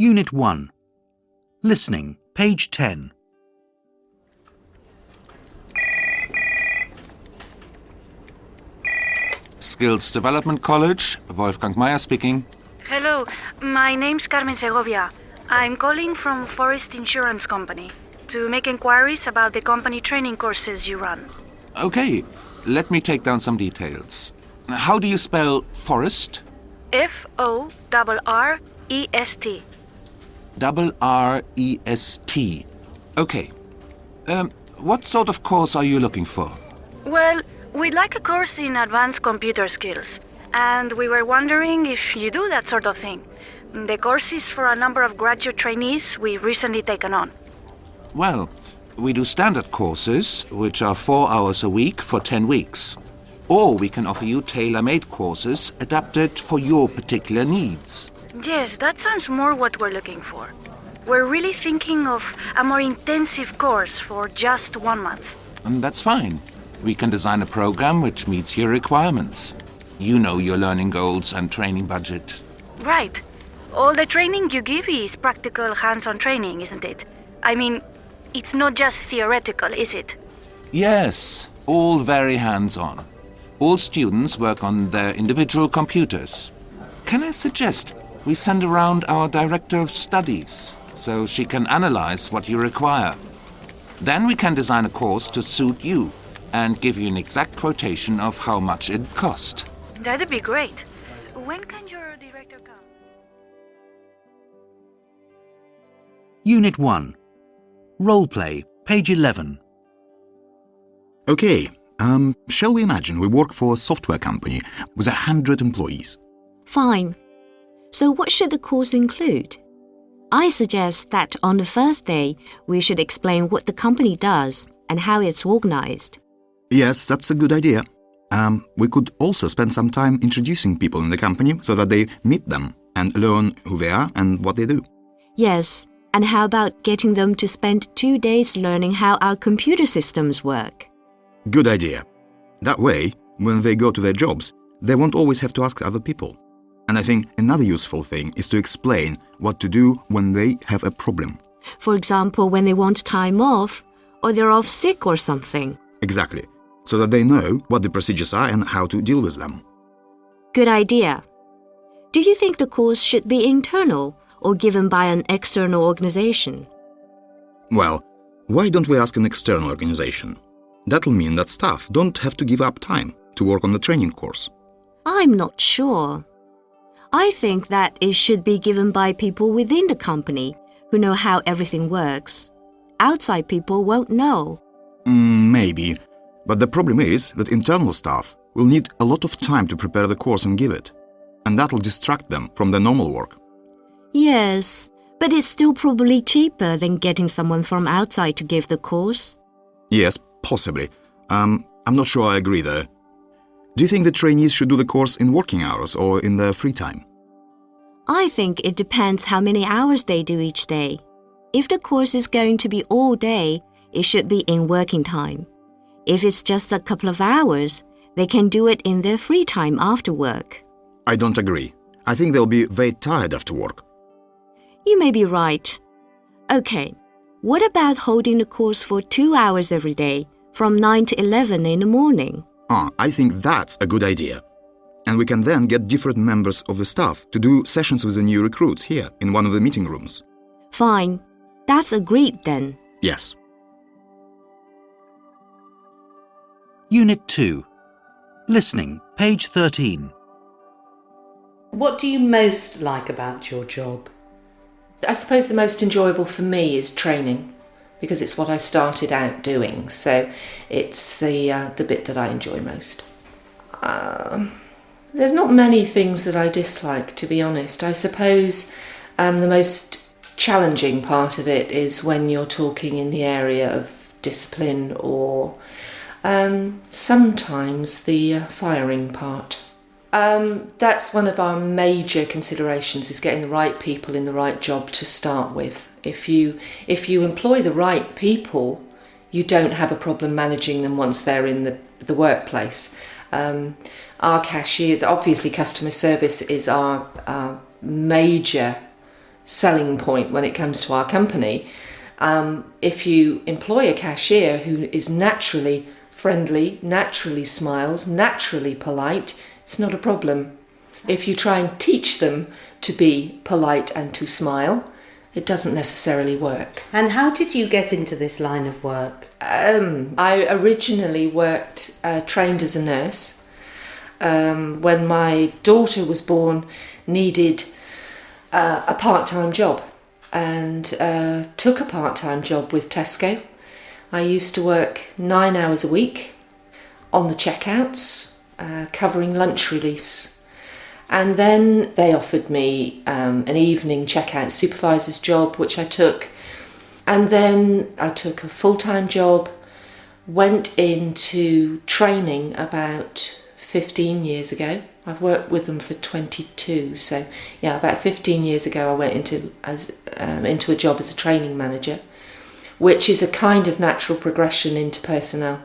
Unit 1. Listening, page 10. Skills Development College, Wolfgang Meyer speaking. Hello, my name's Carmen Segovia. I'm calling from Forest Insurance Company to make inquiries about the company training courses you run. Okay, let me take down some details. How do you spell forest? F-O-R-R-E-S-T. R-R-E-S-T. Okay. What sort of course are you looking for? Well, we'd like a course in advanced computer skills, and we were wondering if you do that sort of thing. The course is for a number of graduate trainees we recently taken on. Well, we do standard courses, which are 4 hours a week for 10 weeks. Or we can offer you tailor-made courses adapted for your particular needs. Yes, that sounds more what we're looking for. We're really thinking of a more intensive course for just 1 month. And that's fine. We can design a program which meets your requirements. You know your learning goals and training budget. Right. All the training you give is practical hands-on training, isn't it? I mean, it's not just theoretical, is it? Yes, all very hands-on. All students work on their individual computers. Can I suggest we send around our Director of Studies so she can analyze what you require? Then we can design a course to suit you and give you an exact quotation of how much it cost. That'd be great. When can your director come? Unit 1. Role play, page 11. Okay, shall we imagine we work for a software company with 100 employees? Fine. So what should the course include? I suggest that on the first day, we should explain what the company does and how it's organized. Yes, that's a good idea. We could also spend some time introducing people in the company so that they meet them and learn who they are and what they do. Yes, and how about getting them to spend 2 days learning how our computer systems work? Good idea. That way, when they go to their jobs, they won't always have to ask other people. And I think another useful thing is to explain what to do when they have a problem. For example, when they want time off, or they're off sick or something. Exactly. So that they know what the procedures are and how to deal with them. Good idea. Do you think the course should be internal or given by an external organization? Well, why don't we ask an external organization? That'll mean that staff don't have to give up time to work on the training course. I'm not sure. I think that it should be given by people within the company who know how everything works. Outside people won't know. Maybe. But the problem is that internal staff will need a lot of time to prepare the course and give it. And that'll distract them from their normal work. Yes, but it's still probably cheaper than getting someone from outside to give the course. Yes, possibly. I'm not sure I agree there. Do you think the trainees should do the course in working hours or in their free time? I think it depends how many hours they do each day. If the course is going to be all day, it should be in working time. If it's just a couple of hours, they can do it in their free time after work. I don't agree. I think they'll be very tired after work. You may be right. Okay, what about holding the course for 2 hours every day, from 9 to 11 in the morning? I think that's a good idea. And we can then get different members of the staff to do sessions with the new recruits here in one of the meeting rooms. Fine. That's agreed then. Yes. Unit 2. Listening, page 13. What do you most like about your job? I suppose the most enjoyable for me is training, because it's what I started out doing, so it's the bit that I enjoy most. There's not many things that I dislike, to be honest. I suppose the most challenging part of it is when you're talking in the area of discipline or sometimes the firing part. That's one of our major considerations, is getting the right people in the right job to start with. If you employ the right people, you don't have a problem managing them once they're in the workplace. Our cashiers, obviously customer service is our major selling point when it comes to our company. If you employ a cashier who is naturally friendly, naturally smiles, naturally polite, it's not a problem. If you try and teach them to be polite and to smile, it doesn't necessarily work. And how did you get into this line of work? I originally trained as a nurse. When my daughter was born, needed a part-time job, and took a part-time job with Tesco. I used to work 9 hours a week on the checkouts, covering lunch reliefs. And then they offered me an evening checkout supervisor's job, which I took. And then I took a full-time job, went into training about 15 years ago. I've worked with them for 22, so yeah, about 15 years ago I went into a job as a training manager, which is a kind of natural progression into personnel.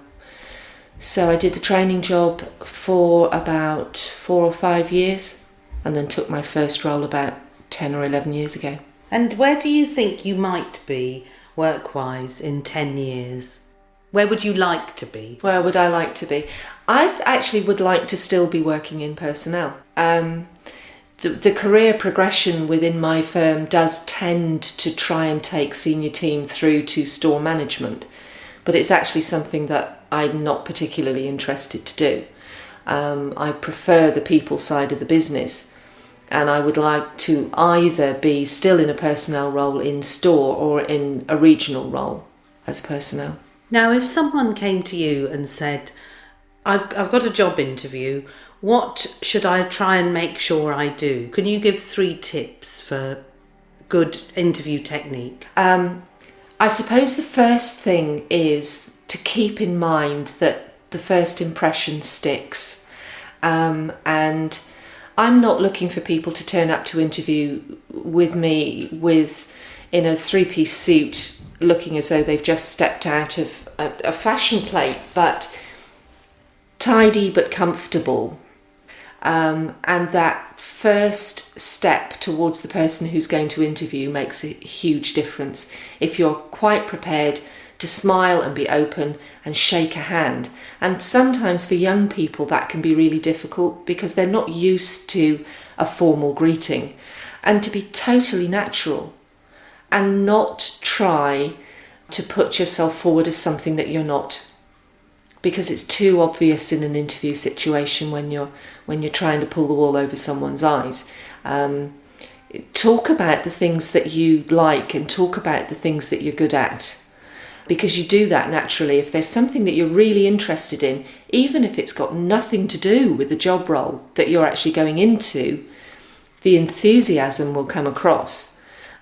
So I did the training job for about 4 or 5 years, and then took my first role about 10 or 11 years ago. And where do you think you might be work-wise in 10 years? Where would you like to be? Where would I like to be? I actually would like to still be working in personnel. The career progression within my firm does tend to try and take senior team through to store management, but it's actually something that I'm not particularly interested to do. I prefer the people side of the business, and I would like to either be still in a personnel role in store or in a regional role as personnel. Now, if someone came to you and said, I've got a job interview, what should I try and make sure I do? Can you give 3 tips for good interview technique? I suppose the first thing is to keep in mind that the first impression sticks. And I'm not looking for people to turn up to interview with me in a 3-piece suit, looking as though they've just stepped out of a fashion plate, but tidy but comfortable. And that first step towards the person who's going to interview makes a huge difference. If you're quite prepared to smile and be open and shake a hand. And sometimes for young people that can be really difficult because they're not used to a formal greeting. And to be totally natural and not try to put yourself forward as something that you're not, because it's too obvious in an interview situation when you're trying to pull the wool over someone's eyes. Talk about the things that you like and talk about the things that you're good at, because you do that naturally. If there's something that you're really interested in, even if it's got nothing to do with the job role that you're actually going into, the enthusiasm will come across.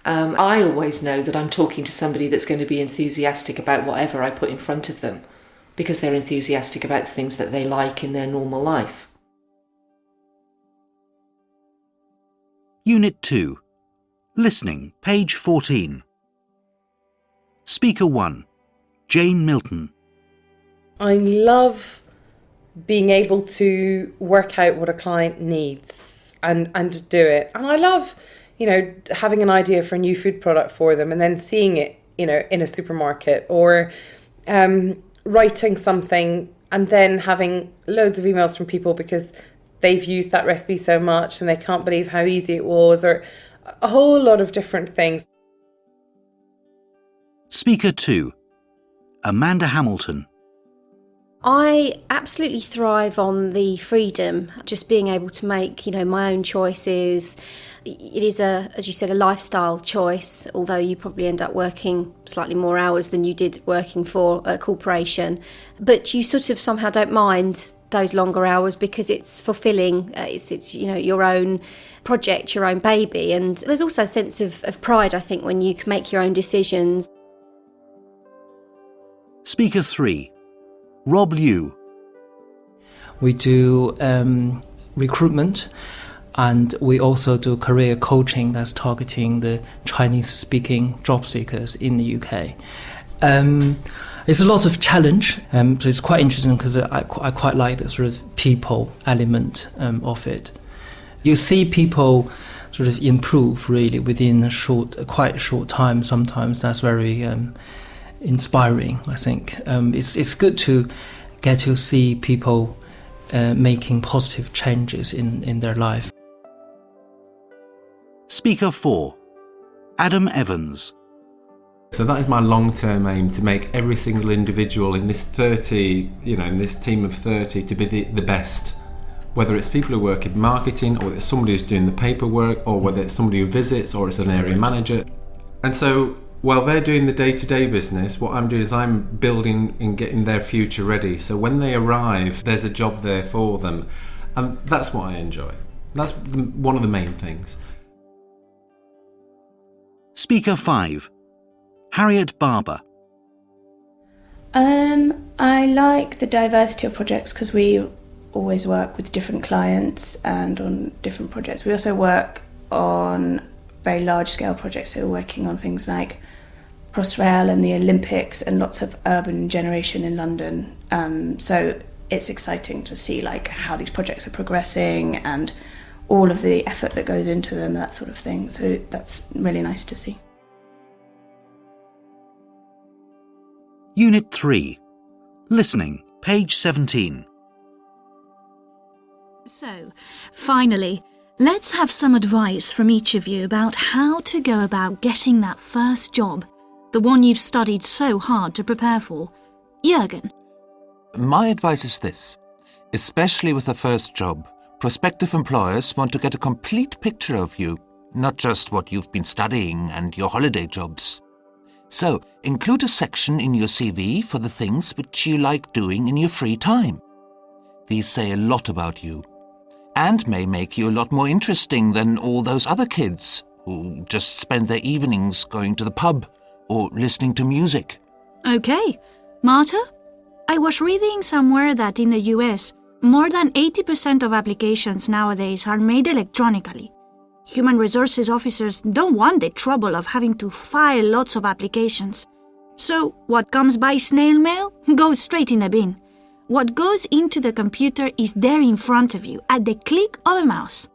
I always know that I'm talking to somebody that's going to be enthusiastic about whatever I put in front of them, because they're enthusiastic about the things that they like in their normal life. Unit 2. Listening, page 14. Speaker 1. Jane Milton. I love being able to work out what a client needs and do it. And I love, having an idea for a new food product for them and then seeing it, in a supermarket, or writing something and then having loads of emails from people because they've used that recipe so much and they can't believe how easy it was, or a whole lot of different things. Speaker 2. Amanda Hamilton. I absolutely thrive on the freedom, just being able to make, my own choices. It is, as you said, a lifestyle choice, although you probably end up working slightly more hours than you did working for a corporation. But you sort of somehow don't mind those longer hours because it's fulfilling. It's your own project, your own baby. And there's also a sense of pride, I think, when you can make your own decisions. Speaker 3. Rob Liu. We do recruitment, and we also do career coaching that's targeting the Chinese-speaking job seekers in the UK. It's a lot of challenge, so it's quite interesting because I quite like the sort of people element of it. You see people sort of improve really within quite a short time. Sometimes that's very inspiring. I think it's good to get to see people making positive changes in their life. Speaker 4. Adam Evans. So that is my long-term aim, to make every single individual in this 30, in this team of 30 to be the best. Whether it's people who work in marketing, or it's somebody who's doing the paperwork, or whether it's somebody who visits, or it's an area manager. And so while they're doing the day-to-day business, what I'm doing is I'm building and getting their future ready. So when they arrive, there's a job there for them. And that's what I enjoy. That's one of the main things. Speaker 5. Harriet Barber. I like the diversity of projects because we always work with different clients and on different projects. We also work on very large-scale projects, so we're working on things like Crossrail and the Olympics and lots of urban generation in London. So it's exciting to see how these projects are progressing and all of the effort that goes into them, that sort of thing. So that's really nice to see. Unit 3. Listening, page 17. So, finally, let's have some advice from each of you about how to go about getting that first job, the one you've studied so hard to prepare for. Jürgen. My advice is this. Especially with the first job, prospective employers want to get a complete picture of you, not just what you've been studying and your holiday jobs. So, include a section in your CV for the things which you like doing in your free time. These say a lot about you, and may make you a lot more interesting than all those other kids who just spend their evenings going to the pub or listening to music. Okay. Marta? I was reading somewhere that in the US, more than 80% of applications nowadays are made electronically. Human resources officers don't want the trouble of having to file lots of applications. So, what comes by snail mail goes straight in the bin. What goes into the computer is there in front of you, at the click of a mouse.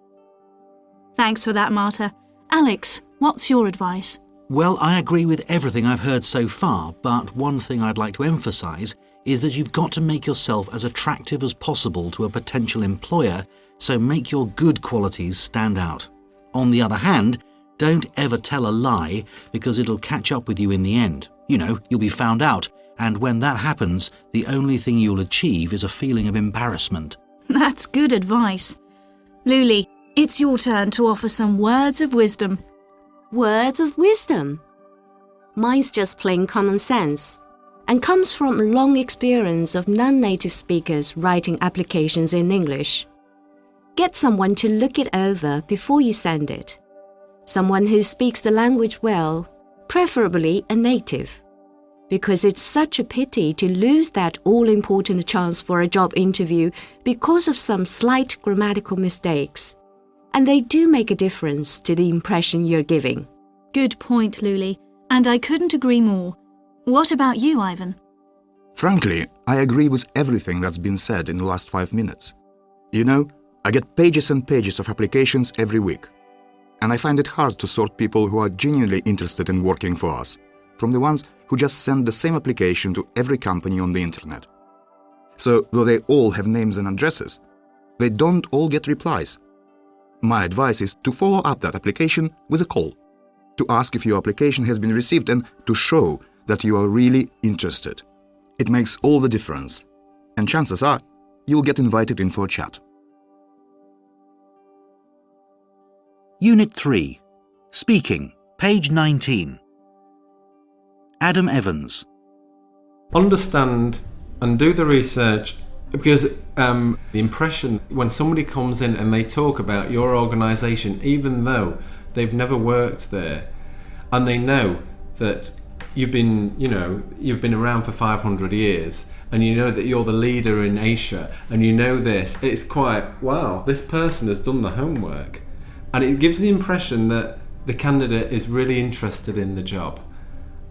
Thanks for that, Marta. Alex, what's your advice? Well, I agree with everything I've heard so far, but one thing I'd like to emphasise is that you've got to make yourself as attractive as possible to a potential employer, so make your good qualities stand out. On the other hand, don't ever tell a lie, because it'll catch up with you in the end. You'll be found out, and when that happens, the only thing you'll achieve is a feeling of embarrassment. That's good advice. Luli, it's your turn to offer some words of wisdom. Words of wisdom? Mine's just plain common sense, and comes from long experience of non-native speakers writing applications in English. Get someone to look it over before you send it. Someone who speaks the language well, preferably a native. Because it's such a pity to lose that all-important chance for a job interview because of some slight grammatical mistakes. And they do make a difference to the impression you're giving. Good point, Luli. And I couldn't agree more. What about you, Ivan? Frankly, I agree with everything that's been said in the last 5 minutes. I get pages and pages of applications every week. And I find it hard to sort people who are genuinely interested in working for us, from the ones who just send the same application to every company on the internet. So, though they all have names and addresses, they don't all get replies. My advice is to follow up that application with a call, to ask if your application has been received and to show that you are really interested. It makes all the difference, and chances are you'll get invited in for a chat. Unit 3. Speaking, page 19. Adam Evans. Understand and do the research, because the impression when somebody comes in and they talk about your organisation, even though they've never worked there, and they know that you've been around for 500 years, and you know that you're the leader in Asia, and you know this, it's quite, wow, this person has done the homework. And it gives the impression that the candidate is really interested in the job.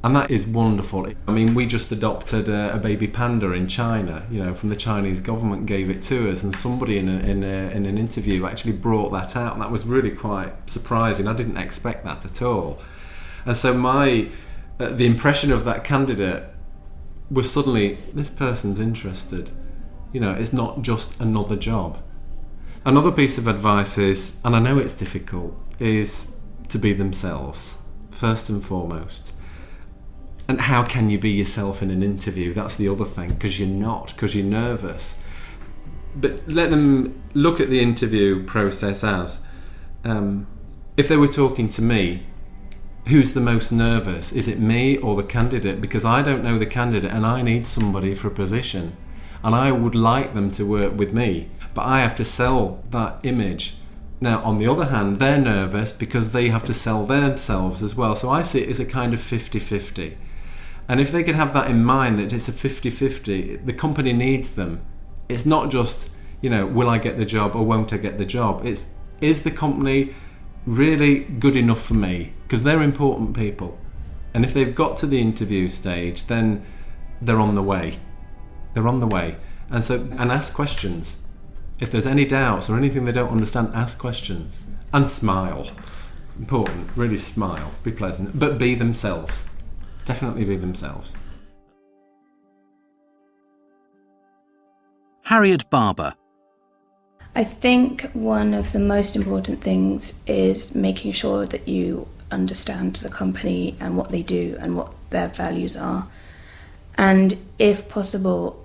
And that is wonderful. I mean, we just adopted a baby panda in China, from the Chinese government gave it to us, and somebody in an interview actually brought that out, and that was really quite surprising. I didn't expect that at all. And so the impression of that candidate was suddenly, this person's interested. It's not just another job. Another piece of advice is, and I know it's difficult, is to be themselves, first and foremost. And how can you be yourself in an interview? That's the other thing, because you're not, because you're nervous. But let them look at the interview process as, if they were talking to me, who's the most nervous? Is it me or the candidate? Because I don't know the candidate and I need somebody for a position. And I would like them to work with me, but I have to sell that image. Now, on the other hand, they're nervous because they have to sell themselves as well. So I see it as a kind of 50-50. And if they can have that in mind, that it's a 50-50, the company needs them. It's not just, will I get the job or won't I get the job? It's, is the company really good enough for me? Because they're important people. And if they've got to the interview stage, then they're on the way. They're on the way. And ask questions. If there's any doubts or anything they don't understand, ask questions. And smile. Important, really smile, be pleasant, but be themselves. Definitely be themselves. Harriet Barber. I think one of the most important things is making sure that you understand the company and what they do and what their values are. And if possible,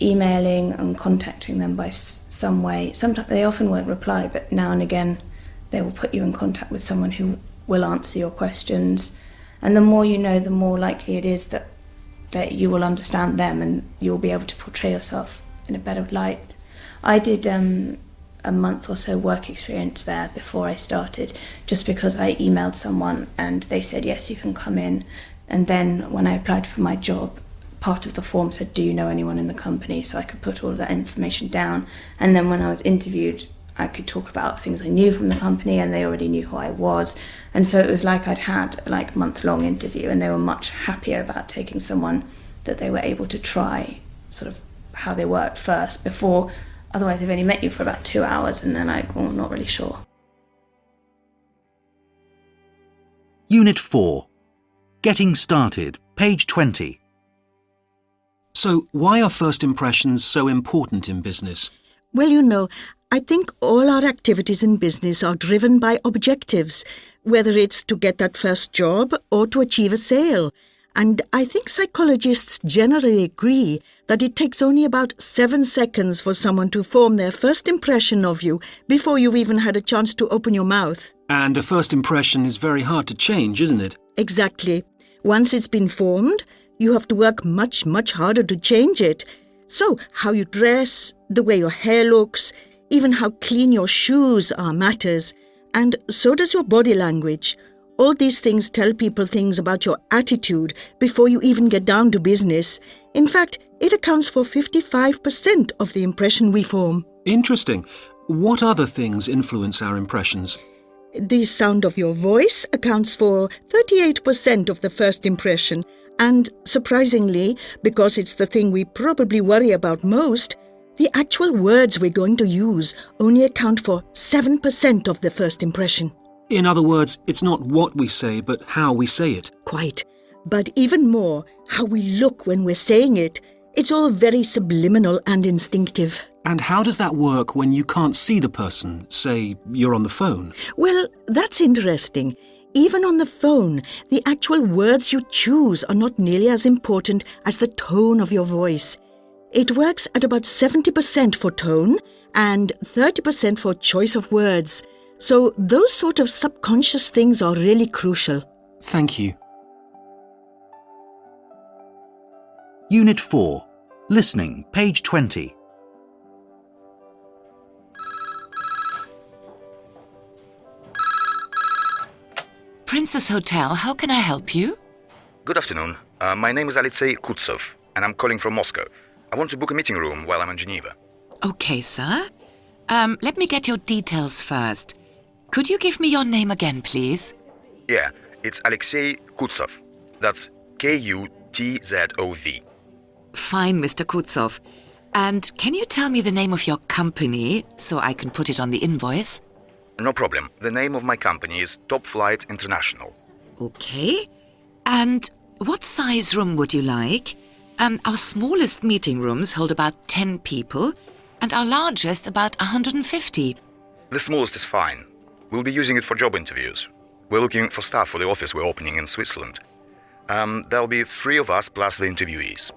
emailing and contacting them by some way. Sometimes they often won't reply, but now and again they will put you in contact with someone who will answer your questions. And the more you know, the more likely it is that you will understand them and you'll be able to portray yourself in a better light. I did a month or so work experience there before I started, just because I emailed someone and they said, yes, you can come in. And then when I applied for my job, part of the form said, do you know anyone in the company? So I could put all of that information down. And then when I was interviewed, I could talk about things I knew from the company and they already knew who I was. And so it was like I'd had a month-long interview, and they were much happier about taking someone that they were able to try sort of how they worked first before. Otherwise they've only met you for about 2 hours and then I'm not really sure. Unit 4. Getting started, page 20. So why are first impressions so important in business? Well, I think all our activities in business are driven by objectives, whether it's to get that first job or to achieve a sale. And I think psychologists generally agree that it takes only about 7 seconds for someone to form their first impression of you before you've even had a chance to open your mouth. And a first impression is very hard to change, isn't it? Exactly. Once it's been formed, you have to work much, much harder to change it. So, how you dress, the way your hair looks, even how clean your shoes are matters. And so does your body language. All these things tell people things about your attitude before you even get down to business. In fact, it accounts for 55% of the impression we form. Interesting. What other things influence our impressions? The sound of your voice accounts for 38% of the first impression. And surprisingly, because it's the thing we probably worry about most, the actual words we're going to use only account for 7% of the first impression. In other words, it's not what we say, but how we say it. Quite. But even more, how we look when we're saying it. It's all very subliminal and instinctive. And how does that work when you can't see the person? Say, you're on the phone. Well, that's interesting. Even on the phone, the actual words you choose are not nearly as important as the tone of your voice. It works at about 70% for tone and 30% for choice of words. So those sort of subconscious things are really crucial. Thank you. Unit 4. Listening, page 20. Princess Hotel, how can I help you? Good afternoon. My name is Alexei Kutsov, and I'm calling from Moscow. I want to book a meeting room while I'm in Geneva. Okay, sir. Let me get your details first. Could you give me your name again, please? Yeah, it's Alexei Kutsov. That's Kutzov. Fine, Mr. Kutzov. And can you tell me the name of your company so I can put it on the invoice? No problem. The name of my company is Top Flight International. Okay. And what size room would you like? Our smallest meeting rooms hold about 10 people, and our largest about 150. The smallest is fine. We'll be using it for job interviews. We're looking for staff for the office we're opening in Switzerland. There'll be 3 of us plus the interviewees.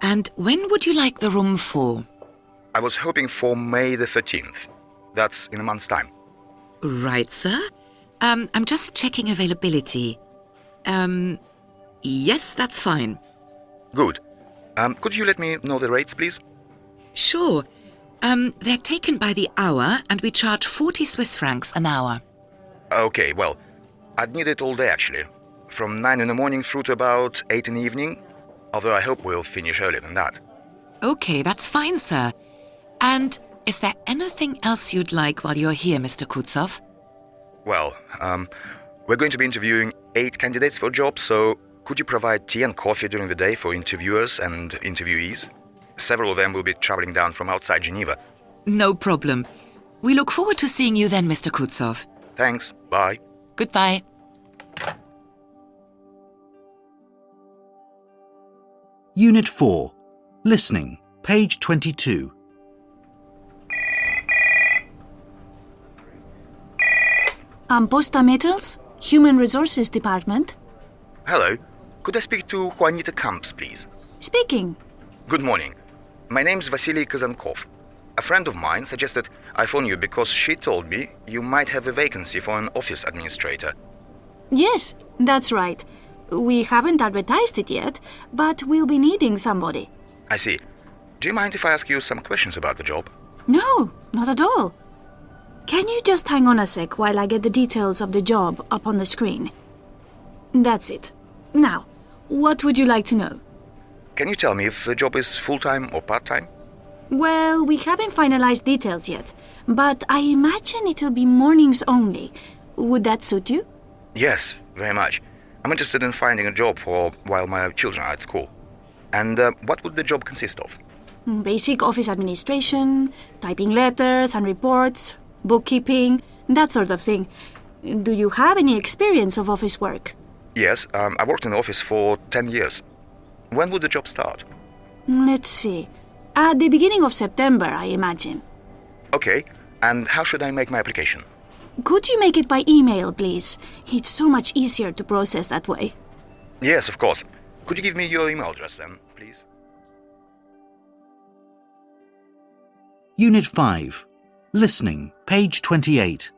And when would you like the room for? I was hoping for May the 13th. That's in a month's time. Right, sir. I'm just checking availability. Yes, that's fine. Good. Could you let me know the rates, please? Sure. They're taken by the hour, and we charge 40 Swiss francs an hour. Okay, well, I'd need it all day, actually. From 9 in the morning through to about 8 in the evening. Although I hope we'll finish earlier than that. Okay, that's fine, sir. And is there anything else you'd like while you're here, Mr. Kutzov? Well, we're going to be interviewing 8 candidates for jobs, so could you provide tea and coffee during the day for interviewers and interviewees? Several of them will be traveling down from outside Geneva. No problem. We look forward to seeing you then, Mr. Kutzov. Thanks. Bye. Goodbye. Unit 4. Listening, page 22. Posta Metals, Human Resources Department. Hello. Could I speak to Juanita Camps, please? Speaking. Good morning. My name's Vasily Kazankov. A friend of mine suggested I phone you because she told me you might have a vacancy for an office administrator. Yes, that's right. We haven't advertised it yet, but we'll be needing somebody. I see. Do you mind if I ask you some questions about the job? No, not at all. Can you just hang on a sec while I get the details of the job up on the screen? That's it. Now, what would you like to know? Can you tell me if the job is full-time or part-time? Well, we haven't finalized details yet, but I imagine it will be mornings only. Would that suit you? Yes, very much. I'm interested in finding a job for while my children are at school. And what would the job consist of? Basic office administration, typing letters and reports, bookkeeping, that sort of thing. Do you have any experience of office work? Yes, I worked in the office for 10 years. When would the job start? Let's see. At the beginning of September, I imagine. Okay, and how should I make my application? Could you make it by email, please? It's so much easier to process that way. Yes, of course. Could you give me your email address then, please? Unit 5. Listening, page 28.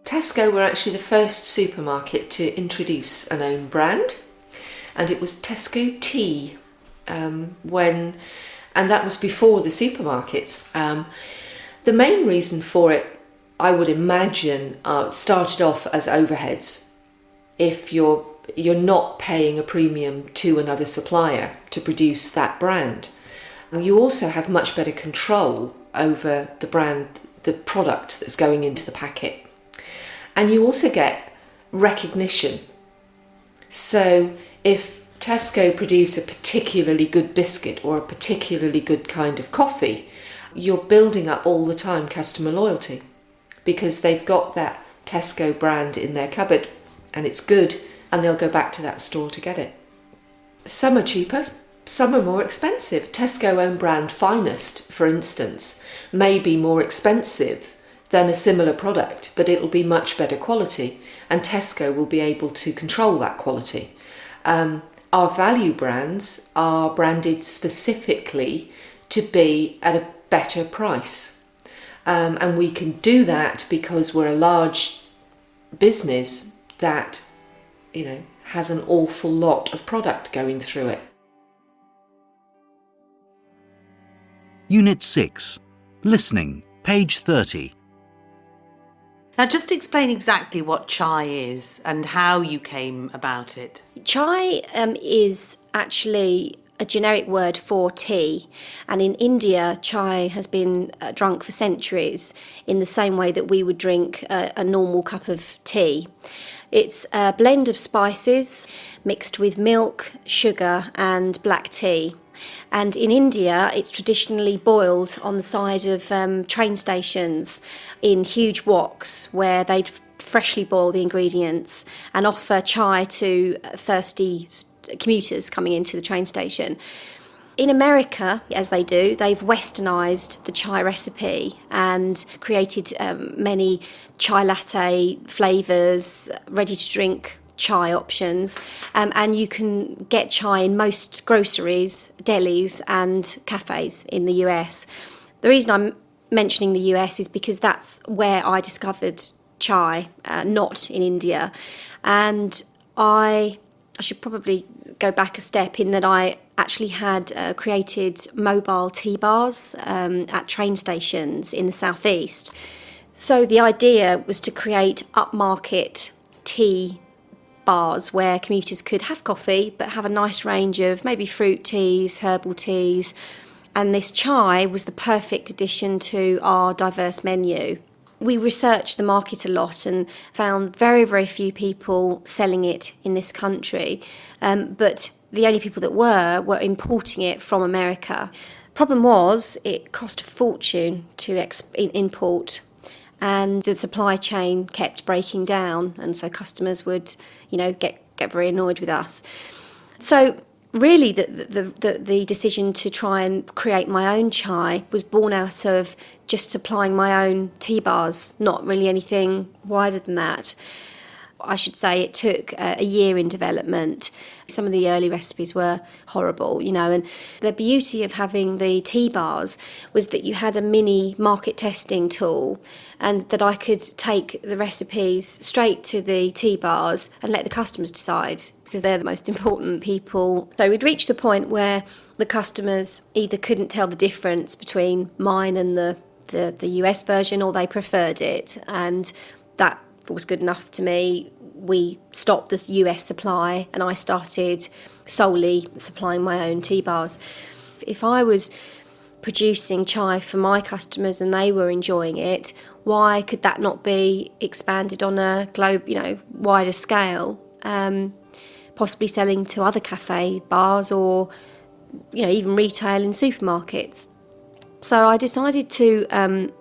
Tesco were actually the first supermarket to introduce an own brand, and it was Tesco Tea, and that was before the supermarkets. The main reason for it, I would imagine, started off as overheads. If you're not paying a premium to another supplier to produce that brand, you also have much better control over the brand, the product that's going into the packet. And you also get recognition. So if Tesco produce a particularly good biscuit or a particularly good kind of coffee, you're building up all the time customer loyalty because they've got that Tesco brand in their cupboard and it's good and they'll go back to that store to get it. Some are cheaper, some are more expensive. Tesco own brand Finest, for instance, may be more expensive than a similar product, but it'll be much better quality and Tesco will be able to control that quality. Our value brands are branded specifically to be at a better price. And we can do that because we're a large business that, has an awful lot of product going through it. Unit 6. Listening, page 30. Now just explain exactly what chai is and how you came about it. Chai is actually a generic word for tea, and in India chai has been drunk for centuries in the same way that we would drink a normal cup of tea. It's a blend of spices mixed with milk, sugar and black tea. And in India, it's traditionally boiled on the side of train stations in huge woks where they'd freshly boil the ingredients and offer chai to thirsty commuters coming into the train station. In America, as they do, they've westernised the chai recipe and created many chai latte flavours, ready-to-drink chai options, and you can get chai in most groceries, delis and cafes in the US. The reason I'm mentioning the US is because that's where I discovered chai, not in India. And I should probably go back a step in that I actually had created mobile tea bars at train stations in the southeast. So the idea was to create upmarket tea bars where commuters could have coffee but have a nice range of maybe fruit teas, herbal teas, and this chai was the perfect addition to our diverse menu. We researched the market a lot and found very, very few people selling it in this country, but the only people that were importing it from America. Problem was, it cost a fortune to import, and the supply chain kept breaking down, and so customers would, get very annoyed with us. So really, the decision to try and create my own chai was born out of just supplying my own tea bars, not really anything wider than that. I should say it took a year in development. Some of the early recipes were horrible, and the beauty of having the tea bars was that you had a mini market testing tool and that I could take the recipes straight to the tea bars and let the customers decide, because they're the most important people. So we'd reached the point where the customers either couldn't tell the difference between mine and the US version, or they preferred it, and that was good enough to me. We stopped this US supply and I started solely supplying my own tea bars. If I was producing chai for my customers and they were enjoying it, why could that not be expanded on a wider scale, possibly selling to other cafe bars or even retail in supermarkets? So I decided to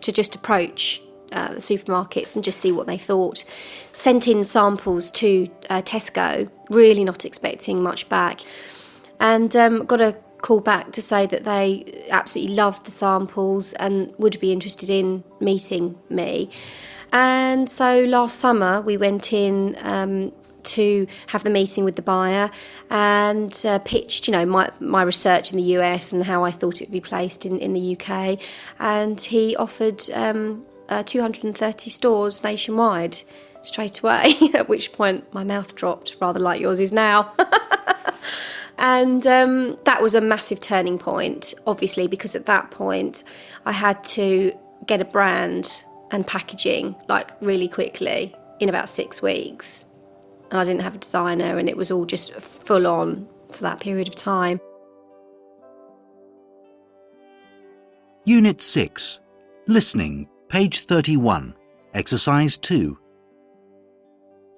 just approach the supermarkets and just see what they thought. Sent in samples to Tesco, really not expecting much back, and got a call back to say that they absolutely loved the samples and would be interested in meeting me. And so last summer we went in to have the meeting with the buyer and pitched my research in the US and how I thought it would be placed in the UK, and he offered 230 stores nationwide straight away, at which point my mouth dropped, rather like yours is now. And that was a massive turning point, obviously, because at that point I had to get a brand and packaging really quickly in about 6 weeks. And I didn't have a designer, and it was all just full on for that period of time. Unit 6. Listening. Page 31. Exercise 2.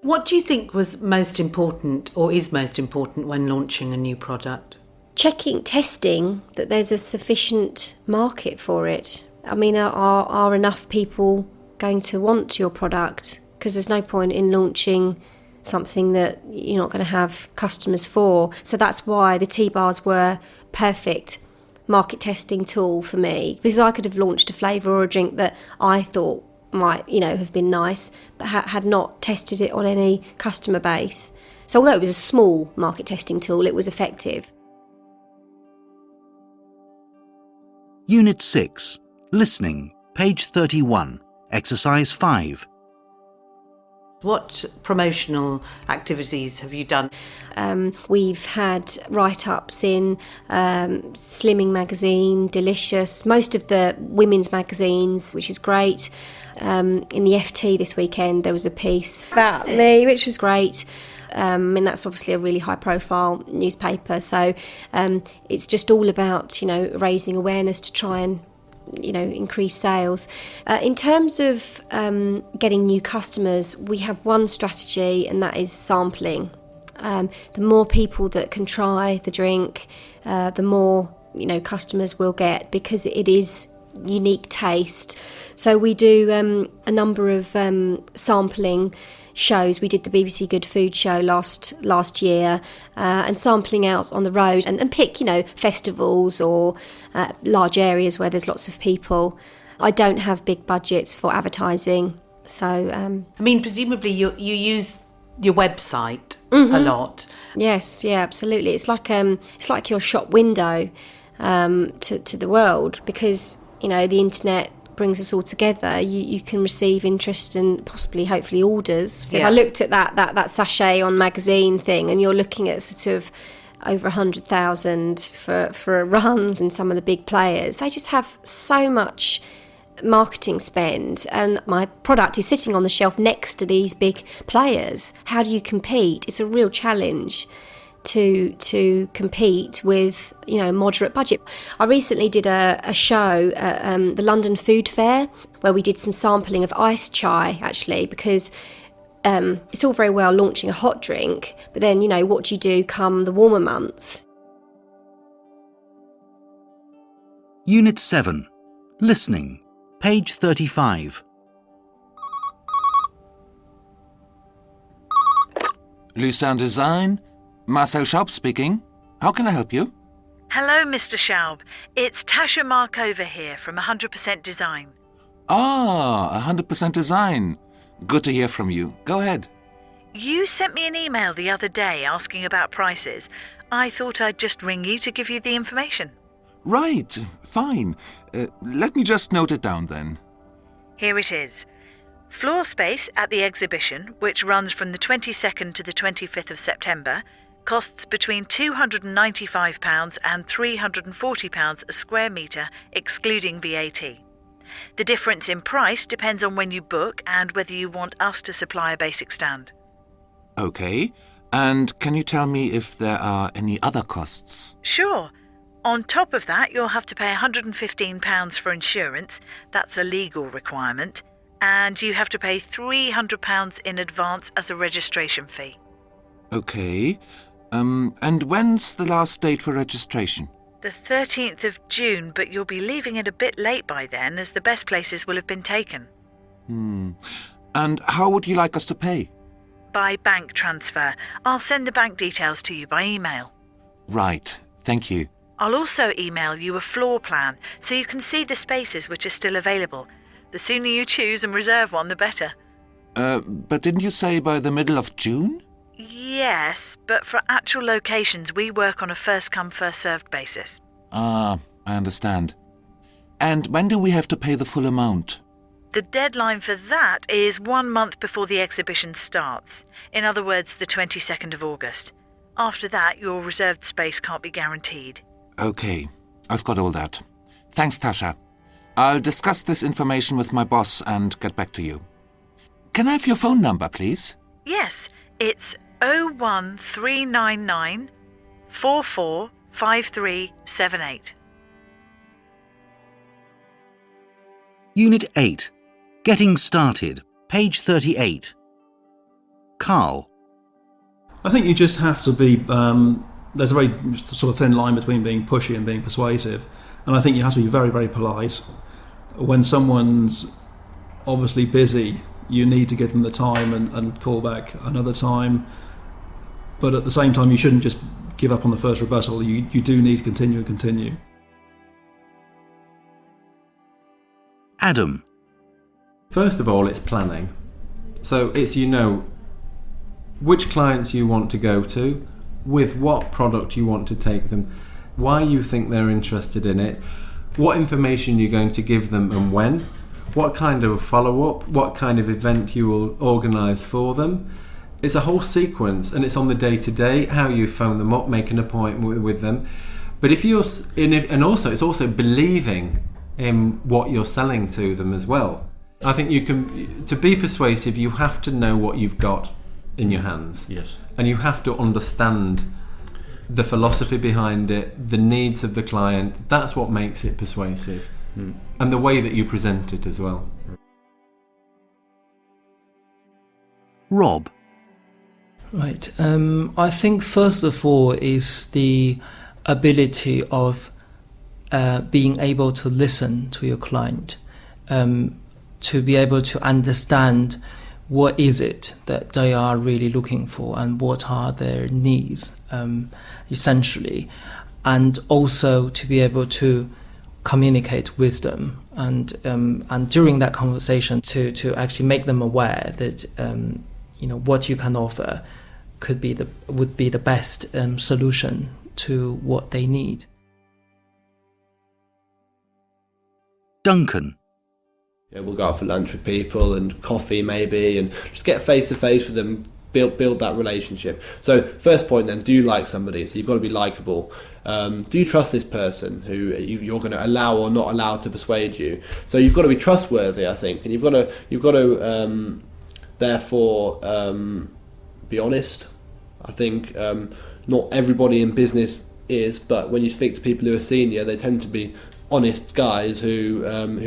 What do you think was most important or is most important when launching a new product? Testing that there's a sufficient market for it. I mean, are enough people going to want your product? Because there's no point in launching something that you're not going to have customers for. So that's why the tea bars were perfect market testing tool for me, because I could have launched a flavour or a drink that I thought might have been nice, but had not tested it on any customer base. So although it was a small market testing tool, it was effective. Unit 6. Listening. Page 31. Exercise 5. What promotional activities have you done? We've had write-ups in Slimming magazine, Delicious, most of the women's magazines, which is great. In the FT this weekend there was a piece about me, which was great. And that's obviously a really high-profile newspaper, so it's just all about raising awareness to try and increase sales. In terms of getting new customers, we have one strategy, and that is sampling. The more people that can try the drink, the more customers will get, because it is unique taste. So we do a number of sampling shows. We did the BBC Good Food Show last year, and sampling out on the road and pick festivals or large areas where there's lots of people. I don't have big budgets for advertising, so presumably you use your website a lot. Yes, yeah, absolutely. It's like your shop window to the world, because the internet brings us all together. You can receive interest and possibly, hopefully, orders. So if I looked at that sachet on magazine thing, and you're looking at sort of over 100,000 for a run, and some of the big players, they just have so much marketing spend, and my product is sitting on the shelf next to these big players. How do you compete? It's a real challenge to compete with moderate budget. I recently did a show at the London Food Fair, where we did some sampling of iced chai, actually, because it's all very well launching a hot drink, but then what do you do come the warmer months? Unit 7. Listening. Page 35. Lucerne Design, Marcel Schaub speaking. How can I help you? Hello, Mr. Schaub. It's Tasha Markova here from 100% Design. Ah, 100% Design. Good to hear from you. Go ahead. You sent me an email the other day asking about prices. I thought I'd just ring you to give you the information. Right, fine. Let me just note it down then. Here it is. Floor space at the exhibition, which runs from the 22nd to the 25th of September, costs between £295 and £340 a square metre, excluding VAT. The difference in price depends on when you book and whether you want us to supply a basic stand. Okay. And can you tell me if there are any other costs? Sure. On top of that, you'll have to pay £115 for insurance. That's a legal requirement. And you have to pay £300 in advance as a registration fee. Okay. And when's the last date for registration? The 13th of June, but you'll be leaving it a bit late by then, as the best places will have been taken. And how would you like us to pay? By bank transfer. I'll send the bank details to you by email. Right. Thank you. I'll also email you a floor plan, so you can see the spaces which are still available. The sooner you choose and reserve one, the better. But didn't you say by the middle of June? Yes, but for actual locations, we work on a first-come, first-served basis. Ah, I understand. And when do we have to pay the full amount? The deadline for that is 1 month before the exhibition starts. In other words, the 22nd of August. After that, your reserved space can't be guaranteed. Okay, I've got all that. Thanks, Tasha. I'll discuss this information with my boss and get back to you. Can I have your phone number, please? Yes, it's 01399 445378. Unit 8. Getting started. Page 38. Carl. I think you just have to be... there's a very sort of thin line between being pushy and being persuasive. And I think you have to be very, very polite. When someone's obviously busy, you need to give them the time and call back another time. But at the same time, you shouldn't just give up on the first rebuttal. You do need to continue. Adam. First of all, it's planning. So it's which clients you want to go to, with what product you want to take them, why you think they're interested in it, what information you're going to give them and when, what kind of follow-up, what kind of event you will organise for them. It's a whole sequence, and it's on the day-to-day, how you phone them up, make an appointment with them. But and also it's also believing in what you're selling to them as well. I think to be persuasive, you have to know what you've got in your hands. Yes. And you have to understand the philosophy behind it, the needs of the client. That's what makes it persuasive. And the way that you present it as well. Rob. Right. I think first of all is the ability of being able to listen to your client, to be able to understand what is it that they are really looking for and what are their needs, essentially, and also to be able to communicate with them and during that conversation to actually make them aware that what you can offer would be the best solution to what they need. Duncan. Yeah, we'll go out for lunch with people and coffee maybe, and just get face to face with them, build that relationship. So first point then, do you like somebody? So you've got to be likable. Do you trust this person who you're going to allow or not allow to persuade you? So you've got to be trustworthy, I think, and you've got to therefore be honest. I think not everybody in business is, but when you speak to people who are senior, they tend to be honest guys who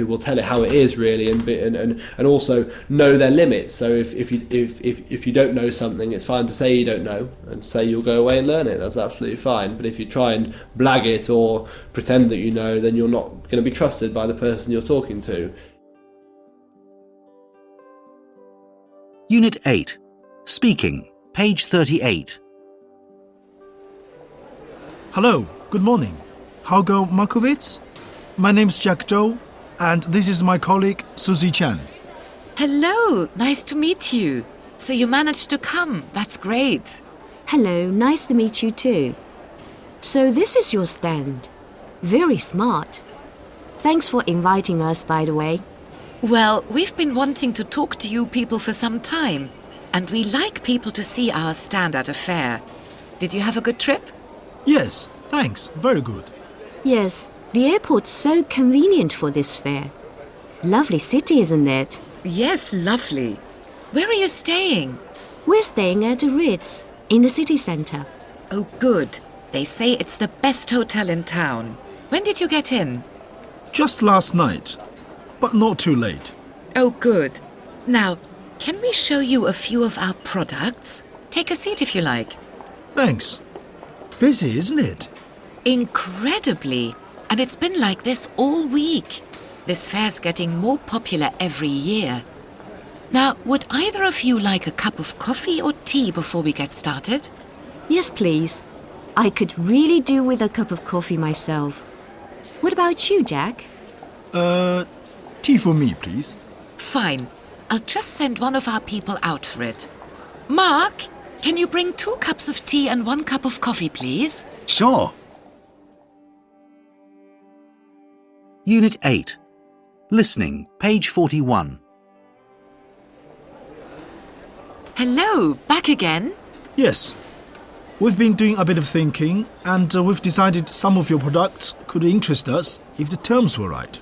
will tell it how it is really, and also know their limits. So if you don't know something, it's fine to say you don't know and say you'll go away and learn it. That's absolutely fine. But if you try and blag it or pretend that you know, then you're not going to be trusted by the person you're talking to. Unit 8. Speaking. Page 38. Hello, good morning. Helga Markowitz? My name's Jack Zhou, and this is my colleague Susie Chan. Hello, nice to meet you. So you managed to come, that's great. Hello, nice to meet you too. So this is your stand. Very smart. Thanks for inviting us, by the way. Well, we've been wanting to talk to you people for some time, and we like people to see our stand at a fair. Did you have a good trip? Yes, thanks. Very good. Yes, the airport's so convenient for this fair. Lovely city, isn't it? Yes, lovely. Where are you staying? We're staying at the Ritz, in the city centre. Oh, good. They say it's the best hotel in town. When did you get in? Just last night, but not too late. Oh, good. Now, can we show you a few of our products? Take a seat if you like. Thanks. Busy, isn't it? Incredibly. And it's been like this all week. This fair's getting more popular every year. Now, would either of you like a cup of coffee or tea before we get started? Yes, please. I could really do with a cup of coffee myself. What about you, Jack? Tea for me, please. Fine. I'll just send one of our people out for it. Mark, can you bring 2 cups of tea and 1 cup of coffee, please? Sure. Unit 8. Listening. Page 41. Hello, back again? Yes. We've been doing a bit of thinking, and we've decided some of your products could interest us if the terms were right.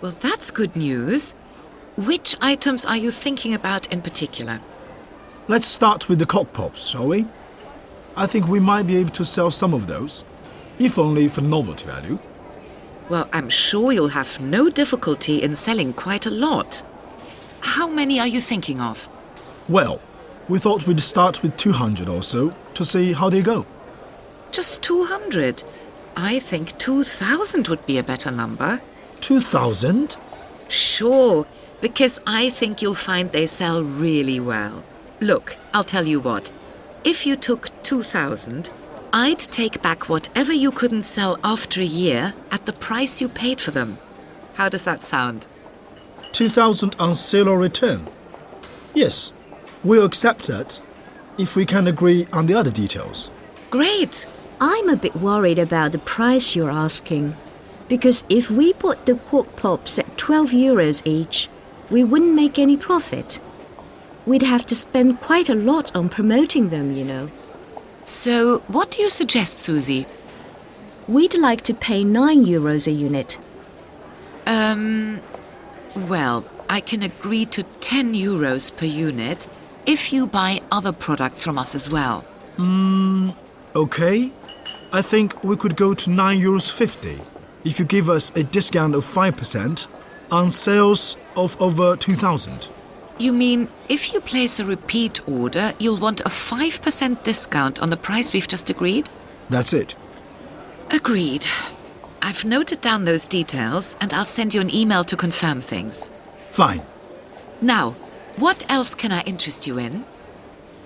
Well, that's good news. Which items are you thinking about in particular? Let's start with the cock pops, shall we? I think we might be able to sell some of those, if only for novelty value. Well, I'm sure you'll have no difficulty in selling quite a lot. How many are you thinking of? Well, we thought we'd start with 200 or so to see how they go. Just 200? I think 2,000 would be a better number. 2,000? Sure, because I think you'll find they sell really well. Look, I'll tell you what. If you took 2,000, I'd take back whatever you couldn't sell after a year at the price you paid for them. How does that sound? 2,000 on sale or return? Yes, we'll accept that if we can agree on the other details. Great! I'm a bit worried about the price you're asking. Because if we put the cork pops at 12 euros each, we wouldn't make any profit. We'd have to spend quite a lot on promoting them, you know. So, what do you suggest, Susie? We'd like to pay 9 euros a unit. Well, I can agree to 10 euros per unit if you buy other products from us as well. Okay. I think we could go to 9.50 euros. if you give us a discount of 5% on sales of over 2,000. You mean if you place a repeat order, you'll want a 5% discount on the price we've just agreed? That's it. Agreed. I've noted down those details and I'll send you an email to confirm things. Fine. Now, what else can I interest you in?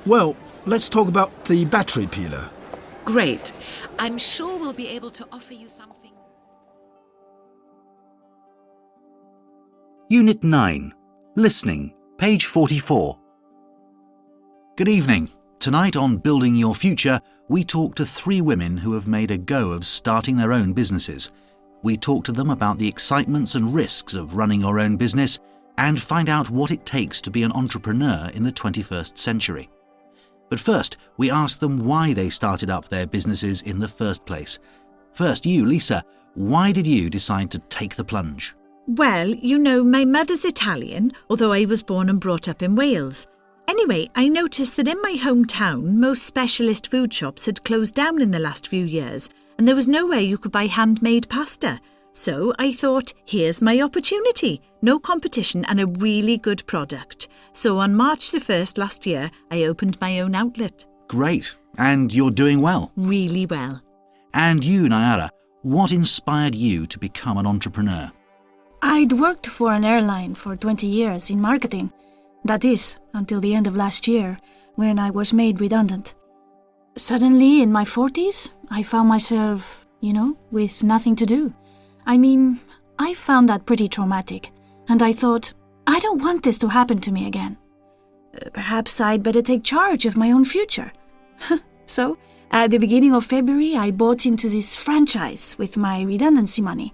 Well, let's talk about the battery peeler. Great. I'm sure we'll be able to offer you something. Unit 9. Listening. Page 44. Good evening. Tonight on Building Your Future, we talk to 3 women who have made a go of starting their own businesses. We talk to them about the excitements and risks of running your own business and find out what it takes to be an entrepreneur in the 21st century. But first, we ask them why they started up their businesses in the first place. First, you, Lisa, why did you decide to take the plunge? Well, you know, my mother's Italian, although I was born and brought up in Wales. Anyway, I noticed that in my hometown, most specialist food shops had closed down in the last few years, and there was nowhere you could buy handmade pasta. So I thought, here's my opportunity. No competition and a really good product. So on March the 1st last year, I opened my own outlet. Great. And you're doing well? Really well. And you, Nayara, what inspired you to become an entrepreneur? I'd worked for an airline for 20 years in marketing. That is, until the end of last year, when I was made redundant. Suddenly, in my 40s, I found myself, with nothing to do. I mean, I found that pretty traumatic, and I thought, I don't want this to happen to me again. Perhaps I'd better take charge of my own future. So, at the beginning of February, I bought into this franchise with my redundancy money.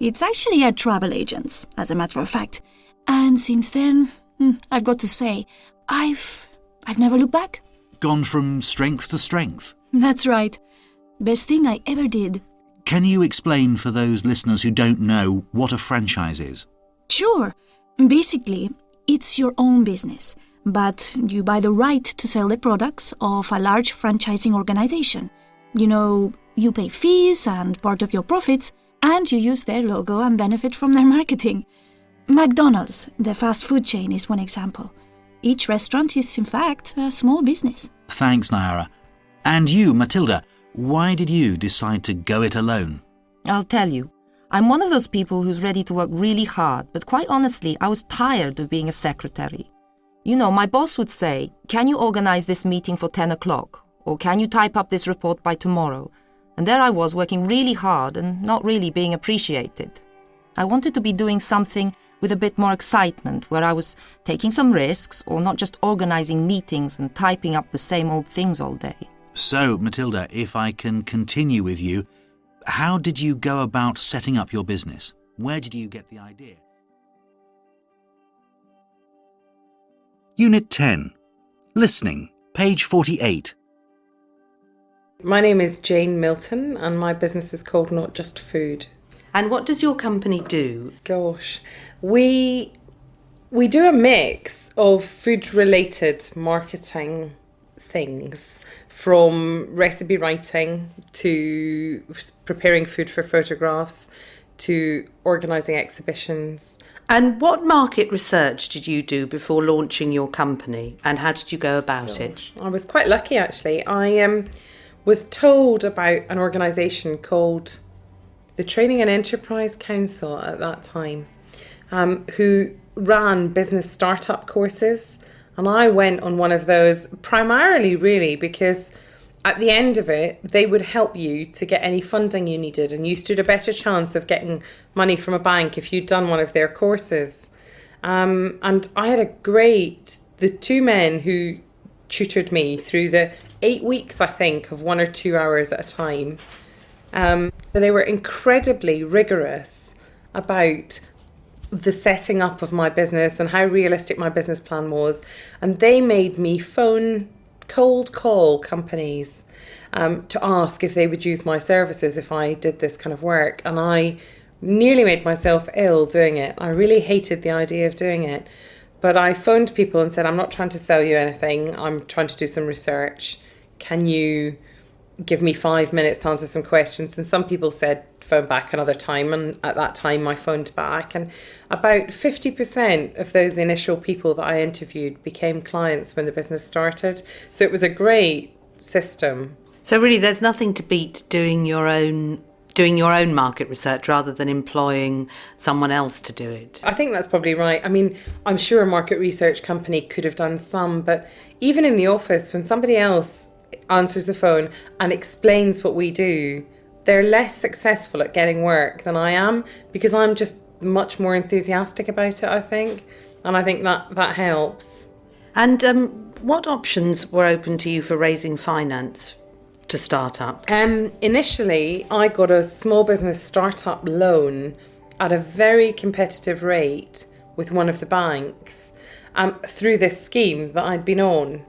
It's actually a travel agent's, as a matter of fact. And since then, I've got to say, I've never looked back. Gone from strength to strength? That's right. Best thing I ever did. Can you explain for those listeners who don't know what a franchise is? Sure. Basically, it's your own business, but you buy the right to sell the products of a large franchising organization. You pay fees and part of your profits, and you use their logo and benefit from their marketing. McDonald's, the fast food chain, is one example. Each restaurant is, in fact, a small business. Thanks, Nayara. And you, Matilda, why did you decide to go it alone? I'll tell you. I'm one of those people who's ready to work really hard, but quite honestly, I was tired of being a secretary. My boss would say, can you organize this meeting for 10 o'clock? Or can you type up this report by tomorrow? And there I was working really hard and not really being appreciated. I wanted to be doing something with a bit more excitement, where I was taking some risks or not just organizing meetings and typing up the same old things all day. So, Matilda, if I can continue with you, how did you go about setting up your business? Where did you get the idea? Unit 10. Listening. Page 48. My name is Jane Milton and my business is called Not Just Food. And what does your company do? Gosh, we do a mix of food-related marketing things, from recipe writing to preparing food for photographs to organising exhibitions. And what market research did you do before launching your company, and how did you go about it? I was quite lucky, actually. I was told about an organisation called the Training and Enterprise Council at that time, who ran business startup courses. And I went on one of those primarily really because at the end of it, they would help you to get any funding you needed, and you stood a better chance of getting money from a bank if you'd done one of their courses. And I had the 2 men who tutored me through the 8 weeks, I think, of 1 or 2 hours at a time. They were incredibly rigorous about the setting up of my business and how realistic my business plan was. And they made me cold call companies to ask if they would use my services if I did this kind of work. And I nearly made myself ill doing it. I really hated the idea of doing it. But I phoned people and said, I'm not trying to sell you anything. I'm trying to do some research. Can you give me 5 minutes to answer some questions. And some people said phone back another time, and at that time I phoned back. And about 50% of those initial people that I interviewed became clients when the business started. So it was a great system. So really there's nothing to beat doing your own market research rather than employing someone else to do it. I think that's probably right. I mean, I'm sure a market research company could have done some, but even in the office, when somebody else answers the phone and explains what we do, they're less successful at getting work than I am, because I'm just much more enthusiastic about it, I think. And I think that helps. And what options were open to you for raising finance to start up? Initially, I got a small business startup loan at a very competitive rate with one of the banks through this scheme that I'd been on.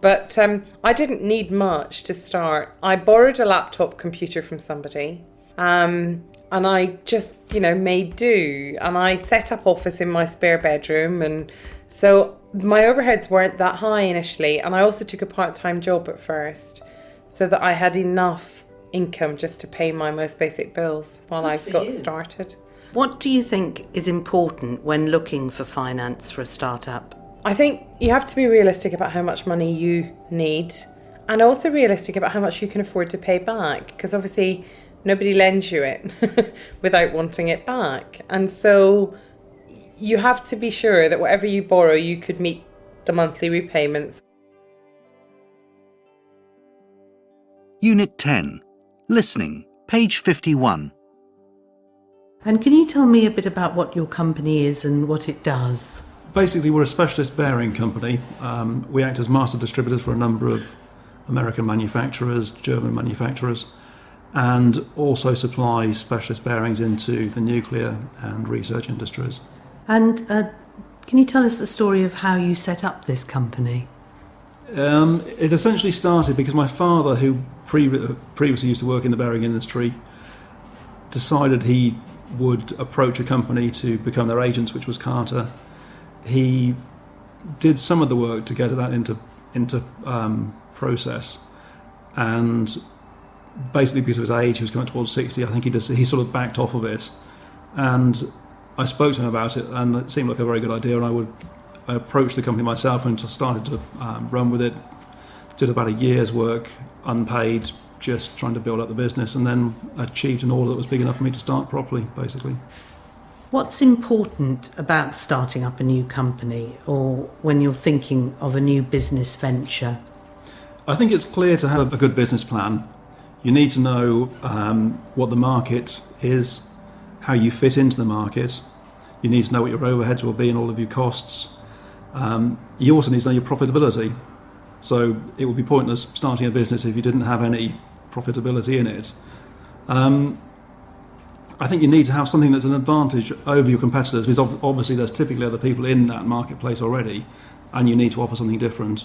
But I didn't need much to start. I borrowed a laptop computer from somebody, and I just, made do. And I set up office in my spare bedroom, and so my overheads weren't that high initially. And I also took a part-time job at first, so that I had enough income just to pay my most basic bills while I got started. What do you think is important when looking for finance for a startup? I think you have to be realistic about how much money you need, and also realistic about how much you can afford to pay back, because obviously nobody lends you it without wanting it back. And so you have to be sure that whatever you borrow, you could meet the monthly repayments. Unit 10. Listening. Page 51. And can you tell me a bit about what your company is and what it does? Basically, we're a specialist bearing company. We act as master distributors for a number of American manufacturers, German manufacturers, and also supply specialist bearings into the nuclear and research industries. And can you tell us the story of how you set up this company? It essentially started because my father, who previously used to work in the bearing industry, decided he would approach a company to become their agents, which was Carter. He did some of the work to get that into process, and basically because of his age, he was coming towards 60. I think he sort of backed off of it, and I spoke to him about it, and it seemed like a very good idea. And I approached the company myself and started to run with it. Did about a year's work, unpaid, just trying to build up the business, and then achieved an order that was big enough for me to start properly, basically. What's important about starting up a new company, or when you're thinking of a new business venture? I think it's clear to have a good business plan. You need to know what the market is, how you fit into the market. You need to know what your overheads will be and all of your costs. You also need to know your profitability. So it would be pointless starting a business if you didn't have any profitability in it. I think you need to have something that's an advantage over your competitors, because obviously there's typically other people in that marketplace already, and you need to offer something different.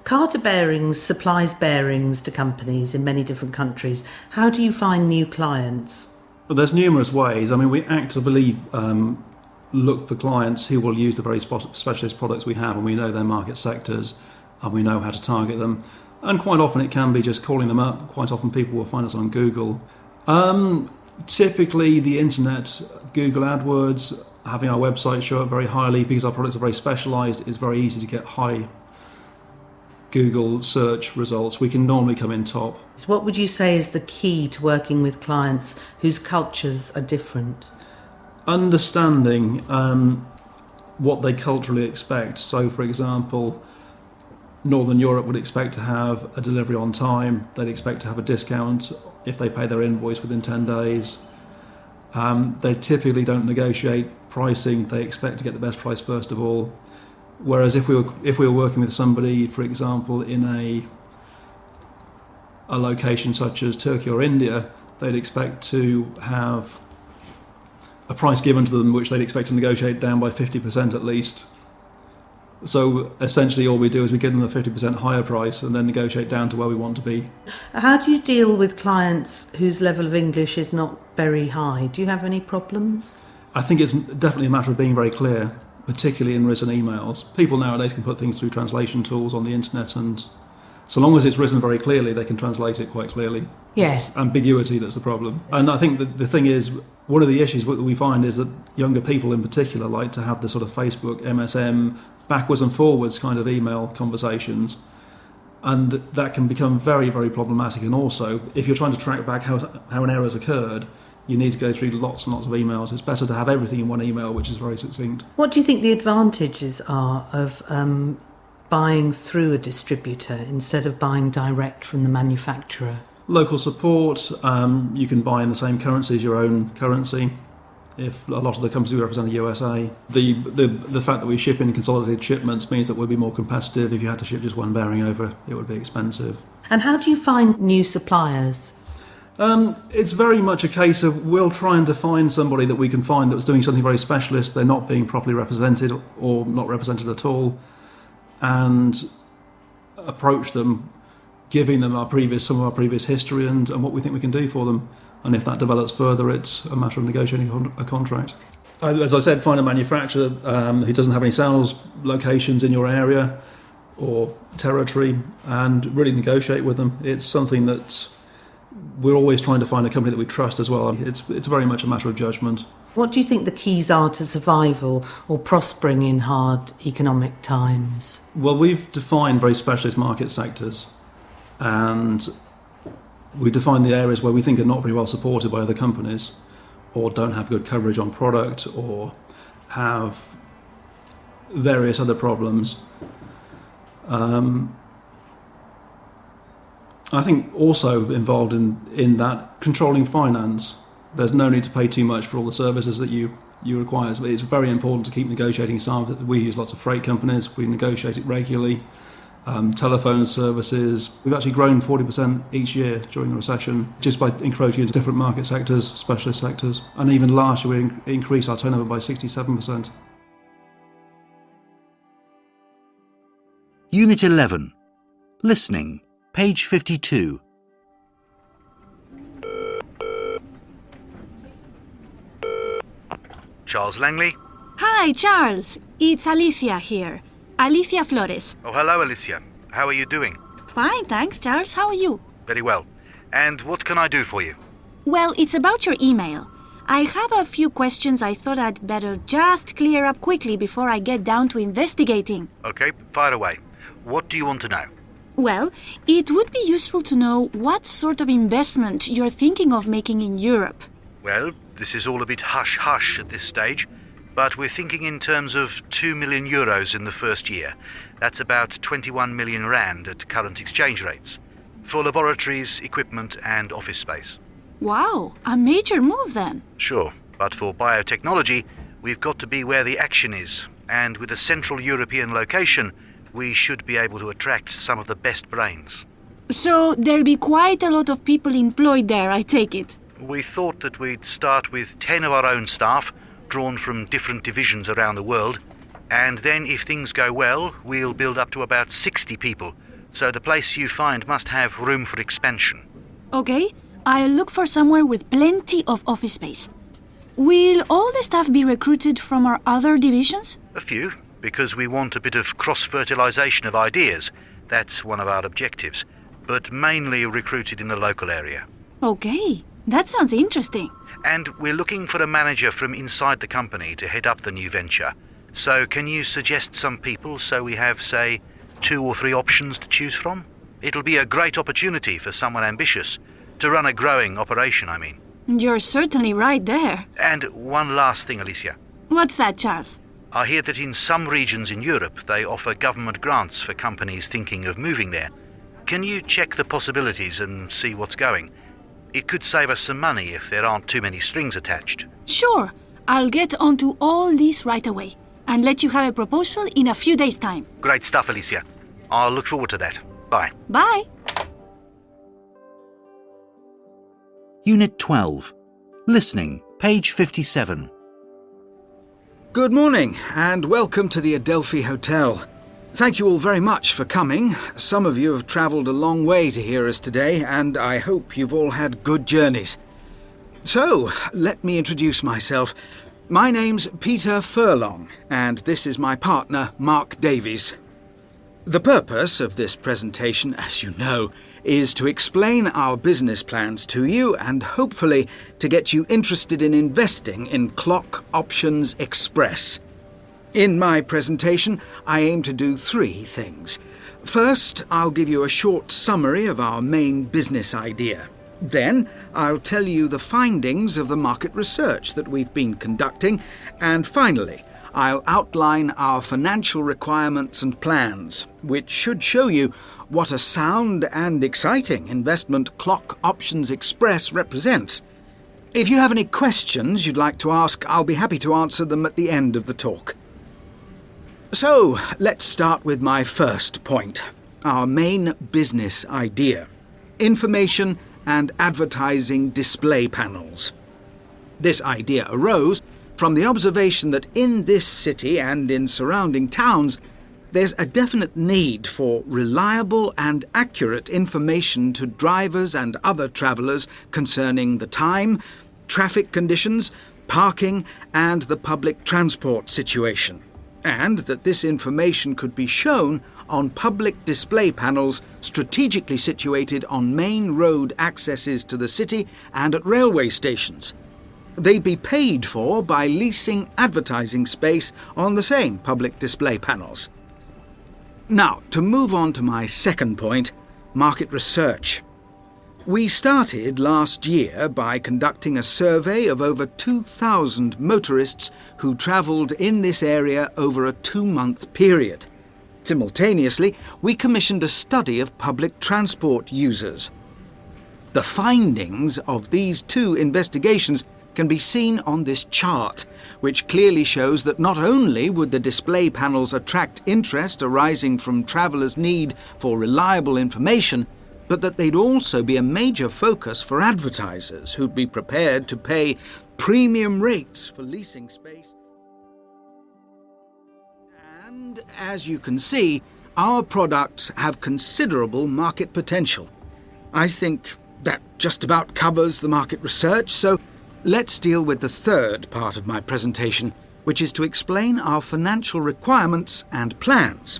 Carter Bearings supplies bearings to companies in many different countries. How do you find new clients? But there's numerous ways. I mean, we actively look for clients who will use the very specialist products we have, and we know their market sectors, and we know how to target them. And quite often it can be just calling them up. Quite often people will find us on Google. Typically the internet, Google AdWords, having our website show up very highly because our products are very specialised. It's very easy to get high Google search results. We can normally come in top. So what would you say is the key to working with clients whose cultures are different? Understanding what they culturally expect. So, for example, Northern Europe would expect to have a delivery on time. They'd expect to have a discount if they pay their invoice within 10 days. They typically don't negotiate pricing. They expect to get the best price first of all. Whereas if we were working with somebody, for example, in a location such as Turkey or India, they'd expect to have a price given to them which they'd expect to negotiate down by 50% at least. So essentially all we do is we give them a 50% higher price and then negotiate down to where we want to be. How do you deal with clients whose level of English is not very high? Do you have any problems? I think it's definitely a matter of being very clear, particularly in written emails. People nowadays can put things through translation tools on the internet and So long as it's written very clearly, they can translate it quite clearly. Yes. It's ambiguity that's the problem. And I think that the thing is, one of the issues that we find is that younger people in particular like to have the sort of Facebook, MSM, backwards and forwards kind of email conversations. And that can become very, very problematic. And also, if you're trying to track back how an error has occurred, you need to go through lots and lots of emails. It's better to have everything in one email, which is very succinct. What do you think the advantages are of buying through a distributor instead of buying direct from the manufacturer? Local support, you can buy in the same currency as your own currency. If a lot of the companies we represent are USA, the fact that we ship in consolidated shipments means that we'll be more competitive. If you had to ship just one bearing over, it would be expensive. And how do you find new suppliers? It's very much a case of we'll try and find somebody that we can find that's doing something very specialist. They're not being properly represented or not represented at all, and approach them, giving them some of our previous history and what we think we can do for them. And if that develops further, it's a matter of negotiating a contract. As I said, find a manufacturer who doesn't have any sales locations in your area or territory and really negotiate with them. It's something that we're always trying to find a company that we trust as well. It's very much a matter of judgment. What do you think the keys are to survival or prospering in hard economic times? Well, we've defined very specialist market sectors, and we define the areas where we think are not very well supported by other companies or don't have good coverage on product or have various other problems. I think also involved in that, controlling finance. There's no need to pay too much for all the services that you require. But it's very important to keep negotiating staff. We use lots of freight companies. We negotiate it regularly. Telephone services. We've actually grown 40% each year during the recession just by encroaching into different market sectors, specialist sectors. And even last year we increased our turnover by 67%. Unit 11. Listening. Page 52. Charles Langley? Hi, Charles. It's Alicia here. Alicia Flores. Oh, hello, Alicia. How are you doing? Fine, thanks, Charles. How are you? Very well. And what can I do for you? Well, it's about your email. I have a few questions I thought I'd better just clear up quickly before I get down to investigating. Okay, fire away. What do you want to know? Well, it would be useful to know what sort of investment you're thinking of making in Europe. Well, this is all a bit hush-hush at this stage, but we're thinking in terms of 2 million euros in the first year. That's about 21 million rand at current exchange rates, for laboratories, equipment and office space. Wow, a major move then. Sure, but for biotechnology, we've got to be where the action is, and with a Central European location, we should be able to attract some of the best brains. So there'll be quite a lot of people employed there, I take it. We thought that we'd start with 10 of our own staff, drawn from different divisions around the world, and then if things go well, we'll build up to about 60 people. So the place you find must have room for expansion. Okay, I'll look for somewhere with plenty of office space. Will all the staff be recruited from our other divisions? A few, because we want a bit of cross-fertilization of ideas. That's one of our objectives, but mainly recruited in the local area. Okay, that sounds interesting. And we're looking for a manager from inside the company to head up the new venture. So can you suggest some people so we have, say, 2 or 3 options to choose from? It'll be a great opportunity for someone ambitious to run a growing operation, I mean. You're certainly right there. And one last thing, Alicia. What's that, Charles? I hear that in some regions in Europe they offer government grants for companies thinking of moving there. Can you check the possibilities and see what's going? It could save us some money if there aren't too many strings attached. Sure, I'll get onto all this right away and let you have a proposal in a few days' time. Great stuff, Alicia. I'll look forward to that. Bye. Bye. Unit 12. Listening. Page 57. Good morning and welcome to the Adelphi Hotel. Thank you all very much for coming. Some of you have travelled a long way to hear us today, and I hope you've all had good journeys. So, let me introduce myself. My name's Peter Furlong, and this is my partner, Mark Davies. The purpose of this presentation, as you know, is to explain our business plans to you and hopefully to get you interested in investing in Clock Options Express. In my presentation, I aim to do three things. First, I'll give you a short summary of our main business idea. Then, I'll tell you the findings of the market research that we've been conducting. And finally, I'll outline our financial requirements and plans, which should show you what a sound and exciting investment Clock Options Express represents. If you have any questions you'd like to ask, I'll be happy to answer them at the end of the talk. So, let's start with my first point, our main business idea: information and advertising display panels. This idea arose from the observation that in this city and in surrounding towns, there's a definite need for reliable and accurate information to drivers and other travellers concerning the time, traffic conditions, parking, and the public transport situation, and that this information could be shown on public display panels strategically situated on main road accesses to the city and at railway stations. They'd be paid for by leasing advertising space on the same public display panels. Now, to move on to my second point, market research. We started last year by conducting a survey of over 2,000 motorists who travelled in this area over a 2-month period. Simultaneously, we commissioned a study of public transport users. The findings of these two investigations can be seen on this chart, which clearly shows that not only would the display panels attract interest arising from travellers' need for reliable information, but that they'd also be a major focus for advertisers who'd be prepared to pay premium rates for leasing space. And as you can see, our products have considerable market potential. I think that just about covers the market research, so let's deal with the third part of my presentation, which is to explain our financial requirements and plans.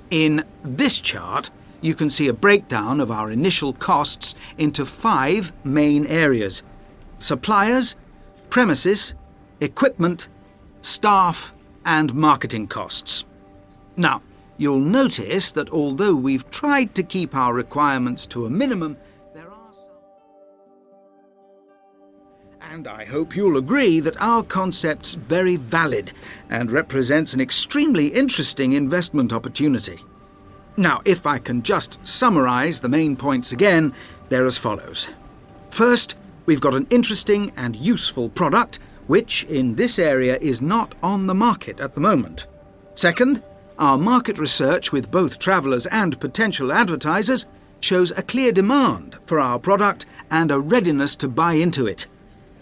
In this chart, you can see a breakdown of our initial costs into 5 main areas: suppliers, premises, equipment, staff, and marketing costs. Now, you'll notice that although we've tried to keep our requirements to a minimum, and I hope you'll agree that our concept's very valid and represents an extremely interesting investment opportunity. Now, if I can just summarise the main points again, they're as follows. First, we've got an interesting and useful product, which in this area is not on the market at the moment. Second, our market research with both travellers and potential advertisers shows a clear demand for our product and a readiness to buy into it.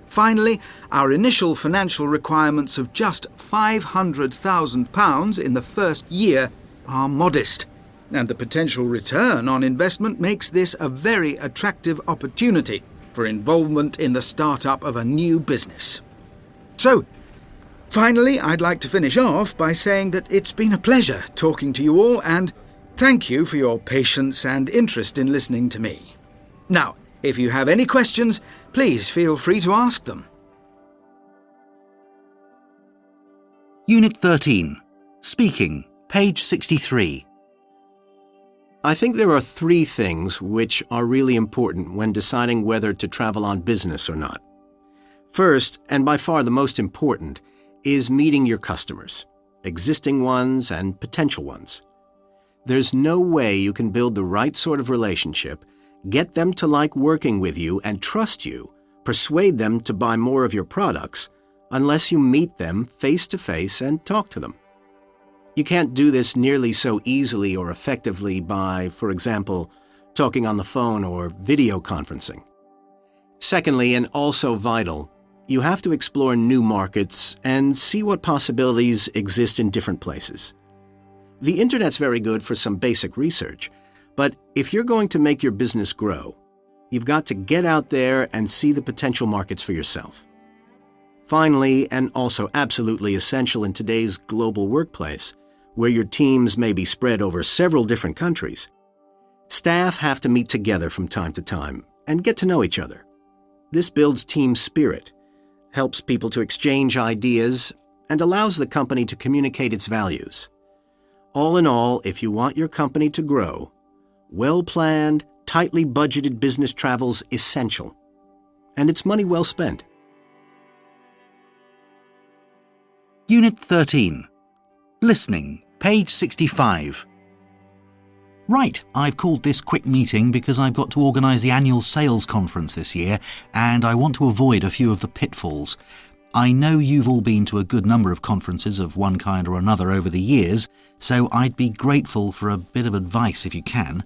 Finally, our initial financial requirements of just £500,000 in the first year are modest, and the potential return on investment makes this a very attractive opportunity for involvement in the start-up of a new business. So, finally, I'd like to finish off by saying that it's been a pleasure talking to you all, and thank you for your patience and interest in listening to me. Now, if you have any questions, please feel free to ask them. Unit 13. Speaking, page 63. I think there are 3 things which are really important when deciding whether to travel on business or not. First, and by far the most important, is meeting your customers, existing ones and potential ones. There's no way you can build the right sort of relationship, get them to like working with you and trust you, persuade them to buy more of your products, unless you meet them face to face and talk to them. You can't do this nearly so easily or effectively by, for example, talking on the phone or video conferencing. Secondly, and also vital, you have to explore new markets and see what possibilities exist in different places. The internet's very good for some basic research, but if you're going to make your business grow, you've got to get out there and see the potential markets for yourself. Finally, and also absolutely essential in today's global workplace, where your teams may be spread over several different countries, staff have to meet together from time to time and get to know each other. This builds team spirit, helps people to exchange ideas, and allows the company to communicate its values. All in all, if you want your company to grow, well-planned, tightly budgeted business travel's essential. And it's money well spent. Unit 13. Listening, page 65. Right, I've called this quick meeting because I've got to organise the annual sales conference this year, and I want to avoid a few of the pitfalls. I know you've all been to a good number of conferences of one kind or another over the years, so I'd be grateful for a bit of advice if you can.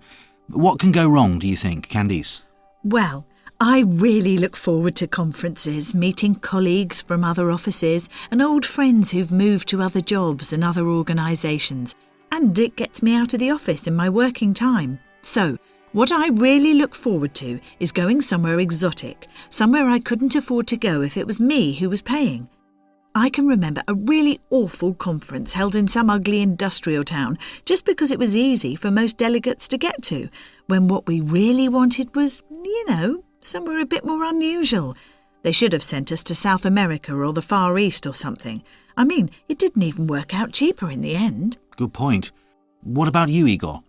What can go wrong, do you think, Candice? Well, I really look forward to conferences, meeting colleagues from other offices and old friends who've moved to other jobs and other organisations. And it gets me out of the office in my working time. So, what I really look forward to is going somewhere exotic, somewhere I couldn't afford to go if it was me who was paying. I can remember a really awful conference held in some ugly industrial town just because it was easy for most delegates to get to, when what we really wanted was, somewhere a bit more unusual. They should have sent us to South America or the Far East or something. I mean, it didn't even work out cheaper in the end. Good point. What about you, Igor?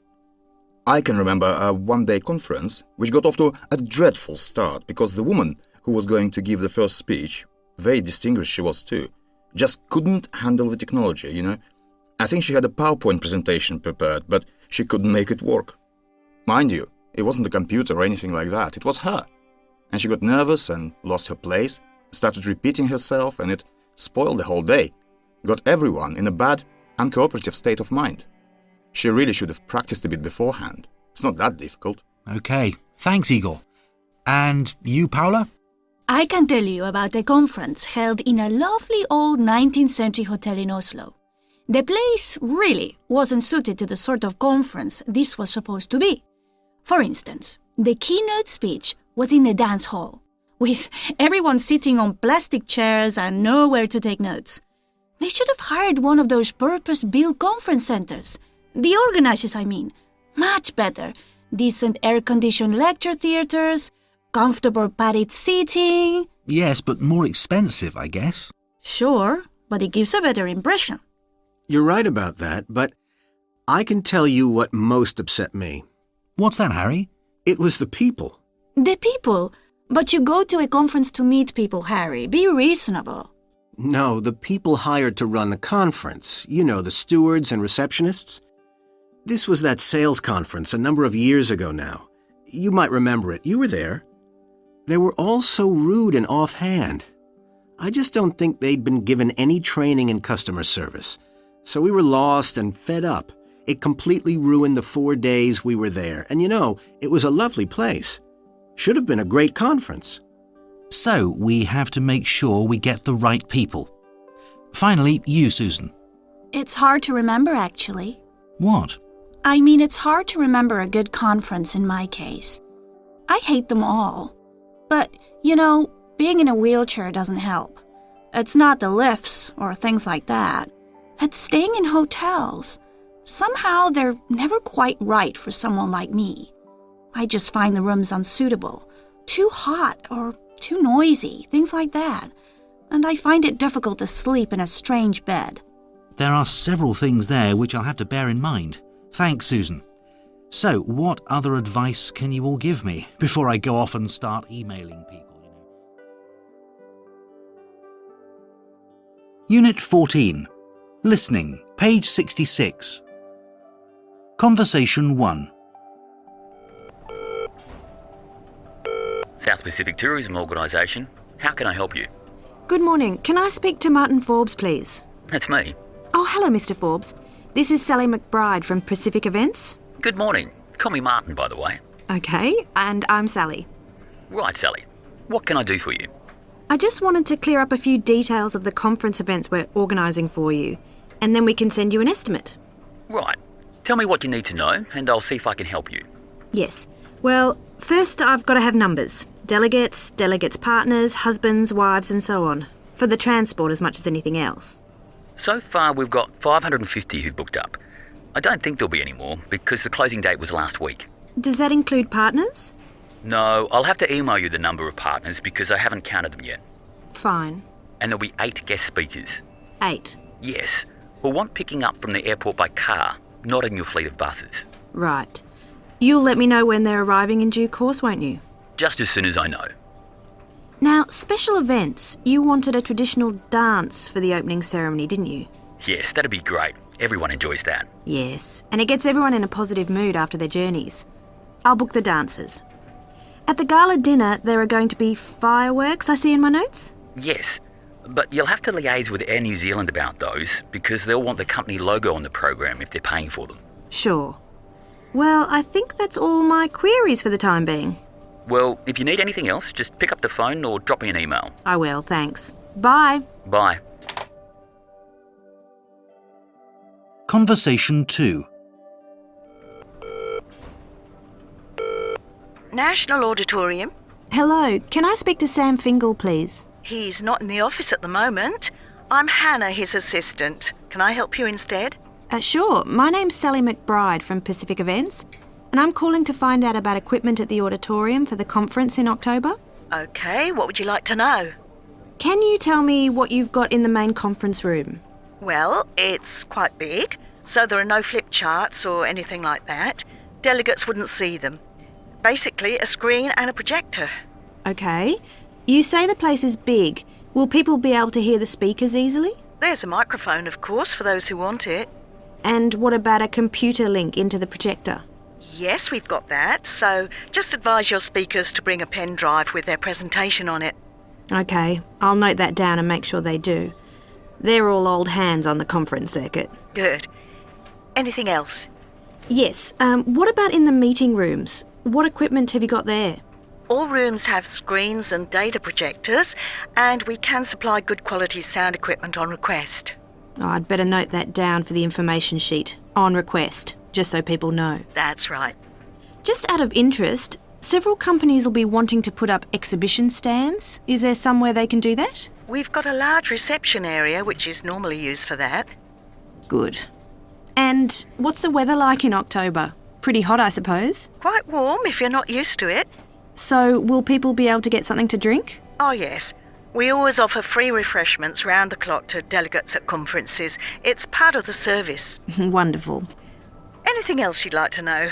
I can remember a one-day conference which got off to a dreadful start because the woman who was going to give the first speech, very distinguished she was too, just couldn't handle the technology, I think she had a PowerPoint presentation prepared, but she couldn't make it work. Mind you, it wasn't the computer or anything like that, it was her. And she got nervous and lost her place, started repeating herself, and it spoiled the whole day. Got everyone in a bad, uncooperative state of mind. She really should have practiced a bit beforehand. It's not that difficult. OK, thanks, Igor. And you, Paula? I can tell you about a conference held in a lovely old 19th century hotel in Oslo. The place really wasn't suited to the sort of conference this was supposed to be. For instance, the keynote speech was in the dance hall, with everyone sitting on plastic chairs and nowhere to take notes. They should have hired one of those purpose-built conference centers. The organizers, I mean. Much better. Decent air-conditioned lecture theatres, comfortable padded seating. Yes, but more expensive, I guess. Sure, but it gives a better impression. You're right about that, but I can tell you what most upset me. What's that, Harry? It was the people. The people? But you go to a conference to meet people, Harry. Be reasonable. No, the people hired to run the conference. The stewards and receptionists. This was that sales conference a number of years ago now. You might remember it. You were there. They were all so rude and offhand. I just don't think they'd been given any training in customer service. So we were lost and fed up. It completely ruined the 4 days we were there. And it was a lovely place. Should have been a great conference. So we have to make sure we get the right people. Finally, you, Susan. It's hard to remember, actually. What? I mean, it's hard to remember a good conference in my case. I hate them all. But, being in a wheelchair doesn't help. It's not the lifts or things like that. It's staying in hotels. Somehow they're never quite right for someone like me. I just find the rooms unsuitable, too hot or too noisy, things like that. And I find it difficult to sleep in a strange bed. There are several things there which I'll have to bear in mind. Thanks, Susan. So, what other advice can you all give me before I go off and start emailing people? Unit 14. Listening, page 66. Conversation 1. South Pacific Tourism Organisation. How can I help you? Good morning. Can I speak to Martin Forbes, please? That's me. Oh, hello, Mr. Forbes. This is Sally McBride from Pacific Events. Good morning. Call me Martin, by the way. Okay, and I'm Sally. Right, Sally. What can I do for you? I just wanted to clear up a few details of the conference events we're organising for you, and then we can send you an estimate. Right. Tell me what you need to know, and I'll see if I can help you. Yes. Well, first I've got to have numbers. Delegates, partners, husbands, wives and so on. For the transport as much as anything else. So far we've got 550 who've booked up. I don't think there'll be any more because the closing date was last week. Does that include partners? No, I'll have to email you the number of partners because I haven't counted them yet. Fine. And there'll be 8 guest speakers. 8. Yes, who'll want picking up from the airport by car, not in your fleet of buses. Right. You'll let me know when they're arriving in due course, won't you? Just as soon as I know. Now, special events. You wanted a traditional dance for the opening ceremony, didn't you? Yes, that'd be great. Everyone enjoys that. Yes, and it gets everyone in a positive mood after their journeys. I'll book the dancers. At the gala dinner, there are going to be fireworks, I see in my notes? Yes, but you'll have to liaise with Air New Zealand about those because they'll want the company logo on the program if they're paying for them. Sure. Well, I think that's all my queries for the time being. Well, if you need anything else, just pick up the phone or drop me an email. I will, thanks. Bye. Bye. Conversation 2. National Auditorium. Hello, can I speak to Sam Fingal, please? He's not in the office at the moment. I'm Hannah, his assistant. Can I help you instead? Sure. My name's Sally McBride from Pacific Events, and I'm calling to find out about equipment at the auditorium for the conference in October. Okay, what would you like to know? Can you tell me what you've got in the main conference room? Well, it's quite big, so there are no flip charts or anything like that. Delegates wouldn't see them. Basically, a screen and a projector. Okay. You say the place is big. Will people be able to hear the speakers easily? There's a microphone, of course, for those who want it. And what about a computer link into the projector? Yes, we've got that, so just advise your speakers to bring a pen drive with their presentation on it. Okay, I'll note that down and make sure they do. They're all old hands on the conference circuit. Good. Anything else? Yes, what about in the meeting rooms? What equipment have you got there? All rooms have screens and data projectors, and we can supply good quality sound equipment on request. Oh, I'd better note that down for the information sheet. On request, just so people know. That's right. Just out of interest, several companies will be wanting to put up exhibition stands. Is there somewhere they can do that? We've got a large reception area, which is normally used for that. Good. And what's the weather like in October? Pretty hot, I suppose? Quite warm if you're not used to it. So, will people be able to get something to drink? Oh, yes. We always offer free refreshments round the clock to delegates at conferences. It's part of the service. Wonderful. Anything else you'd like to know?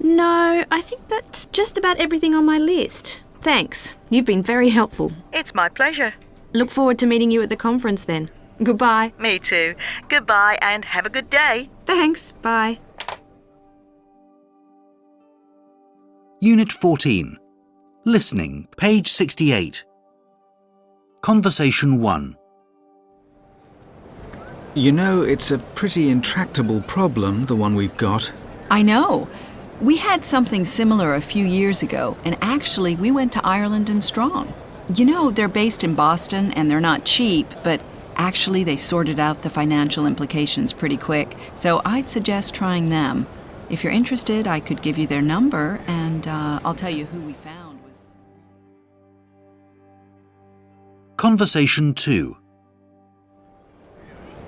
No, I think that's just about everything on my list. Thanks. You've been very helpful. It's my pleasure. Look forward to meeting you at the conference then. Goodbye. Me too. Goodbye and have a good day. Thanks. Bye. Unit 14. Listening, page 68. Conversation 1. You know, it's a pretty intractable problem, the one we've got. I know. We had something similar a few years ago, and actually we went to Ireland and Strong. You know, they're based in Boston and they're not cheap, but actually they sorted out the financial implications pretty quick, so I'd suggest trying them. If you're interested, I could give you their number, and I'll tell you who we found was... Conversation 2.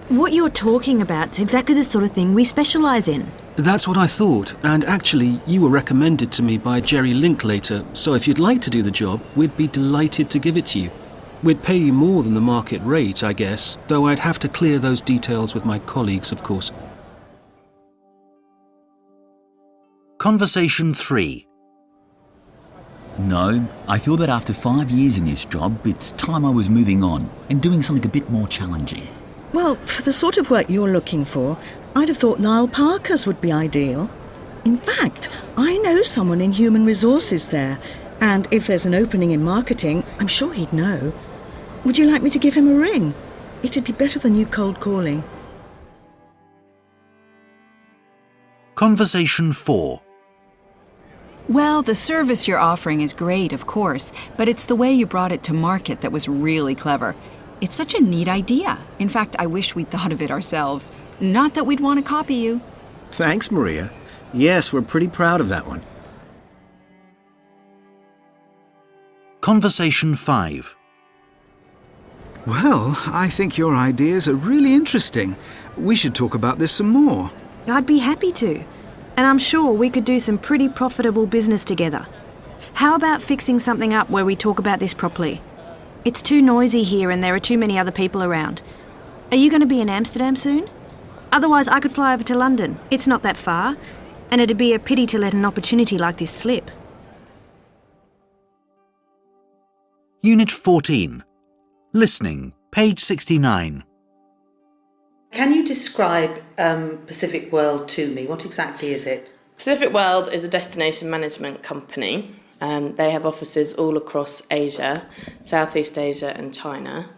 What you're talking about is exactly the sort of thing we specialise in. That's what I thought, and actually you were recommended to me by Jerry Linklater, so if you'd like to do the job, we'd be delighted to give it to you. We'd pay you more than the market rate, I guess, though I'd have to clear those details with my colleagues, of course. Conversation 3. No, I feel that after 5 years in this job, it's time I was moving on and doing something a bit more challenging. Well, for the sort of work you're looking for, I'd have thought Niall Parker's would be ideal. In fact, I know someone in human resources there, and if there's an opening in marketing, I'm sure he'd know. Would you like me to give him a ring? It'd be better than you cold calling. Conversation 4. Well, the service you're offering is great, of course, but it's the way you brought it to market that was really clever. It's such a neat idea. In fact, I wish we'd thought of it ourselves. Not that we'd want to copy you. Thanks, Maria. Yes, we're pretty proud of that one. Conversation 5. Well, I think your ideas are really interesting. We should talk about this some more. I'd be happy to. And I'm sure we could do some pretty profitable business together. How about fixing something up where we talk about this properly? It's too noisy here and there are too many other people around. Are you going to be in Amsterdam soon? Otherwise, I could fly over to London. It's not that far. And it'd be a pity to let an opportunity like this slip. Unit 14. Listening, page 69. Can you describe Pacific World to me? What exactly is it? Pacific World is a destination management company. They have offices all across Asia, Southeast Asia and China.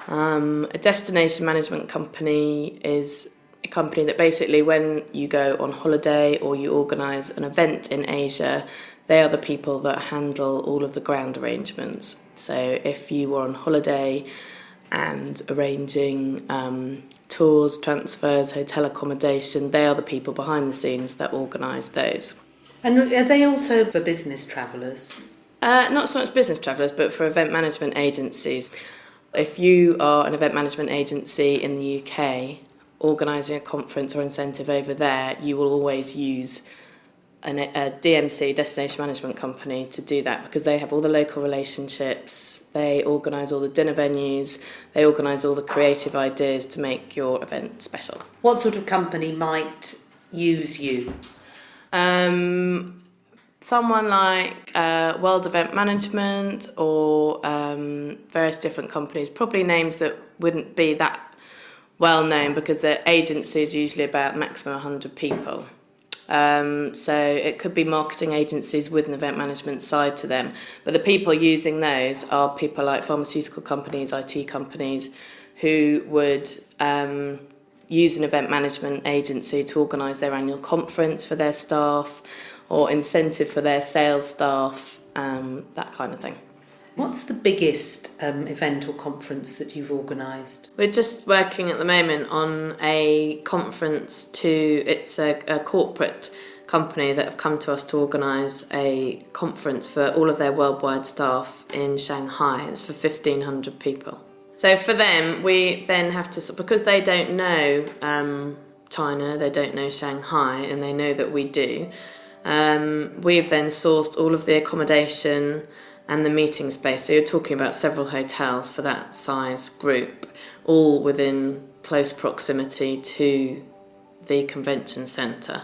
A destination management company is a company that basically when you go on holiday or you organise an event in Asia, they are the people that handle all of the ground arrangements. So if you were on holiday and arranging tours, transfers, hotel accommodation, they are the people behind the scenes that organise those. And are they also for business travellers? Not so much business travellers, but for event management agencies. If you are an event management agency in the UK, organising a conference or incentive over there, you will always use a DMC, destination management company, to do that because they have all the local relationships, they organise all the dinner venues, they organise all the creative ideas to make your event special. What sort of company might use you? Someone like World Event Management or various different companies, probably names that wouldn't be that well known because their agency is usually about maximum 100 people. So it could be marketing agencies with an event management side to them. But the people using those are people like pharmaceutical companies, IT companies, who would use an event management agency to organise their annual conference for their staff or incentive for their sales staff, that kind of thing. What's the biggest event or conference that you've organised? We're just working at the moment on a conference it's a corporate company that have come to us to organise a conference for all of their worldwide staff in Shanghai. It's for 1,500 people. So for them, we then have to, because they don't know China, they don't know Shanghai, and they know that we do, we've then sourced all of the accommodation and the meeting space. So you're talking about several hotels for that size group, all within close proximity to the convention centre.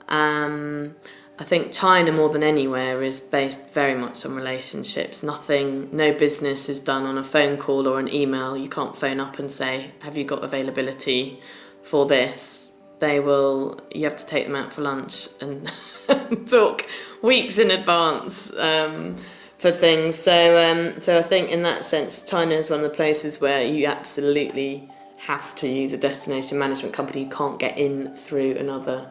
I think China more than anywhere is based very much on relationships. No business is done on a phone call or an email. You can't phone up and say, have you got availability for this? You have to take them out for lunch and talk weeks in advance for things. So I think in that sense, China is one of the places where you absolutely have to use a destination management company. You can't get in through another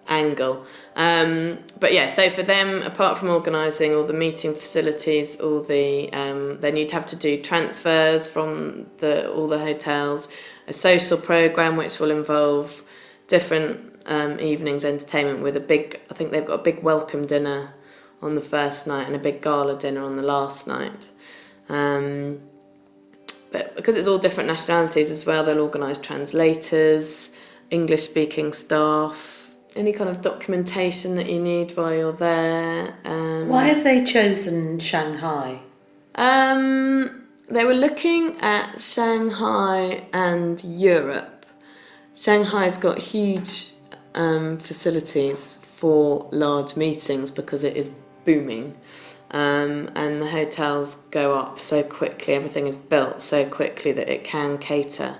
angle. But yeah, so for them, apart from organising all the meeting facilities, then you'd have to do transfers from all the hotels, a social programme which will involve different evenings entertainment with I think they've got a big welcome dinner on the first night and a big gala dinner on the last night. But because it's all different nationalities as well, they'll organise translators, English-speaking staff, any kind of documentation that you need while you're there. Why have they chosen Shanghai? They were looking at Shanghai and Europe. Shanghai's got huge facilities for large meetings because it is booming. And the hotels go up so quickly, everything is built so quickly that it can cater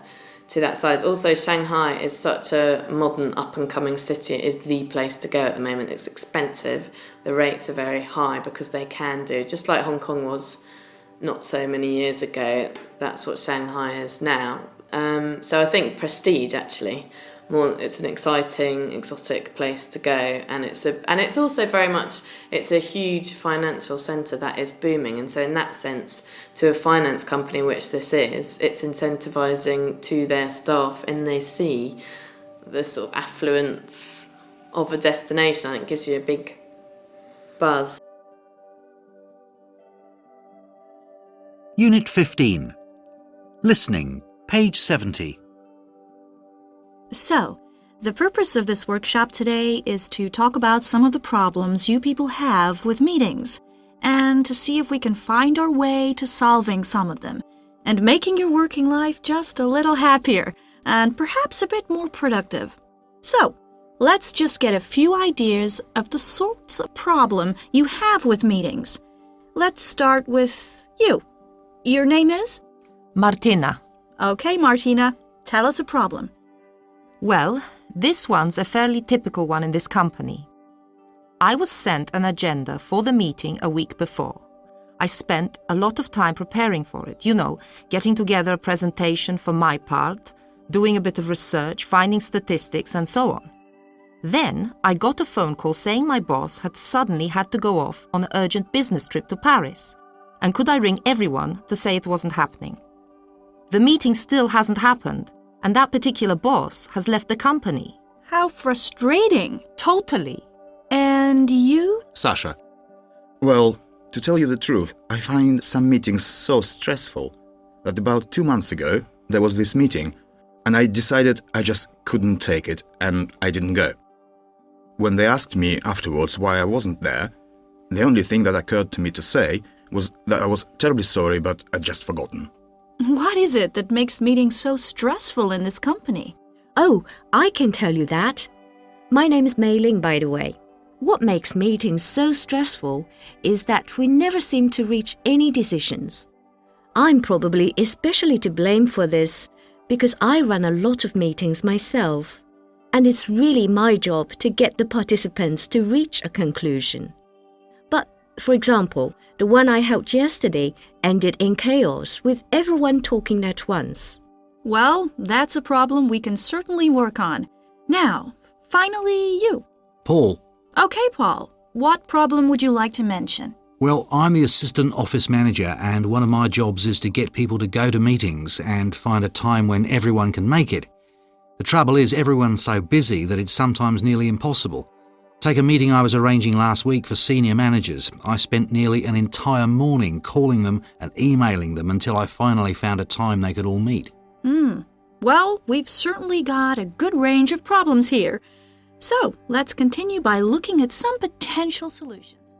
to that size. Also, Shanghai is such a modern up-and-coming city. It is the place to go at the moment. It's expensive. The rates are very high because they can do, just like Hong Kong was not so many years ago, that's what Shanghai is now. So I think prestige, actually. It's an exciting, exotic place to go, and it's also very much, it's a huge financial centre that is booming, and so in that sense, to a finance company, which this is, it's incentivising to their staff, and they see the sort of affluence of a destination. I think it gives you a big buzz. Unit 15. Listening, page 70. So, the purpose of this workshop today is to talk about some of the problems you people have with meetings, and to see if we can find our way to solving some of them, and making your working life just a little happier, and perhaps a bit more productive. So, let's just get a few ideas of the sorts of problem you have with meetings. Let's start with you. Your name is? Martina. Okay, Martina, tell us a problem. Well, this one's a fairly typical one in this company. I was sent an agenda for the meeting a week before. I spent a lot of time preparing for it, getting together a presentation for my part, doing a bit of research, finding statistics and so on. Then I got a phone call saying my boss had suddenly had to go off on an urgent business trip to Paris. And could I ring everyone to say it wasn't happening? The meeting still hasn't happened, and that particular boss has left the company. How frustrating. Totally. And you? Sasha. Well, to tell you the truth, I find some meetings so stressful that about 2 months ago there was this meeting and I decided I just couldn't take it and I didn't go. When they asked me afterwards why I wasn't there, the only thing that occurred to me to say was that I was terribly sorry, but I'd just forgotten. What is it that makes meetings so stressful in this company? Oh, I can tell you that. My name is Mei Ling, by the way. What makes meetings so stressful is that we never seem to reach any decisions. I'm probably especially to blame for this because I run a lot of meetings myself, and it's really my job to get the participants to reach a conclusion. But, for example, the one I held yesterday ended in chaos with everyone talking at once. Well, that's a problem we can certainly work on. Now, finally you. Paul. Okay, Paul. What problem would you like to mention? Well, I'm the assistant office manager, and one of my jobs is to get people to go to meetings and find a time when everyone can make it. The trouble is, everyone's so busy that it's sometimes nearly impossible. Take a meeting I was arranging last week for senior managers. I spent nearly an entire morning calling them and emailing them until I finally found a time they could all meet. Well, we've certainly got a good range of problems here. So, let's continue by looking at some potential solutions.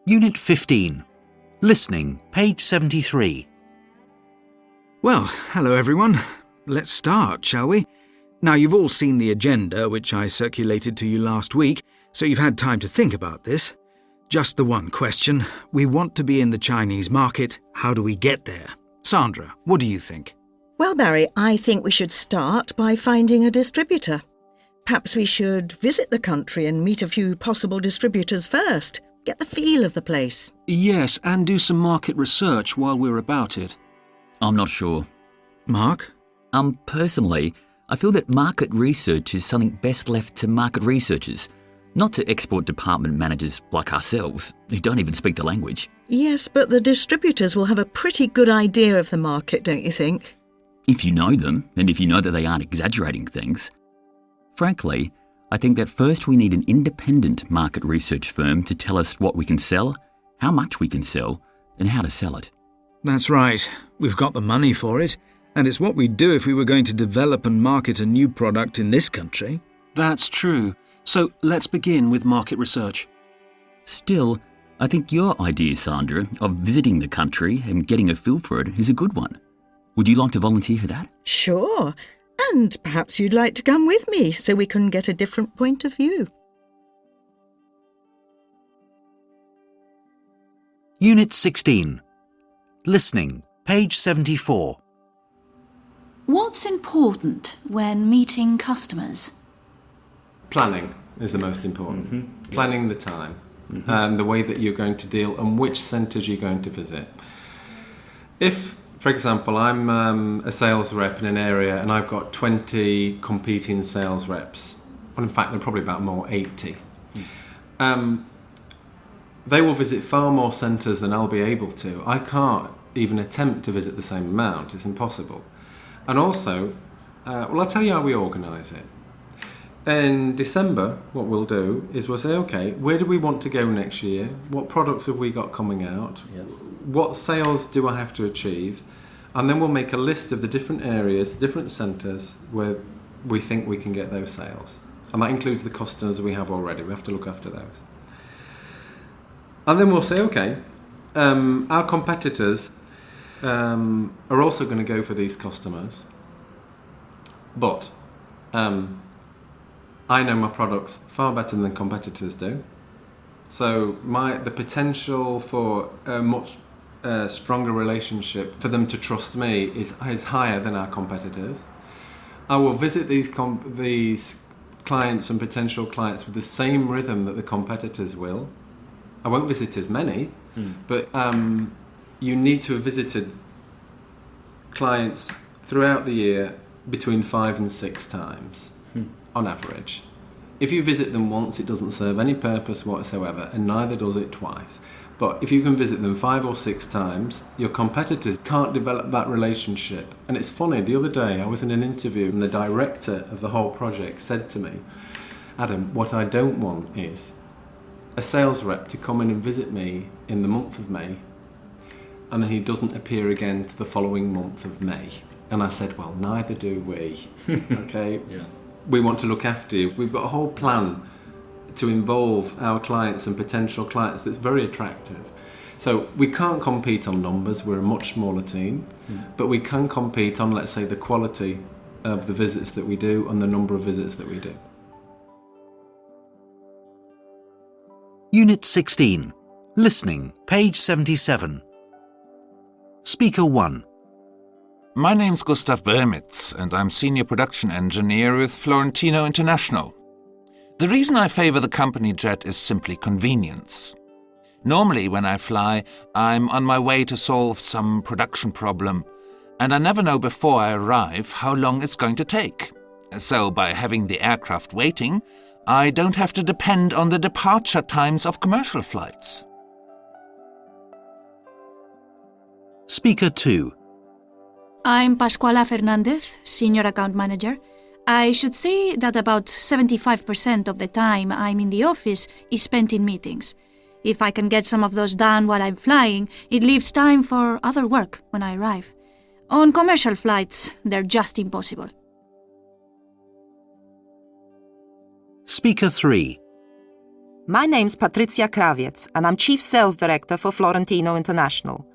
Unit 15. Listening, page 73. Well, hello everyone. Let's start, shall we? Now, you've all seen the agenda, which I circulated to you last week, so you've had time to think about this. Just the one question. We want to be in the Chinese market. How do we get there? Sandra, what do you think? Well, Barry, I think we should start by finding a distributor. Perhaps we should visit the country and meet a few possible distributors first. Get the feel of the place. Yes, and do some market research while we're about it. I'm not sure. Mark? Personally, I feel that market research is something best left to market researchers, not to export department managers like ourselves, who don't even speak the language. Yes, but the distributors will have a pretty good idea of the market, don't you think? If you know them, and if you know that they aren't exaggerating things. Frankly, I think that first we need an independent market research firm to tell us what we can sell, how much we can sell, and how to sell it. That's right. We've got the money for it, and it's what we'd do if we were going to develop and market a new product in this country. That's true. So let's begin with market research. Still, I think your idea, Sandra, of visiting the country and getting a feel for it is a good one. Would you like to volunteer for that? Sure. And perhaps you'd like to come with me so we can get a different point of view. Unit 16. Listening, page 74. What's important when meeting customers? Planning is the most important. Planning the time and the way that you're going to deal and which centres you're going to visit. If, for example, I'm a sales rep in an area and I've got 20 competing sales reps, well, in fact, they're probably about more 80. They will visit far more centres than I'll be able to. I can't even attempt to visit the same amount. It's impossible. And also, I'll tell you how we organise it. In December, what we'll do is we'll say, okay, where do we want to go next year? What products have we got coming out? What sales do I have to achieve? And then we'll make a list of the different areas, different centres where we think we can get those sales. And that includes the customers we have already. We have to look after those. And then we'll say, okay, our competitors are also going to go for these customers. But I know my products far better than competitors do. So the potential for a much stronger relationship for them to trust me is higher than our competitors. I will visit these clients and potential clients with the same rhythm that the competitors will. I won't visit as many, but you need to have visited clients throughout the year between 5 and 6 times on average. If you visit them once, it doesn't serve any purpose whatsoever, and neither does it twice. But if you can visit them 5 or 6 times, your competitors can't develop that relationship. And it's funny, the other day I was in an interview and the director of the whole project said to me, Adam, what I don't want is a sales rep to come in and visit me in the month of May, and then he doesn't appear again to the following month of May. And I said, well, neither do we. Okay? We want to look after you. We've got a whole plan to involve our clients and potential clients that's very attractive. So we can't compete on numbers, we're a much smaller team, but we can compete on, let's say, the quality of the visits that we do and the number of visits that we do. Unit 16. Listening, page 77. Speaker 1. My name's Gustav Bremitz, and I'm Senior Production Engineer with Florentino International. The reason I favour the company jet is simply convenience. Normally, when I fly, I'm on my way to solve some production problem, and I never know before I arrive how long it's going to take. So, by having the aircraft waiting, I don't have to depend on the departure times of commercial flights. Speaker 2. I'm Pascuala Fernandez, Senior Account Manager. I should say that about 75% of the time I'm in the office is spent in meetings. If I can get some of those done while I'm flying, it leaves time for other work when I arrive. On commercial flights, they're just impossible. Speaker 3. My name's Patricia Krawiec, and I'm Chief Sales Director for Florentino International.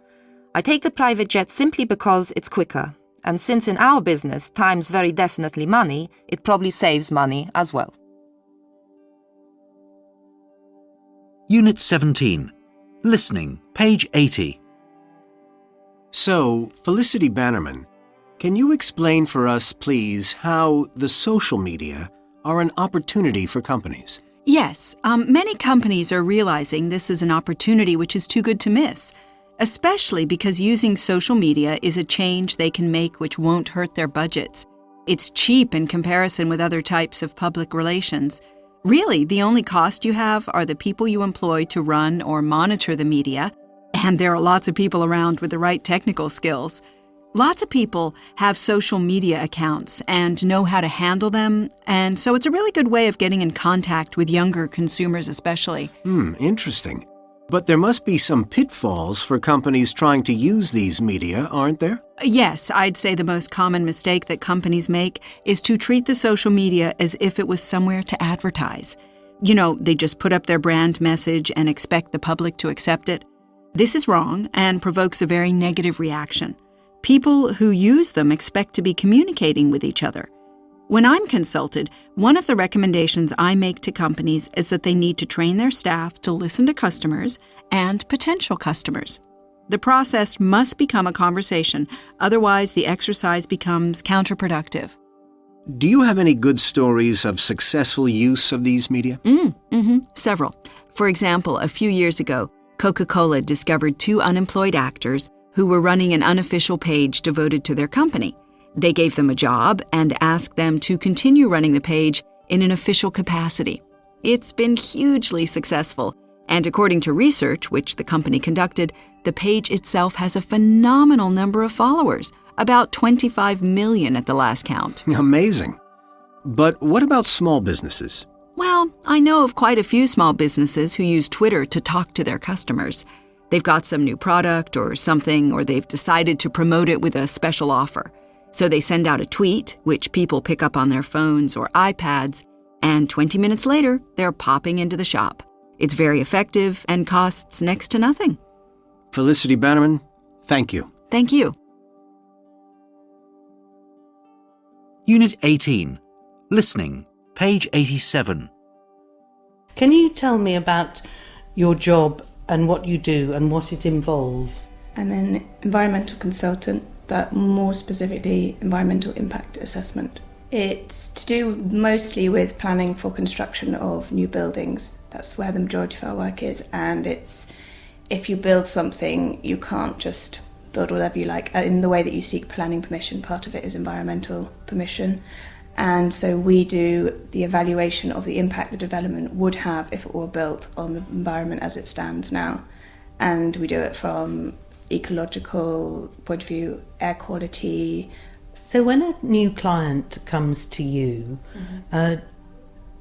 I take the private jet simply because it's quicker, and since in our business time's very definitely money, it probably saves money as well. Unit 17. Listening, page 80. So, Felicity Bannerman, can you explain for us, please, how the social media are an opportunity for companies? Yes, many companies are realizing this is an opportunity which is too good to miss, especially because using social media is a change they can make which won't hurt their budgets. It's cheap in comparison with other types of public relations. Really, the only cost you have are the people you employ to run or monitor the media, and there are lots of people around with the right technical skills. Lots of people have social media accounts and know how to handle them, and so it's a really good way of getting in contact with younger consumers especially. Interesting. But there must be some pitfalls for companies trying to use these media, aren't there? Yes, I'd say the most common mistake that companies make is to treat the social media as if it was somewhere to advertise. You know, they just put up their brand message and expect the public to accept it. This is wrong and provokes a very negative reaction. People who use them expect to be communicating with each other. When I'm consulted, one of the recommendations I make to companies is that they need to train their staff to listen to customers and potential customers. The process must become a conversation, otherwise the exercise becomes counterproductive. Do you have any good stories of successful use of these media? Several. For example, a few years ago, Coca-Cola discovered 2 unemployed actors who were running an unofficial page devoted to their company. They gave them a job and asked them to continue running the page in an official capacity. It's been hugely successful, and according to research which the company conducted, the page itself has a phenomenal number of followers, about 25 million at the last count. Amazing. But what about small businesses? Well, I know of quite a few small businesses who use Twitter to talk to their customers. They've got some new product or something, or they've decided to promote it with a special offer. So they send out a tweet, which people pick up on their phones or iPads, and 20 minutes later, they're popping into the shop. It's very effective and costs next to nothing. Felicity Bannerman, thank you. Thank you. Unit 18. Listening. Page 87. Can you tell me about your job and what you do and what it involves? I'm an environmental consultant, but more specifically environmental impact assessment. It's to do mostly with planning for construction of new buildings. That's where the majority of our work is, and it's if you build something, you can't just build whatever you like. In the way that you seek planning permission, part of it is environmental permission. And so we do the evaluation of the impact the development would have if it were built on the environment as it stands now. And we do it from ecological point of view, air quality. So when a new client comes to you,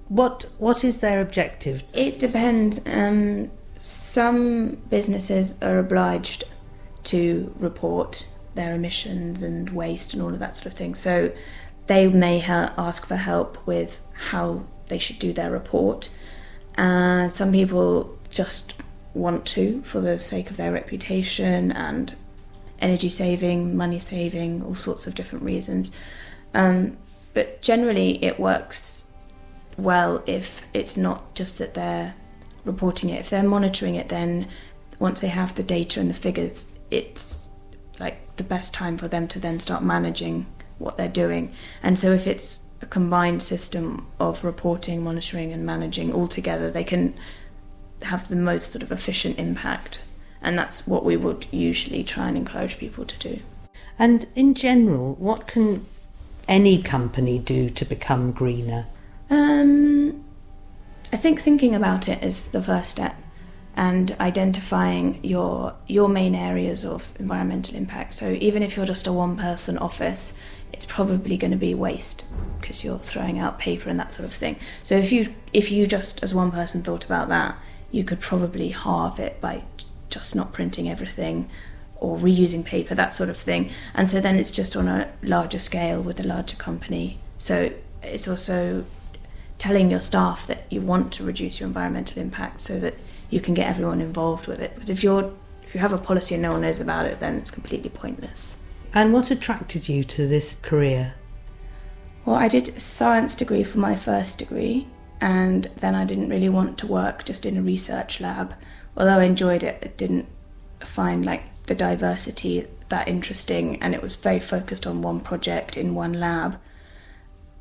what is their objective? It depends. Some businesses are obliged to report their emissions and waste and all of that sort of thing. So they may ask for help with how they should do their report. Some people just want to, for the sake of their reputation and energy saving, money saving, all sorts of different reasons. But generally it works well if it's not just that they're reporting it. If they're monitoring it, then once they have the data and the figures, it's like the best time for them to then start managing what they're doing. And so if it's a combined system of reporting, monitoring and managing all together, they can have the most sort of efficient impact. And that's what we would usually try and encourage people to do. And in general, what can any company do to become greener? I think thinking about it is the first step, and identifying your main areas of environmental impact. So even if you're just a one-person office, it's probably going to be waste because you're throwing out paper and that sort of thing. So if you just as one person thought about that, you could probably halve it by just not printing everything or reusing paper, that sort of thing. And so then it's just on a larger scale with a larger company. So it's also telling your staff that you want to reduce your environmental impact so that you can get everyone involved with it. Because if you have a policy and no one knows about it, then it's completely pointless. And what attracted you to this career? Well, I did a science degree for my first degree, and then I didn't really want to work just in a research lab. Although I enjoyed it, I didn't find the diversity that interesting, and it was very focused on one project in one lab.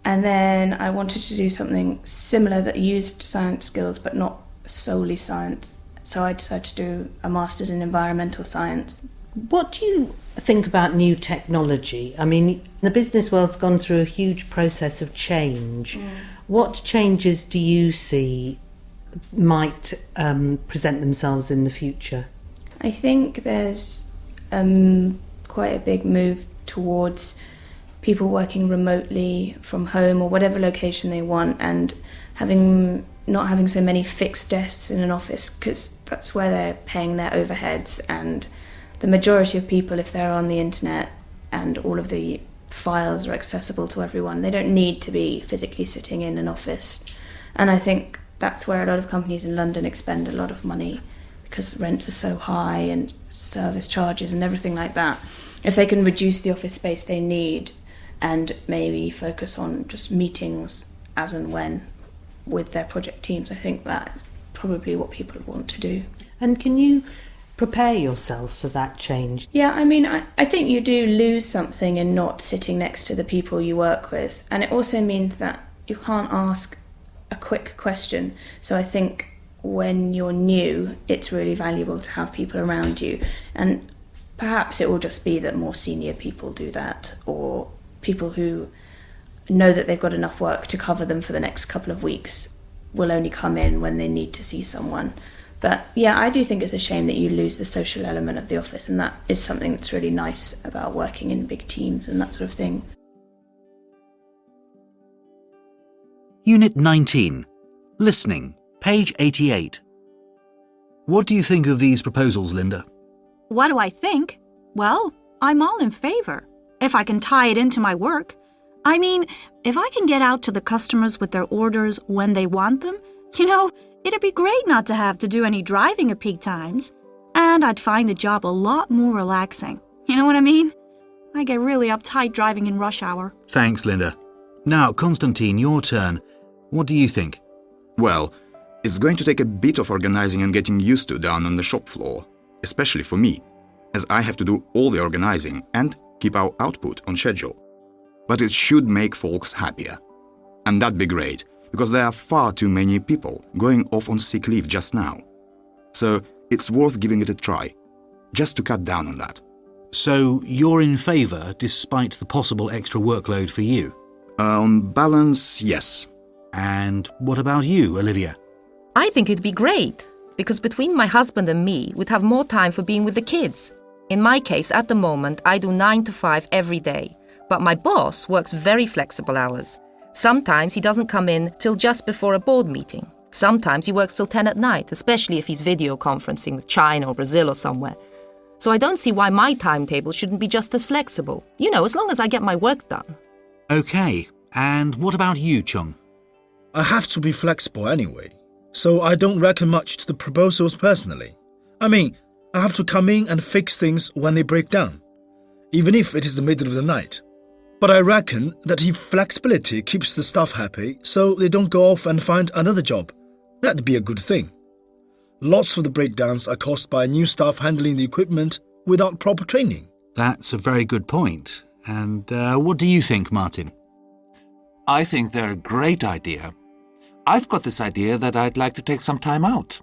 And then I wanted to do something similar that used science skills but not solely science. So I decided to do a master's in environmental science. What do you think about new technology? I mean, the business world's gone through a huge process of change. What changes do you see might present themselves in the future? I think there's quite a big move towards people working remotely from home or whatever location they want, and not having so many fixed desks in an office, because that's where they're paying their overheads. And the majority of people, if they're on the internet and all of the files are accessible to everyone, they don't need to be physically sitting in an office. And I think that's where a lot of companies in London expend a lot of money, because rents are so high and service charges and everything like that. If they can reduce the office space they need and maybe focus on just meetings as and when with their project teams, I think that's probably what people want to do. And can you prepare yourself for that change? Yeah, I mean, I think you do lose something in not sitting next to the people you work with. And it also means that you can't ask a quick question. So I think when you're new, it's really valuable to have people around you. And perhaps it will just be that more senior people do that, or people who know that they've got enough work to cover them for the next couple of weeks will only come in when they need to see someone. But yeah, I do think it's a shame that you lose the social element of the office, and that is something that's really nice about working in big teams and that sort of thing. Unit 19. Listening, page 88. What do you think of these proposals, Linda? What do I think? Well, I'm all in favor, if I can tie it into my work. I mean, if I can get out to the customers with their orders when they want them, it'd be great not to have to do any driving at peak times. And I'd find the job a lot more relaxing. You know what I mean? I get really uptight driving in rush hour. Thanks, Linda. Now, Constantine, your turn. What do you think? Well, it's going to take a bit of organizing and getting used to down on the shop floor, especially for me, as I have to do all the organizing and keep our output on schedule. But it should make folks happier. And that'd be great, because there are far too many people going off on sick leave just now. So it's worth giving it a try, just to cut down on that. So you're in favour despite the possible extra workload for you? On balance, yes. And what about you, Olivia? I think it'd be great, because between my husband and me, we'd have more time for being with the kids. In my case, at the moment, I do 9 to 5 every day, but my boss works very flexible hours. Sometimes he doesn't come in till just before a board meeting. Sometimes he works till 10 at night, especially if he's video conferencing with China or Brazil or somewhere. So I don't see why my timetable shouldn't be just as flexible. As long as I get my work done. OK, and what about you, Chung? I have to be flexible anyway, so I don't reckon much to the proposals personally. I mean, I have to come in and fix things when they break down, even if it is the middle of the night. But I reckon that if flexibility keeps the staff happy, so they don't go off and find another job, that'd be a good thing. Lots of the breakdowns are caused by new staff handling the equipment without proper training. That's a very good point. And what do you think, Martin? I think they're a great idea. I've got this idea that I'd like to take some time out.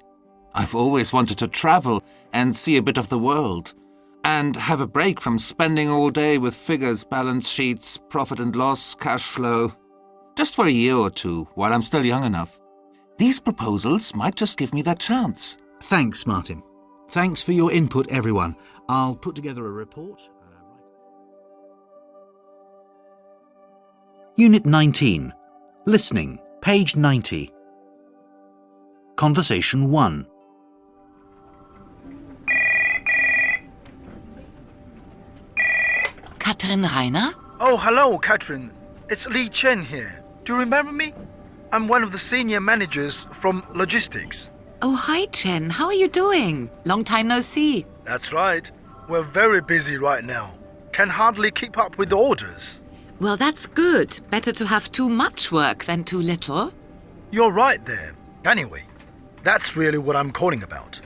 I've always wanted to travel and see a bit of the world, and have a break from spending all day with figures, balance sheets, profit and loss, cash flow. Just for a year or two, while I'm still young enough. These proposals might just give me that chance. Thanks, Martin. Thanks for your input, everyone. I'll put together a report. Unit 19. Listening, page 90. Conversation 1. Katrin Rainer? Oh, hello, Katrin. It's Li Chen here. Do you remember me? I'm one of the senior managers from logistics. Oh, hi, Chen. How are you doing? Long time no see. That's right. We're very busy right now. Can hardly keep up with the orders. Well, that's good. Better to have too much work than too little. You're right there. Anyway, that's really what I'm calling about.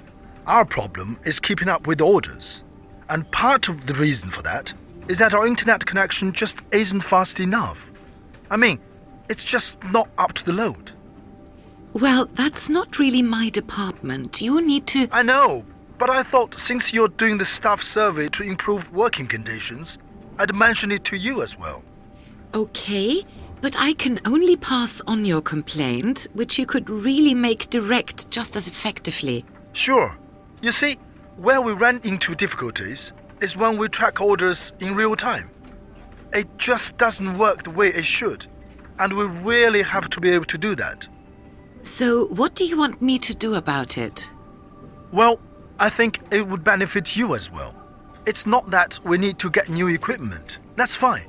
Our problem is keeping up with orders. And part of the reason for that is that our internet connection just isn't fast enough. I mean, it's just not up to the load. Well, that's not really my department. You need to... I know, but I thought since you're doing the staff survey to improve working conditions, I'd mention it to you as well. Okay, but I can only pass on your complaint, which you could really make direct just as effectively. Sure. You see, where we run into difficulties is when we track orders in real time. It just doesn't work the way it should, and we really have to be able to do that. So, what do you want me to do about it? Well, I think it would benefit you as well. It's not that we need to get new equipment. That's fine.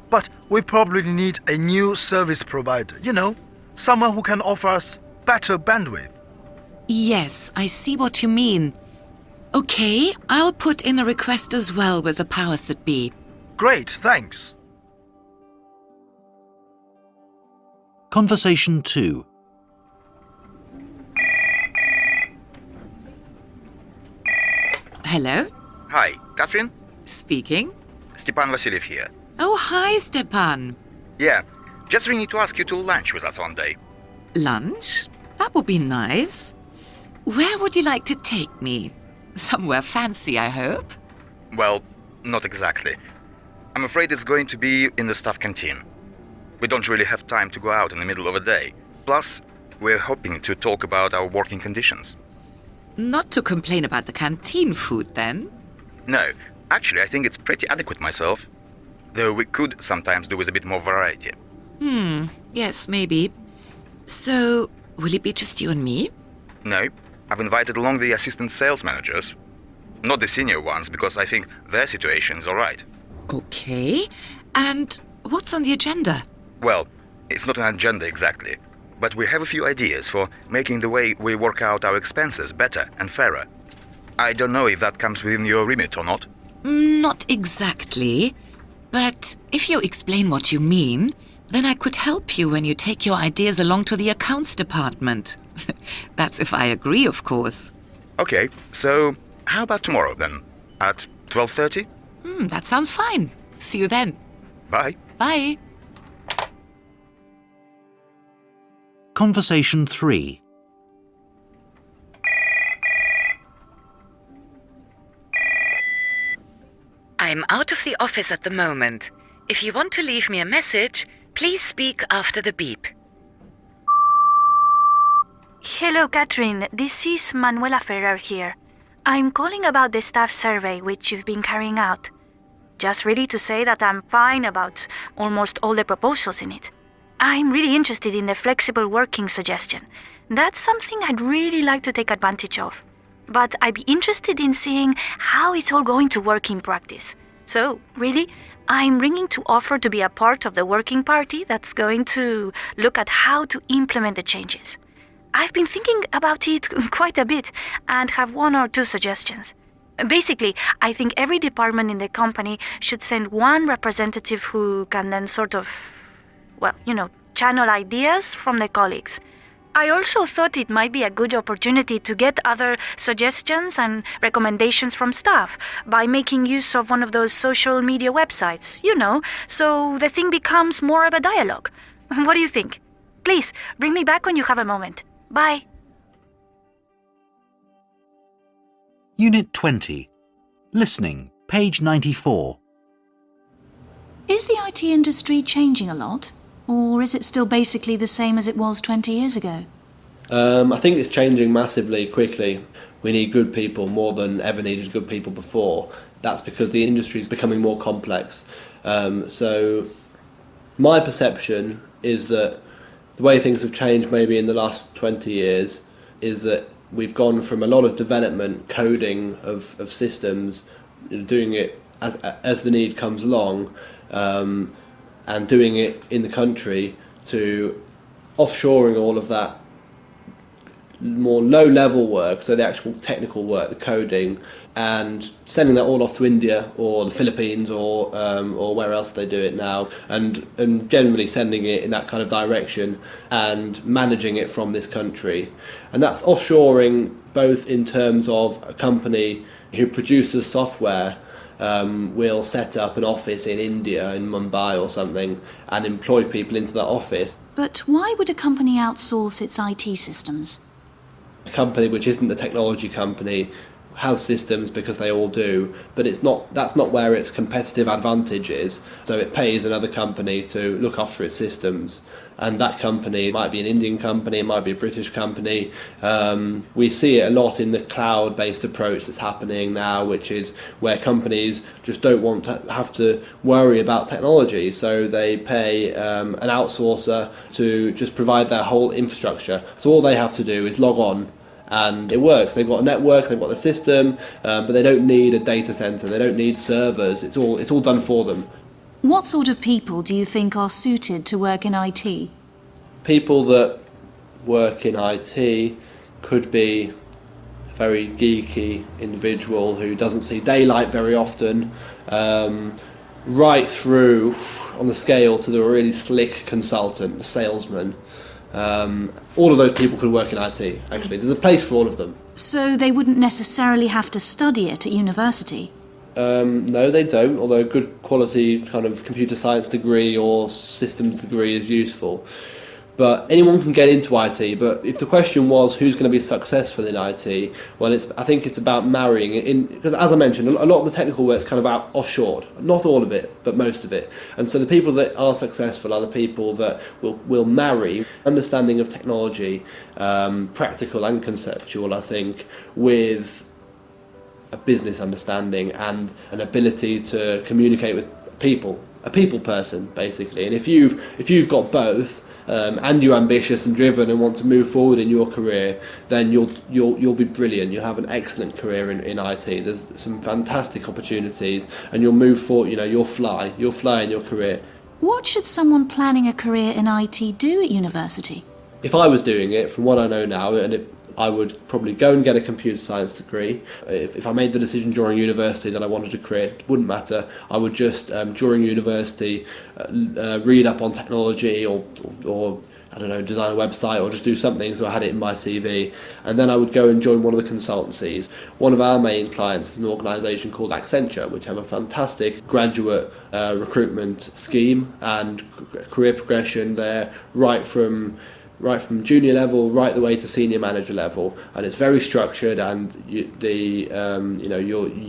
But we probably need a new service provider, someone who can offer us better bandwidth. Yes, I see what you mean. Okay, I'll put in a request as well with the powers that be. Great, thanks. Conversation 2. Hello? Hi, Catherine? Speaking. Stepan Vasiliev here. Oh, hi, Stepan. Yeah, just ringing to ask you to lunch with us one day. Lunch? That would be nice. Where would you like to take me? Somewhere fancy, I hope. Well, not exactly. I'm afraid it's going to be in the staff canteen. We don't really have time to go out in the middle of a day. Plus, we're hoping to talk about our working conditions. Not to complain about the canteen food, then? No, actually, I think it's pretty adequate myself. Though we could sometimes do with a bit more variety. Yes, maybe. So, will it be just you and me? No, I've invited along the assistant sales managers. Not the senior ones, because I think their situation is all right. Okay. And what's on the agenda? Well, it's not an agenda exactly, but we have a few ideas for making the way we work out our expenses better and fairer. I don't know if that comes within your remit or not. Not exactly. But if you explain what you mean, then I could help you when you take your ideas along to the accounts department. That's if I agree, of course. Okay, so how about tomorrow then? At 12:30? That sounds fine. See you then. Bye. Bye. Conversation 3. I'm out of the office at the moment. If you want to leave me a message, please speak after the beep. Hello, Catherine. This is Manuela Ferrer here. I'm calling about the staff survey which you've been carrying out. Just ready to say that I'm fine about almost all the proposals in it. I'm really interested in the flexible working suggestion. That's something I'd really like to take advantage of. But I'd be interested in seeing how it's all going to work in practice. So, really, I'm ringing to offer to be a part of the working party that's going to look at how to implement the changes. I've been thinking about it quite a bit and have 1 or 2 suggestions. Basically, I think every department in the company should send one representative who can then sort of, channel ideas from the colleagues. I also thought it might be a good opportunity to get other suggestions and recommendations from staff by making use of one of those social media websites, so the thing becomes more of a dialogue. What do you think? Please, bring me back when you have a moment. Bye. Unit 20. Listening, page 94. Is the IT industry changing a lot? Or is it still basically the same as it was 20 years ago? I think it's changing massively quickly. We need good people more than ever needed good people before. That's because the industry is becoming more complex. So my perception is that the way things have changed maybe in the last 20 years is that we've gone from a lot of development, coding of systems, doing it as the need comes along, and doing it in the country, to offshoring all of that more low-level work, so the actual technical work, the coding, and sending that all off to India or the Philippines or where else they do it now, and generally sending it in that kind of direction and managing it from this country. And that's offshoring both in terms of a company who produces software will set up an office in India, in Mumbai or something, and employ people into that office. But why would a company outsource its IT systems? A company which isn't a technology company has systems because they all do, but that's not where its competitive advantage is. So it pays another company to look after its systems, and that company might be an Indian company, it might be a British company. We see it a lot in the cloud-based approach that's happening now, which is where companies just don't want to have to worry about technology, so they pay an outsourcer to just provide their whole infrastructure. So all they have to do is log on, and it works. They've got a network, they've got the system, but they don't need a data center, they don't need servers. It's all done for them. What sort of people do you think are suited to work in IT? People that work in IT could be a very geeky individual who doesn't see daylight very often, right through on the scale to the really slick consultant, the salesman. All of those people could work in IT, actually. There's a place for all of them. So they wouldn't necessarily have to study it at university? No, they don't, although a good quality kind of computer science degree or systems degree is useful. But anyone can get into IT, but if the question was who's going to be successful in IT, well, I think it's about marrying it, because as I mentioned, a lot of the technical work's kind of out offshored. Not all of it, but most of it. And so the people that are successful are the people that will marry understanding of technology, practical and conceptual, I think, with a business understanding and an ability to communicate with people, a people person, basically. And if you've got both, and you're ambitious and driven and want to move forward in your career, then you'll be brilliant. You'll have an excellent career in IT. There's some fantastic opportunities, and you'll move forward. You'll fly in your career. What should someone planning a career in IT do at university? If I was doing it, from what I know now, I would probably go and get a computer science degree. If I made the decision during university that I wanted a career, it wouldn't matter. I would just, during university, read up on technology or I don't know, design a website or just do something so I had it in my CV. And then I would go and join one of the consultancies. One of our main clients is an organisation called Accenture, which have a fantastic graduate recruitment scheme and career progression there, right from junior level right the way to senior manager level, and it's very structured, and you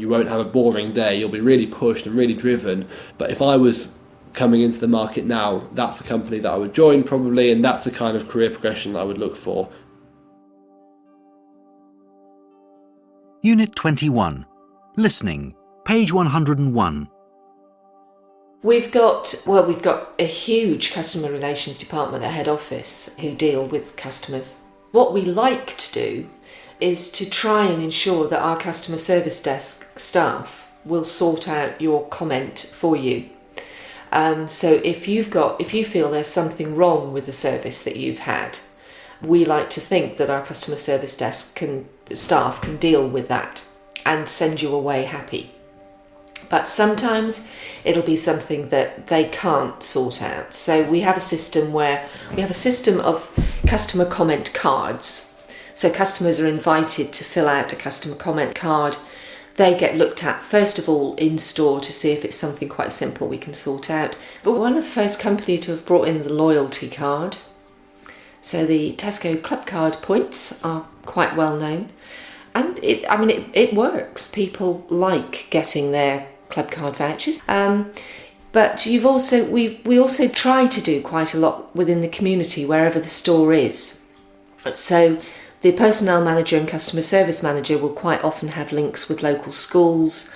won't have a boring day. You'll be really pushed and really driven. But if I was coming into the market now, that's the company that I would join probably, and that's the kind of career progression that I would look for. Unit 21. Listening. Page 101. We've got a huge customer relations department at head office who deal with customers. What we like to do is to try and ensure that our customer service desk staff will sort out your comment for you. So if you feel there's something wrong with the service that you've had, we like to think that our customer service desk staff can deal with that and send you away happy. But sometimes it'll be something that they can't sort out. So we have a system of customer comment cards. So customers are invited to fill out a customer comment card. They get looked at first of all in store to see if it's something quite simple we can sort out. But we're one of the first companies to have brought in the loyalty card. So the Tesco Club Card points are quite well known. And it works. People like getting their club card vouchers. But we also try to do quite a lot within the community wherever the store is. So the personnel manager and customer service manager will quite often have links with local schools,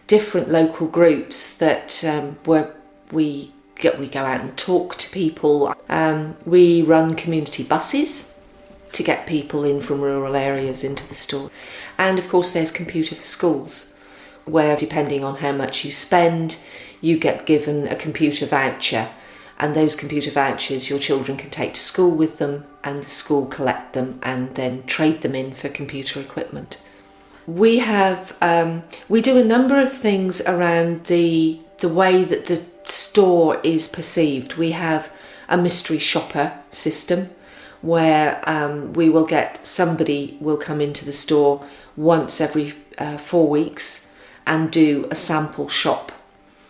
different local groups that where we go out and talk to people. We run community buses to get people in from rural areas into the store. And of course there's Computer for Schools, where depending on how much you spend, you get given a computer voucher, and those computer vouchers your children can take to school with them, and the school collect them and then trade them in for computer equipment. We do a number of things around the way that the store is perceived. We have a mystery shopper system where somebody will come into the store once every 4 weeks and do a sample shop,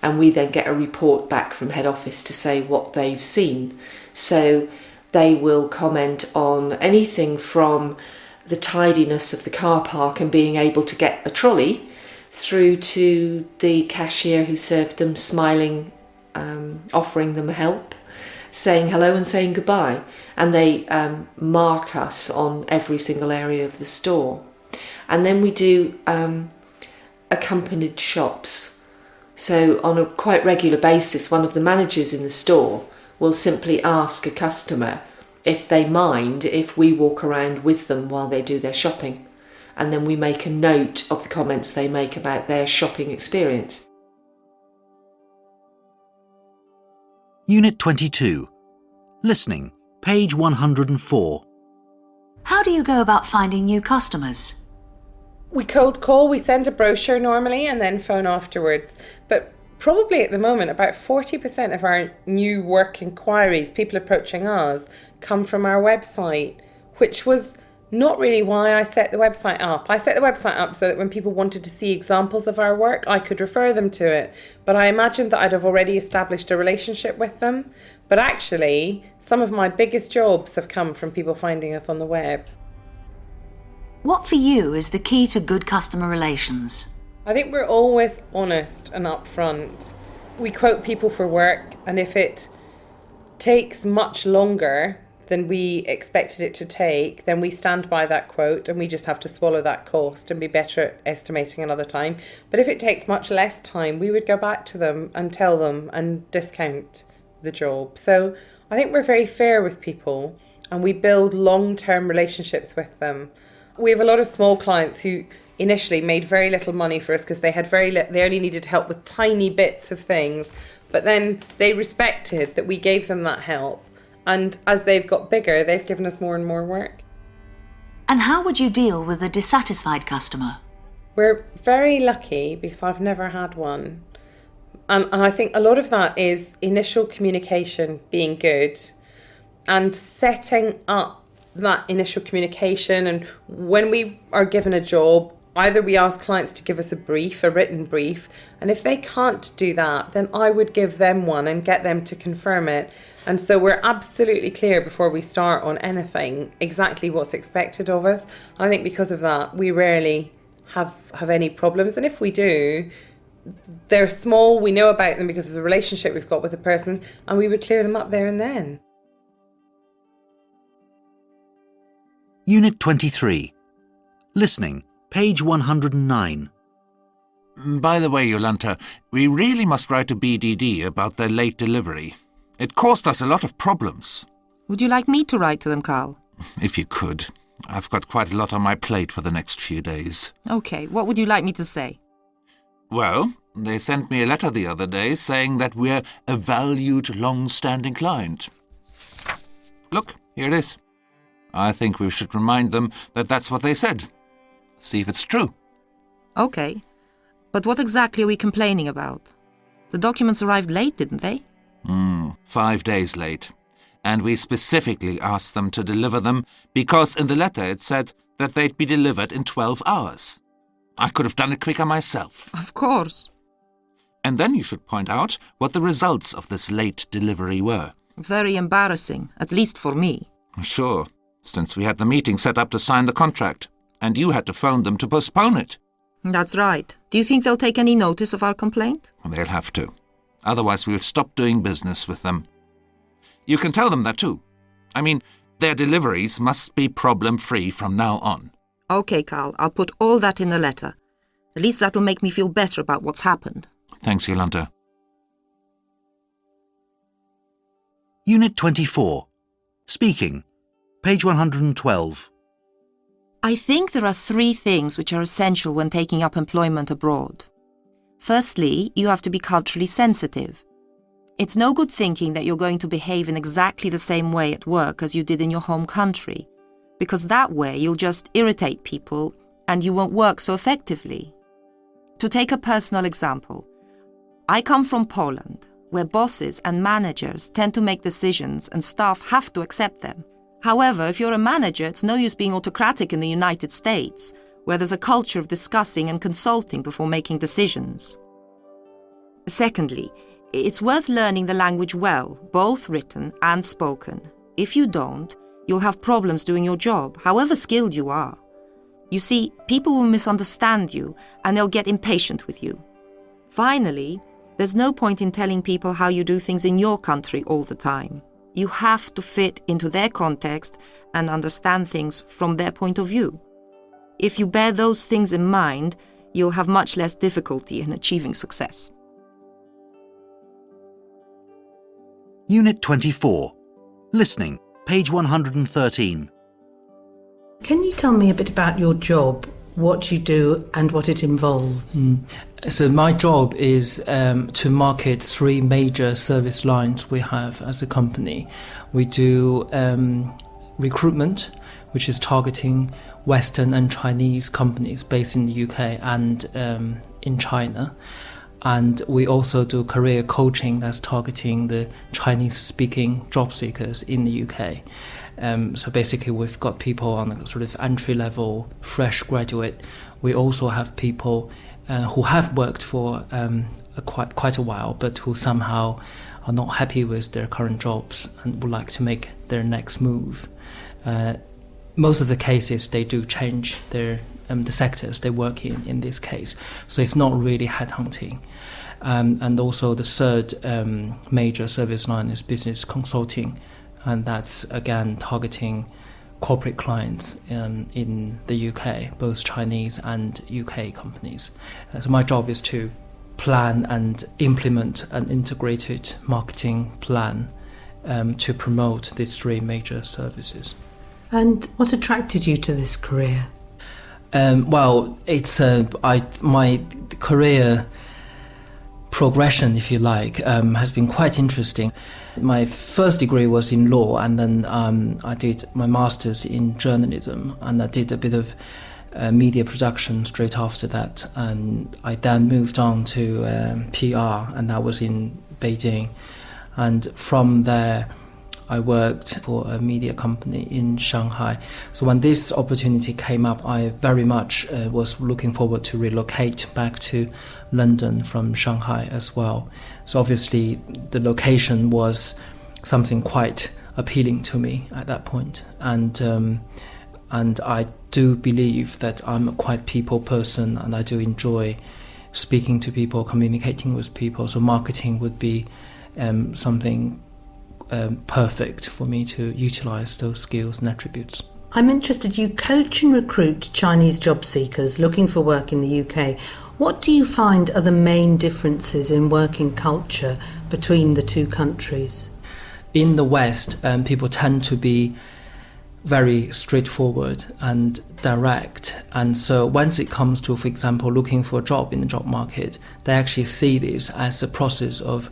and we then get a report back from head office to say what they've seen. So they will comment on anything from the tidiness of the car park and being able to get a trolley, through to the cashier who served them smiling, offering them help, saying hello and saying goodbye, and they mark us on every single area of the store. And then we do accompanied shops. So on a quite regular basis, one of the managers in the store will simply ask a customer if they mind if we walk around with them while they do their shopping, and then we make a note of the comments they make about their shopping experience. Unit 22. Listening. Page 104. How do you go about finding new customers? We cold call, we send a brochure normally and then phone afterwards. But probably at the moment about 40% of our new work inquiries, people approaching us, come from our website, which was not really why I set the website up. I set the website up so that when people wanted to see examples of our work, I could refer them to it. But I imagined that I'd have already established a relationship with them. But actually, some of my biggest jobs have come from people finding us on the web. What for you is the key to good customer relations? I think we're always honest and upfront. We quote people for work, and if it takes much longer than we expected it to take, then we stand by that quote and we just have to swallow that cost and be better at estimating another time. But if it takes much less time, we would go back to them and tell them and discount the job. So I think we're very fair with people and we build long-term relationships with them. We have a lot of small clients who initially made very little money for us because they had they only needed help with tiny bits of things, but then they respected that we gave them that help, and as they've got bigger, they've given us more and more work. And how would you deal with a dissatisfied customer? We're very lucky because I've never had one. And I think a lot of that is initial communication being good and setting up that initial communication. And when we are given a job, either we ask clients to give us a brief, a written brief, and if they can't do that, then I would give them one and get them to confirm it. And so we're absolutely clear before we start on anything exactly what's expected of us. I think because of that, we rarely have any problems. And if we do, they're small, we know about them because of the relationship we've got with the person, and we would clear them up there and then. Unit 23. Listening, page 109. By the way, Jolanta, we really must write to BDD about their late delivery. It caused us a lot of problems. Would you like me to write to them, Carl? If you could. I've got quite a lot on my plate for the next few days. Okay, what would you like me to say? Well, they sent me a letter the other day saying that we're a valued, long-standing client. Look, here it is. I think we should remind them that that's what they said. See if it's true. Okay, but what exactly are we complaining about? The documents arrived late, didn't they? 5 days late. And we specifically asked them to deliver them because in the letter it said that they'd be delivered in 12 hours. I could have done it quicker myself. Of course. And then you should point out what the results of this late delivery were. Very embarrassing, at least for me. Sure, since we had the meeting set up to sign the contract, and you had to phone them to postpone it. That's right. Do you think they'll take any notice of our complaint? They'll have to. Otherwise we'll stop doing business with them. You can tell them that too. I mean, their deliveries must be problem-free from now on. Okay, Carl, I'll put all that in the letter. At least that'll make me feel better about what's happened. Thanks, Jolanta. Unit 24. Speaking, page 112. I think there are 3 things which are essential when taking up employment abroad. Firstly, you have to be culturally sensitive. It's no good thinking that you're going to behave in exactly the same way at work as you did in your home country, because that way you'll just irritate people and you won't work so effectively. To take a personal example, I come from Poland, where bosses and managers tend to make decisions and staff have to accept them. However, if you're a manager, it's no use being autocratic in the United States, where there's a culture of discussing and consulting before making decisions. Secondly, it's worth learning the language well, both written and spoken. If you don't, you'll have problems doing your job, however skilled you are. You see, people will misunderstand you and they'll get impatient with you. Finally, there's no point in telling people how you do things in your country all the time. You have to fit into their context and understand things from their point of view. If you bear those things in mind, you'll have much less difficulty in achieving success. Unit 24. Listening, page 113. Can you tell me a bit about your job, what you do and what it involves? So my job is to market 3 major service lines we have as a company. We do recruitment, which is targeting Western and Chinese companies based in the UK and in China. And we also do career coaching that's targeting the Chinese-speaking job seekers in the UK. So basically we've got people on a sort of entry-level, fresh graduate. We also have people who have worked for quite a while, but who somehow are not happy with their current jobs and would like to make their next move. Most of the cases, they do change their the sectors they work in this case. So it's not really headhunting. And also the third major service line is business consulting, and that's again targeting corporate clients in the UK, both Chinese and UK companies. So my job is to plan and implement an integrated marketing plan to promote these three major services. And what attracted you to this career? Well, it's my career progression, if you like, has been quite interesting. My first degree was in law, and then I did my master's in journalism, and I did a bit of media production straight after that. And I then moved on to PR, and that was in Beijing. And from there, I worked for a media company in Shanghai. So when this opportunity came up, I very much was looking forward to relocate back to London from Shanghai as well. So obviously the location was something quite appealing to me at that point. And I do believe that I'm a quite people person, and I do enjoy speaking to people, communicating with people. So marketing would be something perfect for me to utilize those skills and attributes. I'm interested, you coach and recruit Chinese job seekers looking for work in the UK. What do you find are the main differences in working culture between the two countries? In the West, people tend to be very straightforward and direct, and so once it comes to, for example, looking for a job in the job market, they actually see this as a process of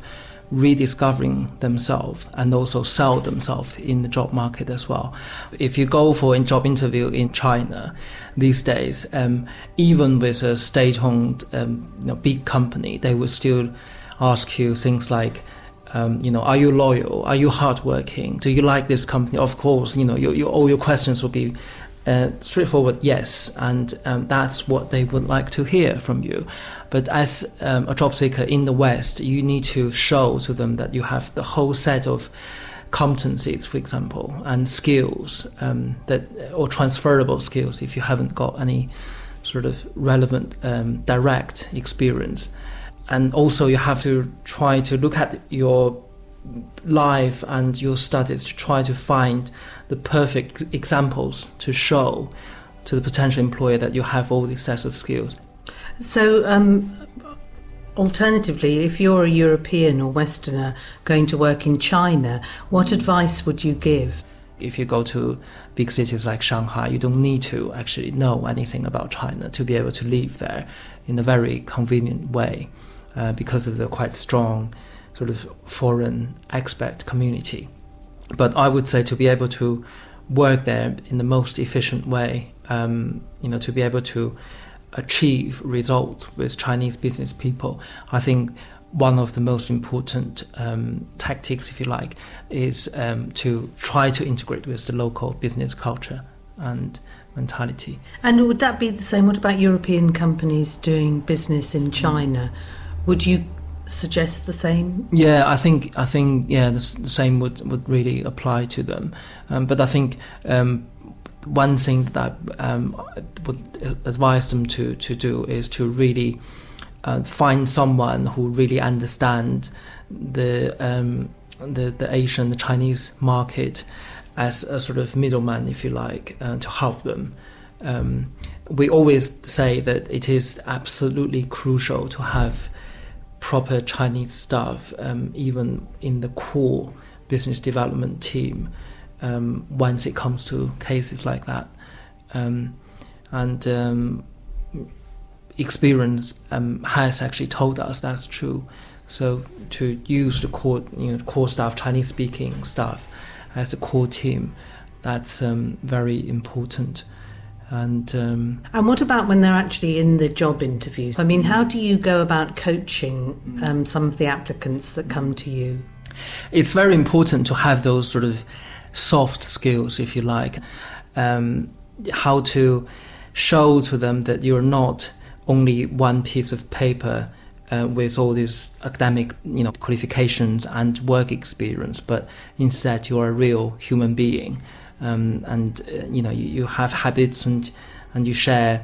rediscovering themselves and also sell themselves in the job market as well. If you go for a job interview in China these days, even with a state-owned big company, they will still ask you things like, are you loyal? Are you hardworking? Do you like this company? Of course, all your questions will be straightforward, yes, and that's what they would like to hear from you. But as a job seeker in the West, you need to show to them that you have the whole set of competencies, for example, and skills or transferable skills if you haven't got any sort of relevant direct experience. And also you have to try to look at your life and your studies to try to find the perfect examples to show to the potential employer that you have all these sets of skills. So, alternatively, if you're a European or Westerner going to work in China, what advice would you give? If you go to big cities like Shanghai, you don't need to actually know anything about China to be able to live there in a very convenient way because of the quite strong sort of foreign expat community. But I would say to be able to work there in the most efficient way, to be able to achieve results with Chinese business people, I think one of the most important tactics, if you like, is to try to integrate with the local business culture and mentality. And would that be the same? What about European companies doing business in China? Would you suggest the same? Yeah, I think the same would really apply to them. But I think one thing that I would advise them to do is to really find someone who really understands the Asian, the Chinese market as a sort of middleman, if you like, to help them. We always say that it is absolutely crucial to have proper Chinese staff, even in the core business development team, once it comes to cases like that. And experience has actually told us that's true. So to use the core staff, Chinese-speaking staff, as a core team, that's very important. And what about when they're actually in the job interviews? I mean, how do you go about coaching some of the applicants that come to you? It's very important to have those sort of soft skills, if you like, how to show to them that you're not only one piece of paper with all these academic, qualifications and work experience, but instead you're a real human being. And you have habits and you share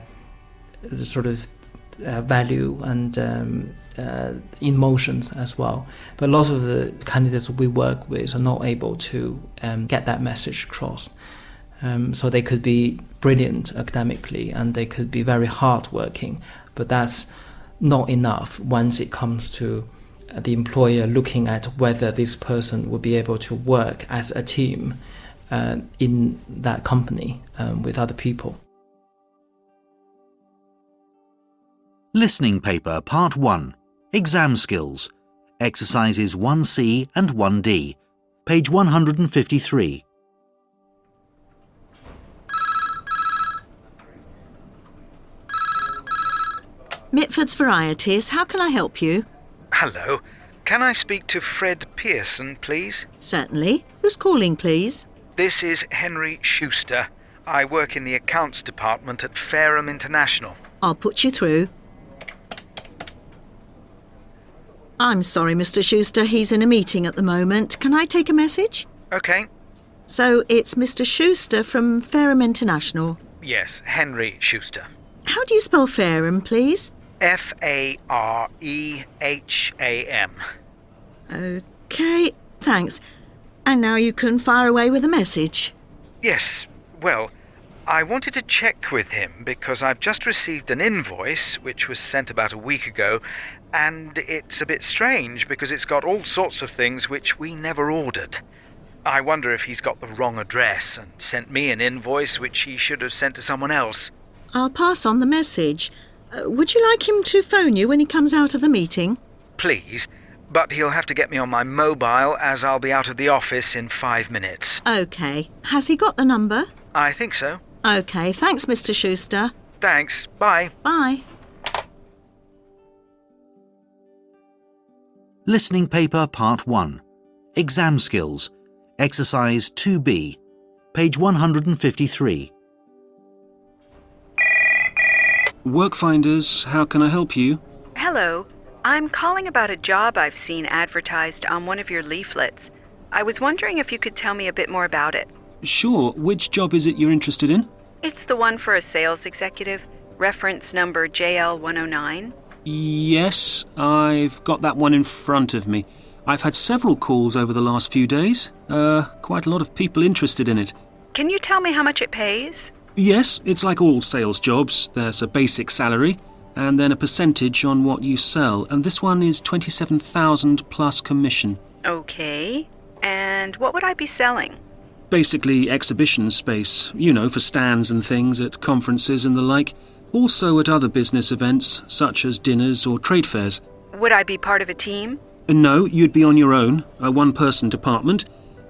the sort of value and emotions as well. But a lot of the candidates we work with are not able to get that message across. So they could be brilliant academically and they could be very hardworking, but that's not enough once it comes to the employer looking at whether this person would be able to work as a team in that company with other people. Listening paper part 1. Exam skills. Exercises 1C and 1D. Page 153. Mitford's Varieties, how can I help you? Hello. Can I speak to Fred Pearson, please? Certainly. Who's calling, please? This is Henry Schuster. I work in the accounts department at Fareham International. I'll put you through. I'm sorry, Mr. Schuster, he's in a meeting at the moment. Can I take a message? OK. So it's Mr. Schuster from Fareham International. Yes, Henry Schuster. How do you spell Fareham, please? F-A-R-E-H-A-M. OK, thanks. And now you can fire away with a message. Yes, well, I wanted to check with him because I've just received an invoice which was sent about a week ago, and it's a bit strange because it's got all sorts of things which we never ordered. I wonder if he's got the wrong address and sent me an invoice which he should have sent to someone else. I'll pass on the message. Would you like him to phone you when he comes out of the meeting? Please, but he'll have to get me on my mobile as I'll be out of the office in 5 minutes. OK. Has he got the number? I think so. OK, thanks, Mr. Schuster. Thanks. Bye. Bye. Listening paper part 1. Exam skills. Exercise 2B. Page 153. Workfinders, how can I help you? Hello. I'm calling about a job I've seen advertised on one of your leaflets. I was wondering if you could tell me a bit more about it. Sure. Which job is it you're interested in? It's the one for a sales executive, reference number JL109. Yes, I've got that one in front of me. I've had several calls over the last few days. Quite a lot of people interested in it. Can you tell me how much it pays? Yes, it's like all sales jobs. There's a basic salary and then a percentage on what you sell. And this one is 27,000 plus commission. Okay. And what would I be selling? Basically exhibition space, for stands and things at conferences and the like. Also at other business events, such as dinners or trade fairs. Would I be part of a team? No, you'd be on your own, a one-person department,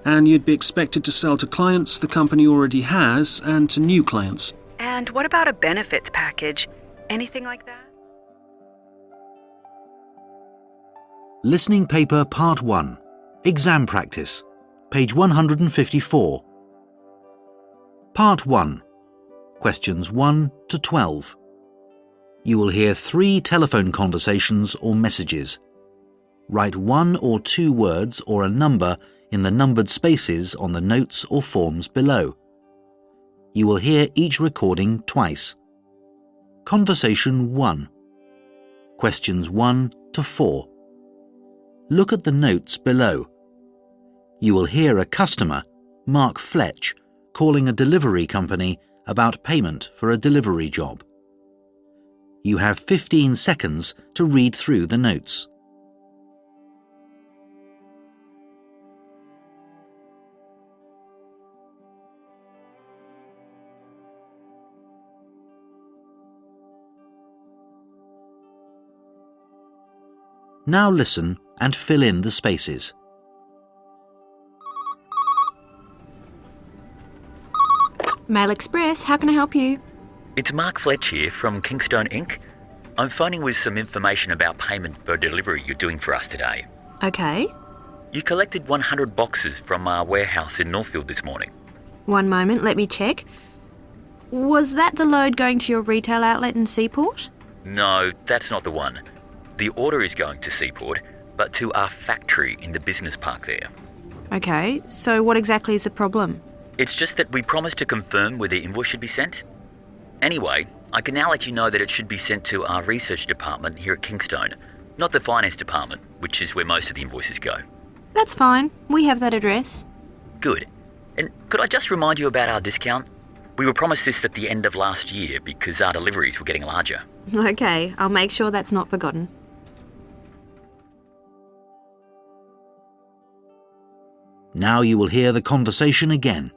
and you'd be expected to sell to clients the company already has and to new clients. And what about a benefits package? Anything like that? Listening paper part 1. Exam practice. Page 154. Part 1. Questions 1 to 12. You will hear 3 telephone conversations or messages. Write 1 or 2 words or a number in the numbered spaces on the notes or forms below. You will hear each recording twice. Conversation 1. Questions 1 to 4. Look at the notes below. You will hear a customer, Mark Fletch, calling a delivery company about payment for a delivery job. You have 15 seconds to read through the notes. Now listen and fill in the spaces. Mail Express, how can I help you? It's Mark Fletch here from Kingstone Inc. I'm phoning with some information about payment for a delivery you're doing for us today. Okay. You collected 100 boxes from our warehouse in Northfield this morning. One moment, let me check. Was that the load going to your retail outlet in Seaport? No, that's not the one. The order is going to Seaport, but to our factory in the business park there. Okay, so what exactly is the problem? It's just that we promised to confirm where the invoice should be sent. Anyway, I can now let you know that it should be sent to our research department here at Kingstone, not the finance department, which is where most of the invoices go. That's fine. We have that address. Good. And could I just remind you about our discount? We were promised this at the end of last year because our deliveries were getting larger. Okay, I'll make sure that's not forgotten. Now you will hear the conversation again.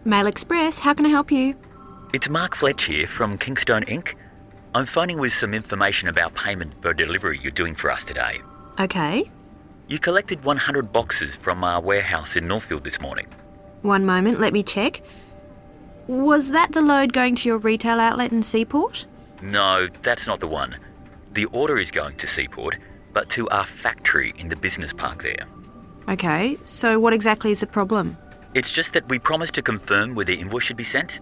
Mail Express, how can I help you? It's Mark Fletch here from Kingston Inc. I'm phoning with some information about payment for a delivery you're doing for us today. Okay. You collected 100 boxes from our warehouse in Northfield this morning. One moment, let me check. Was that the load going to your retail outlet in Seaport? No, that's not the one. The order is going to Seaport, but to our factory in the business park there. Okay, so what exactly is the problem? It's just that we promised to confirm where the invoice should be sent.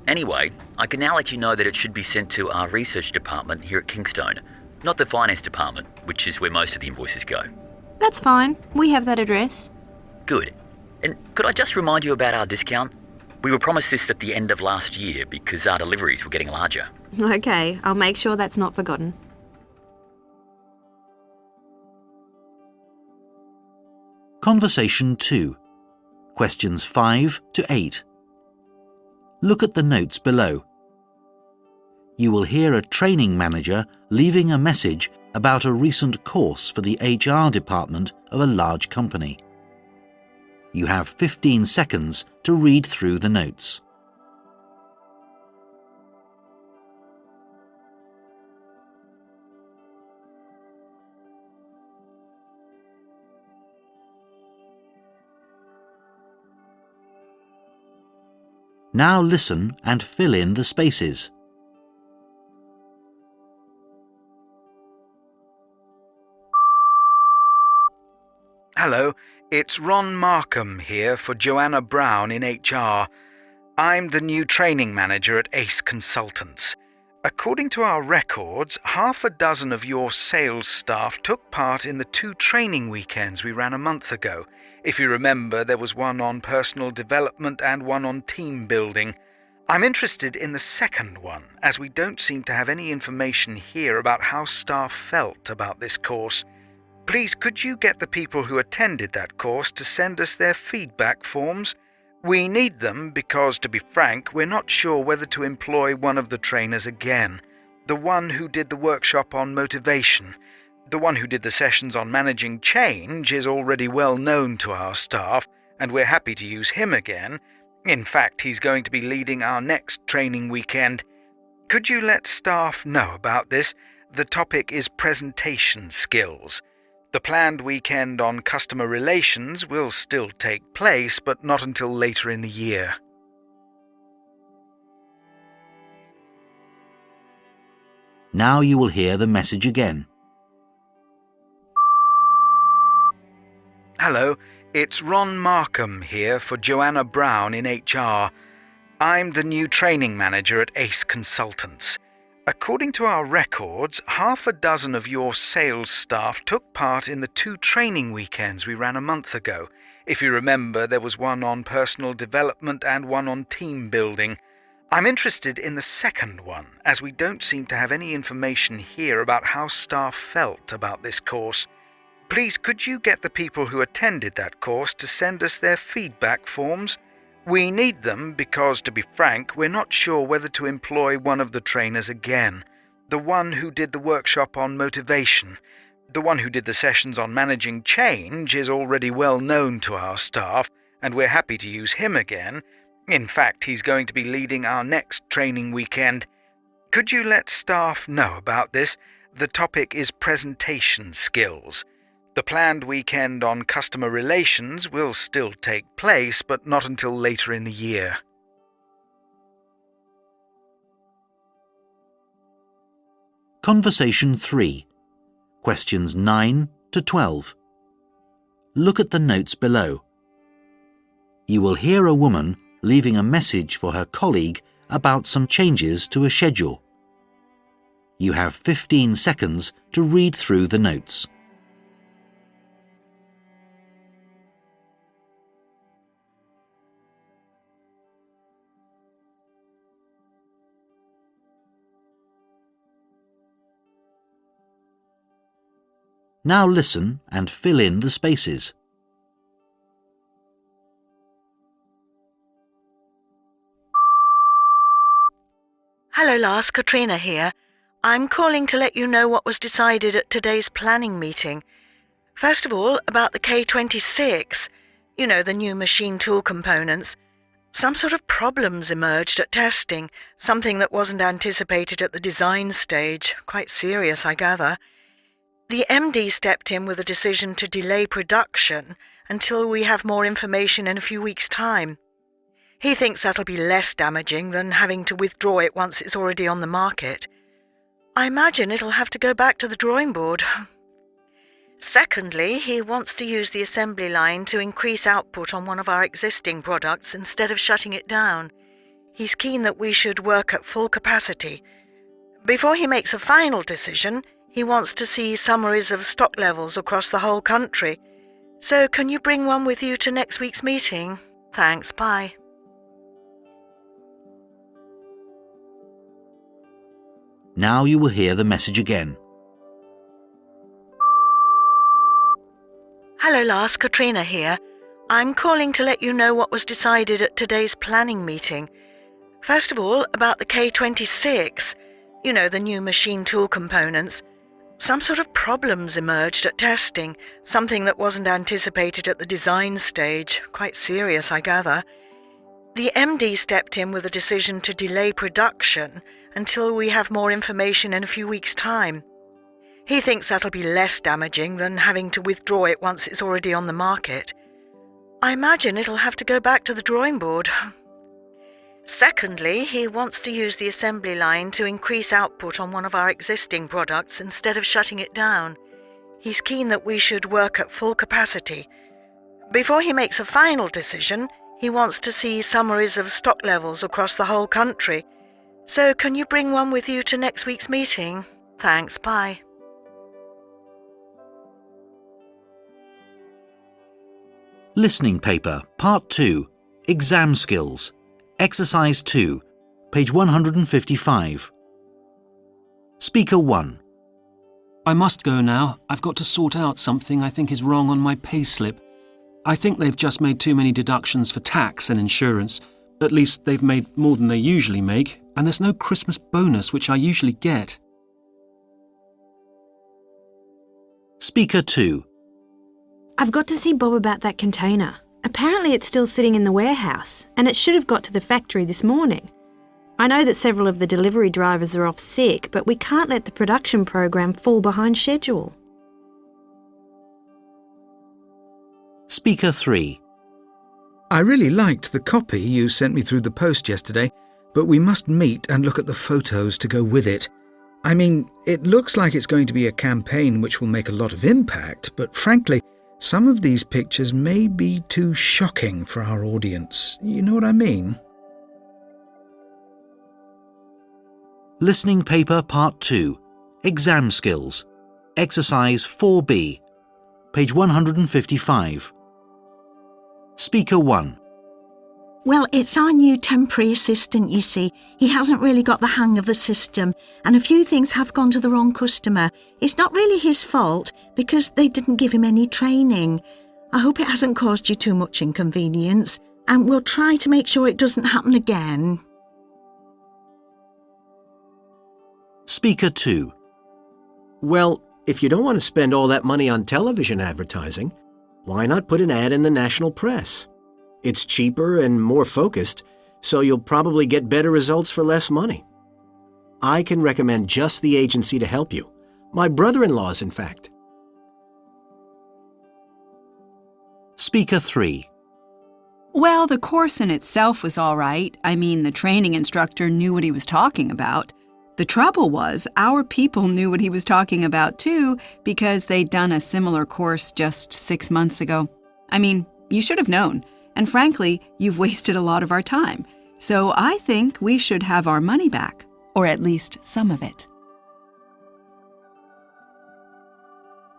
Anyway, I can now let you know that it should be sent to our research department here at Kingstone, not the finance department, which is where most of the invoices go. That's fine. We have that address. Good. And could I just remind you about our discount? We were promised this at the end of last year because our deliveries were getting larger. Okay, I'll make sure that's not forgotten. Conversation 2. Questions 5 to 8. Look at the notes below. You will hear a training manager leaving a message about a recent course for the HR department of a large company. You have 15 seconds to read through the notes. Now listen and fill in the spaces. Hello, it's Ron Markham here for Joanna Brown in HR. I'm the new training manager at ACE Consultants. According to our records, half a dozen of your sales staff took part in the 2 training weekends we ran a month ago. If you remember, there was one on personal development and one on team building. I'm interested in the second one, as we don't seem to have any information here about how staff felt about this course. Please, could you get the people who attended that course to send us their feedback forms? We need them because, to be frank, we're not sure whether to employ one of the trainers again. The one who did the workshop on motivation. The one who did the sessions on managing change is already well known to our staff, and we're happy to use him again. In fact, he's going to be leading our next training weekend. Could you let staff know about this? The topic is presentation skills. The planned weekend on customer relations will still take place, but not until later in the year. Now you will hear the message again. Hello, it's Ron Markham here for Joanna Brown in HR. I'm the new training manager at ACE Consultants. According to our records, half a dozen of your sales staff took part in the 2 training weekends we ran a month ago. If you remember, there was one on personal development and one on team building. I'm interested in the second one, as we don't seem to have any information here about how staff felt about this course. Please, could you get the people who attended that course to send us their feedback forms? We need them because, to be frank, we're not sure whether to employ one of the trainers again. The one who did the workshop on motivation. The one who did the sessions on managing change is already well known to our staff, and we're happy to use him again. In fact, he's going to be leading our next training weekend. Could you let staff know about this? The topic is presentation skills. The planned weekend on customer relations will still take place, but not until later in the year. Conversation 3. Questions 9 to 12. Look at the notes below. You will hear a woman leaving a message for her colleague about some changes to a schedule. You have 15 seconds to read through the notes. Now listen and fill in the spaces. Hello, Lars. Katrina here. I'm calling to let you know what was decided at today's planning meeting. First of all, about the K26, you know, the new machine tool components. Some sort of problems emerged at testing, something that wasn't anticipated at the design stage. Quite serious, I gather. The MD stepped in with a decision to delay production until we have more information in a few weeks' time. He thinks that'll be less damaging than having to withdraw it once it's already on the market. I imagine it'll have to go back to the drawing board. Secondly, he wants to use the assembly line to increase output on one of our existing products instead of shutting it down. He's keen that we should work at full capacity. Before he makes a final decision, he wants to see summaries of stock levels across the whole country. So can you bring one with you to next week's meeting? Thanks, bye. Now you will hear the message again. Hello, Lars, Katrina here. I'm calling to let you know what was decided at today's planning meeting. First of all, about the K26, you know, the new machine tool components. Some sort of problems emerged at testing, something that wasn't anticipated at the design stage. Quite serious, I gather. The MD stepped in with a decision to delay production until we have more information in a few weeks' time. He thinks that'll be less damaging than having to withdraw it once it's already on the market. I imagine it'll have to go back to the drawing board. Secondly, he wants to use the assembly line to increase output on one of our existing products instead of shutting it down. He's keen that we should work at full capacity. Before he makes a final decision, he wants to see summaries of stock levels across the whole country. So can you bring one with you to next week's meeting? Thanks, bye. Listening paper, Part 2, Exam Skills, Exercise 2, page 155. Speaker 1. I must go now. I've got to sort out something I think is wrong on my payslip. I think they've just made too many deductions for tax and insurance. At least they've made more than they usually make, and there's no Christmas bonus which I usually get. Speaker 2. I've got to see Bob about that container. Apparently it's still sitting in the warehouse, and it should have got to the factory this morning. I know that several of the delivery drivers are off sick, but we can't let the production program fall behind schedule. Speaker 3. I really liked the copy you sent me through the post yesterday, but we must meet and look at the photos to go with it. I mean, it looks like it's going to be a campaign which will make a lot of impact, but frankly, some of these pictures may be too shocking for our audience. You know what I mean? Listening paper, Part 2, Exam Skills, Exercise 4B, page 155. Speaker 1. Well, it's our new temporary assistant, you see. He hasn't really got the hang of the system, and a few things have gone to the wrong customer. It's not really his fault, because they didn't give him any training. I hope it hasn't caused you too much inconvenience, and we'll try to make sure it doesn't happen again. Speaker 2. Well, if you don't want to spend all that money on television advertising, why not put an ad in the national press? It's cheaper and more focused, so you'll probably get better results for less money. I can recommend just the agency to help you. My brother-in-law's, in fact. Speaker 3. Well, the course in itself was all right. I mean, the training instructor knew what he was talking about. The trouble was, our people knew what he was talking about too, because they'd done a similar course just 6 months ago. I mean, you should have known. And frankly, you've wasted a lot of our time. So I think we should have our money back, or at least some of it.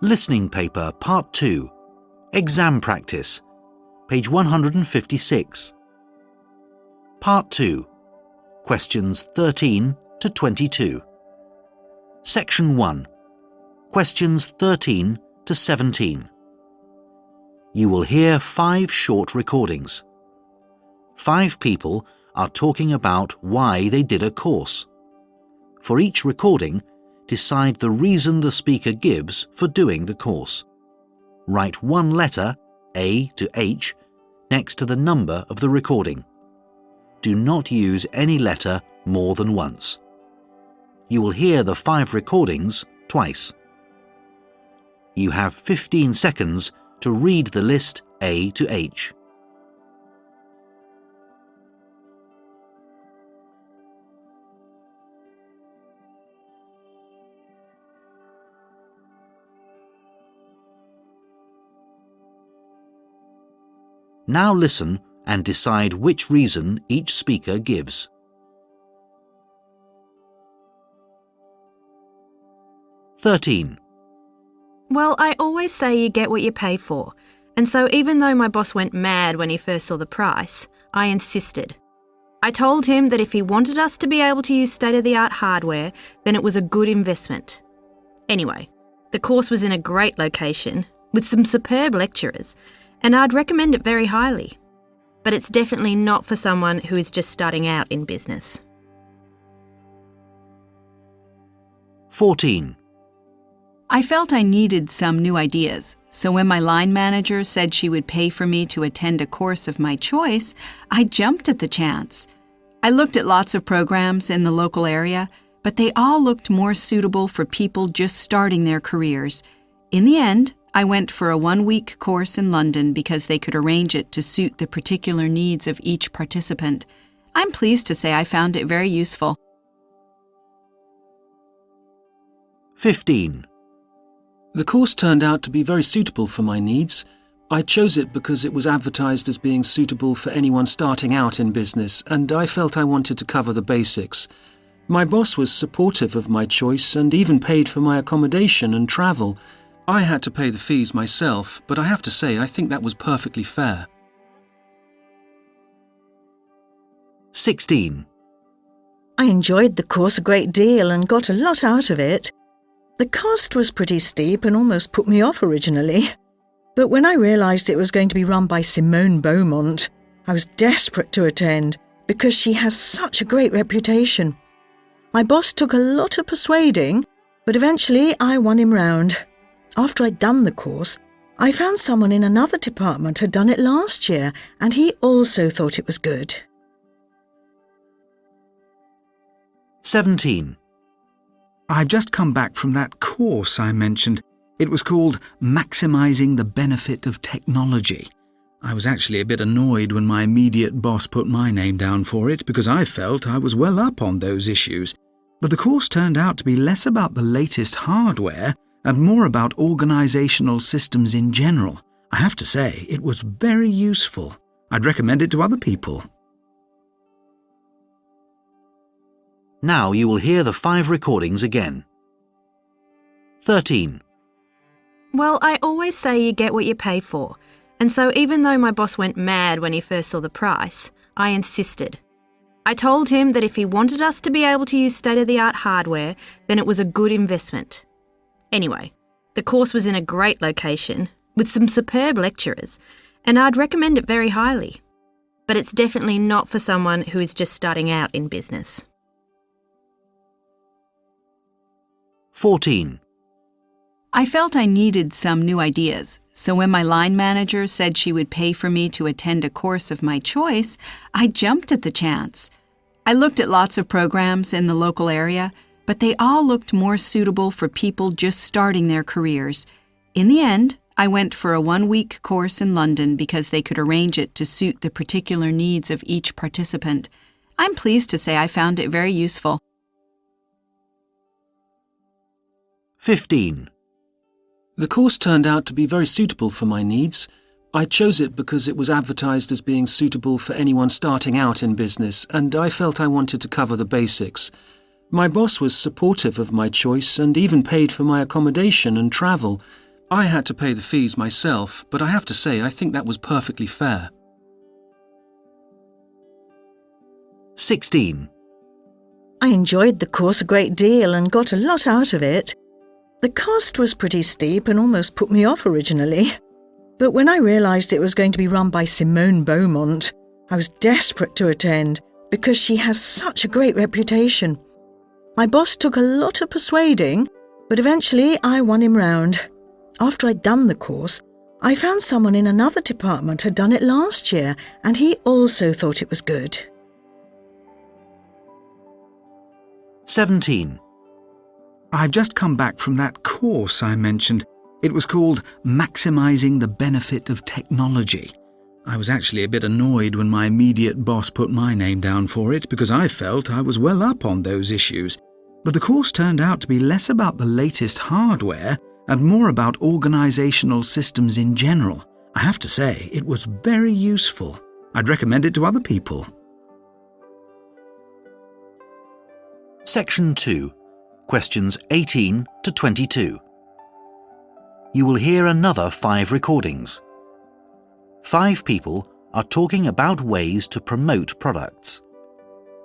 Listening paper, Part 2, Exam Practice, page 156. Part 2, Questions 13 to 22. Section 1, Questions 13 to 17. You will hear 5 short recordings. 5 people are talking about why they did a course. For each recording, decide the reason the speaker gives for doing the course. Write one letter, A to H, next to the number of the recording. Do not use any letter more than once. You will hear the 5 recordings twice. You have 15 seconds to read the list A to H. Now listen and decide which reason each speaker gives. "13. Well, I always say you get what you pay for, and so even though my boss went mad when he first saw the price, I insisted. I told him that if he wanted us to be able to use state-of-the-art hardware, then it was a good investment. Anyway, the course was in a great location, with some superb lecturers, and I'd recommend it very highly. But it's definitely not for someone who is just starting out in business." 14. I felt I needed some new ideas, so when my line manager said she would pay for me to attend a course of my choice, I jumped at the chance. I looked at lots of programs in the local area, but they all looked more suitable for people just starting their careers. In the end, I went for a 1-week course in London because they could arrange it to suit the particular needs of each participant. I'm pleased to say I found it very useful. 15. The course turned out to be very suitable for my needs. I chose it because it was advertised as being suitable for anyone starting out in business, and I felt I wanted to cover the basics. My boss was supportive of my choice and even paid for my accommodation and travel. I had to pay the fees myself, but I have to say I think that was perfectly fair. 16. I enjoyed the course a great deal and got a lot out of it. The cost was pretty steep and almost put me off originally. But when I realised it was going to be run by Simone Beaumont, I was desperate to attend because she has such a great reputation. My boss took a lot of persuading, but eventually I won him round. After I'd done the course, I found someone in another department had done it last year, and he also thought it was good. 17. I've just come back from that course I mentioned. It was called Maximising the Benefit of Technology. I was actually a bit annoyed when my immediate boss put my name down for it because I felt I was well up on those issues. But the course turned out to be less about the latest hardware and more about organisational systems in general. I have to say, it was very useful. I'd recommend it to other people. Now you will hear the 5 recordings again. 13. Well, I always say you get what you pay for, and so even though my boss went mad when he first saw the price, I insisted. I told him that if he wanted us to be able to use state-of-the-art hardware, then it was a good investment. Anyway, the course was in a great location, with some superb lecturers, and I'd recommend it very highly. But it's definitely not for someone who is just starting out in business. 14. I felt I needed some new ideas, so when my line manager said she would pay for me to attend a course of my choice, I jumped at the chance. I looked at lots of programs in the local area, but they all looked more suitable for people just starting their careers. In the end, I went for a 1-week course in London because they could arrange it to suit the particular needs of each participant. I'm pleased to say I found it very useful. 15. The course turned out to be very suitable for my needs. I chose it because it was advertised as being suitable for anyone starting out in business, and I felt I wanted to cover the basics. My boss was supportive of my choice and even paid for my accommodation and travel. I had to pay the fees myself, but I have to say I think that was perfectly fair. 16. I enjoyed the course a great deal and got a lot out of it. The cost was pretty steep and almost put me off originally. But when I realised it was going to be run by Simone Beaumont, I was desperate to attend because she has such a great reputation. My boss took a lot of persuading, but eventually I won him round. After I'd done the course, I found someone in another department had done it last year, and he also thought it was good. 17. I've just come back from that course I mentioned. It was called Maximising the Benefit of Technology. I was actually a bit annoyed when my immediate boss put my name down for it because I felt I was well up on those issues. But the course turned out to be less about the latest hardware and more about organisational systems in general. I have to say, it was very useful. I'd recommend it to other people. Section 2. Questions 18 to 22. You will hear another 5 recordings. 5 people are talking about ways to promote products.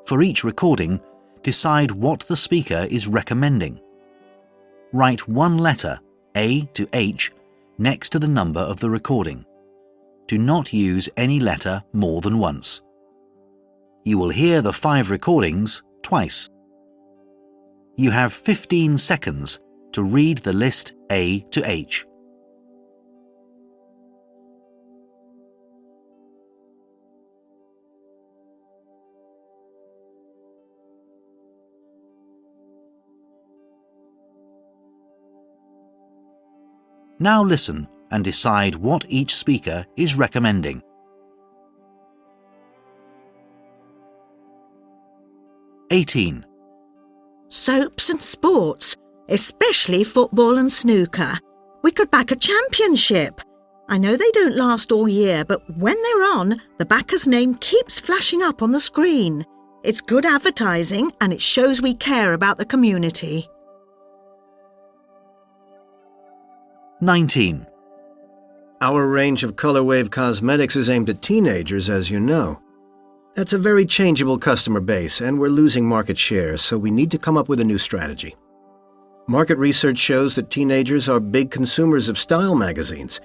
For each recording, decide what the speaker is recommending. Write one letter, A to H, next to the number of the recording. Do not use any letter more than once. You will hear the 5 recordings twice. You have 15 seconds to read the list A to H. Now listen and decide what each speaker is recommending. (18) Soaps and sports, especially football and snooker. We could back a championship. I know they don't last all year, but when they're on, the backer's name keeps flashing up on the screen. It's good advertising and it shows we care about the community. 19. Our range of color wave cosmetics is aimed at teenagers, as you know. That's a very changeable customer base, and we're losing market share, so we need to come up with a new strategy. Market research shows that teenagers are big consumers of style magazines.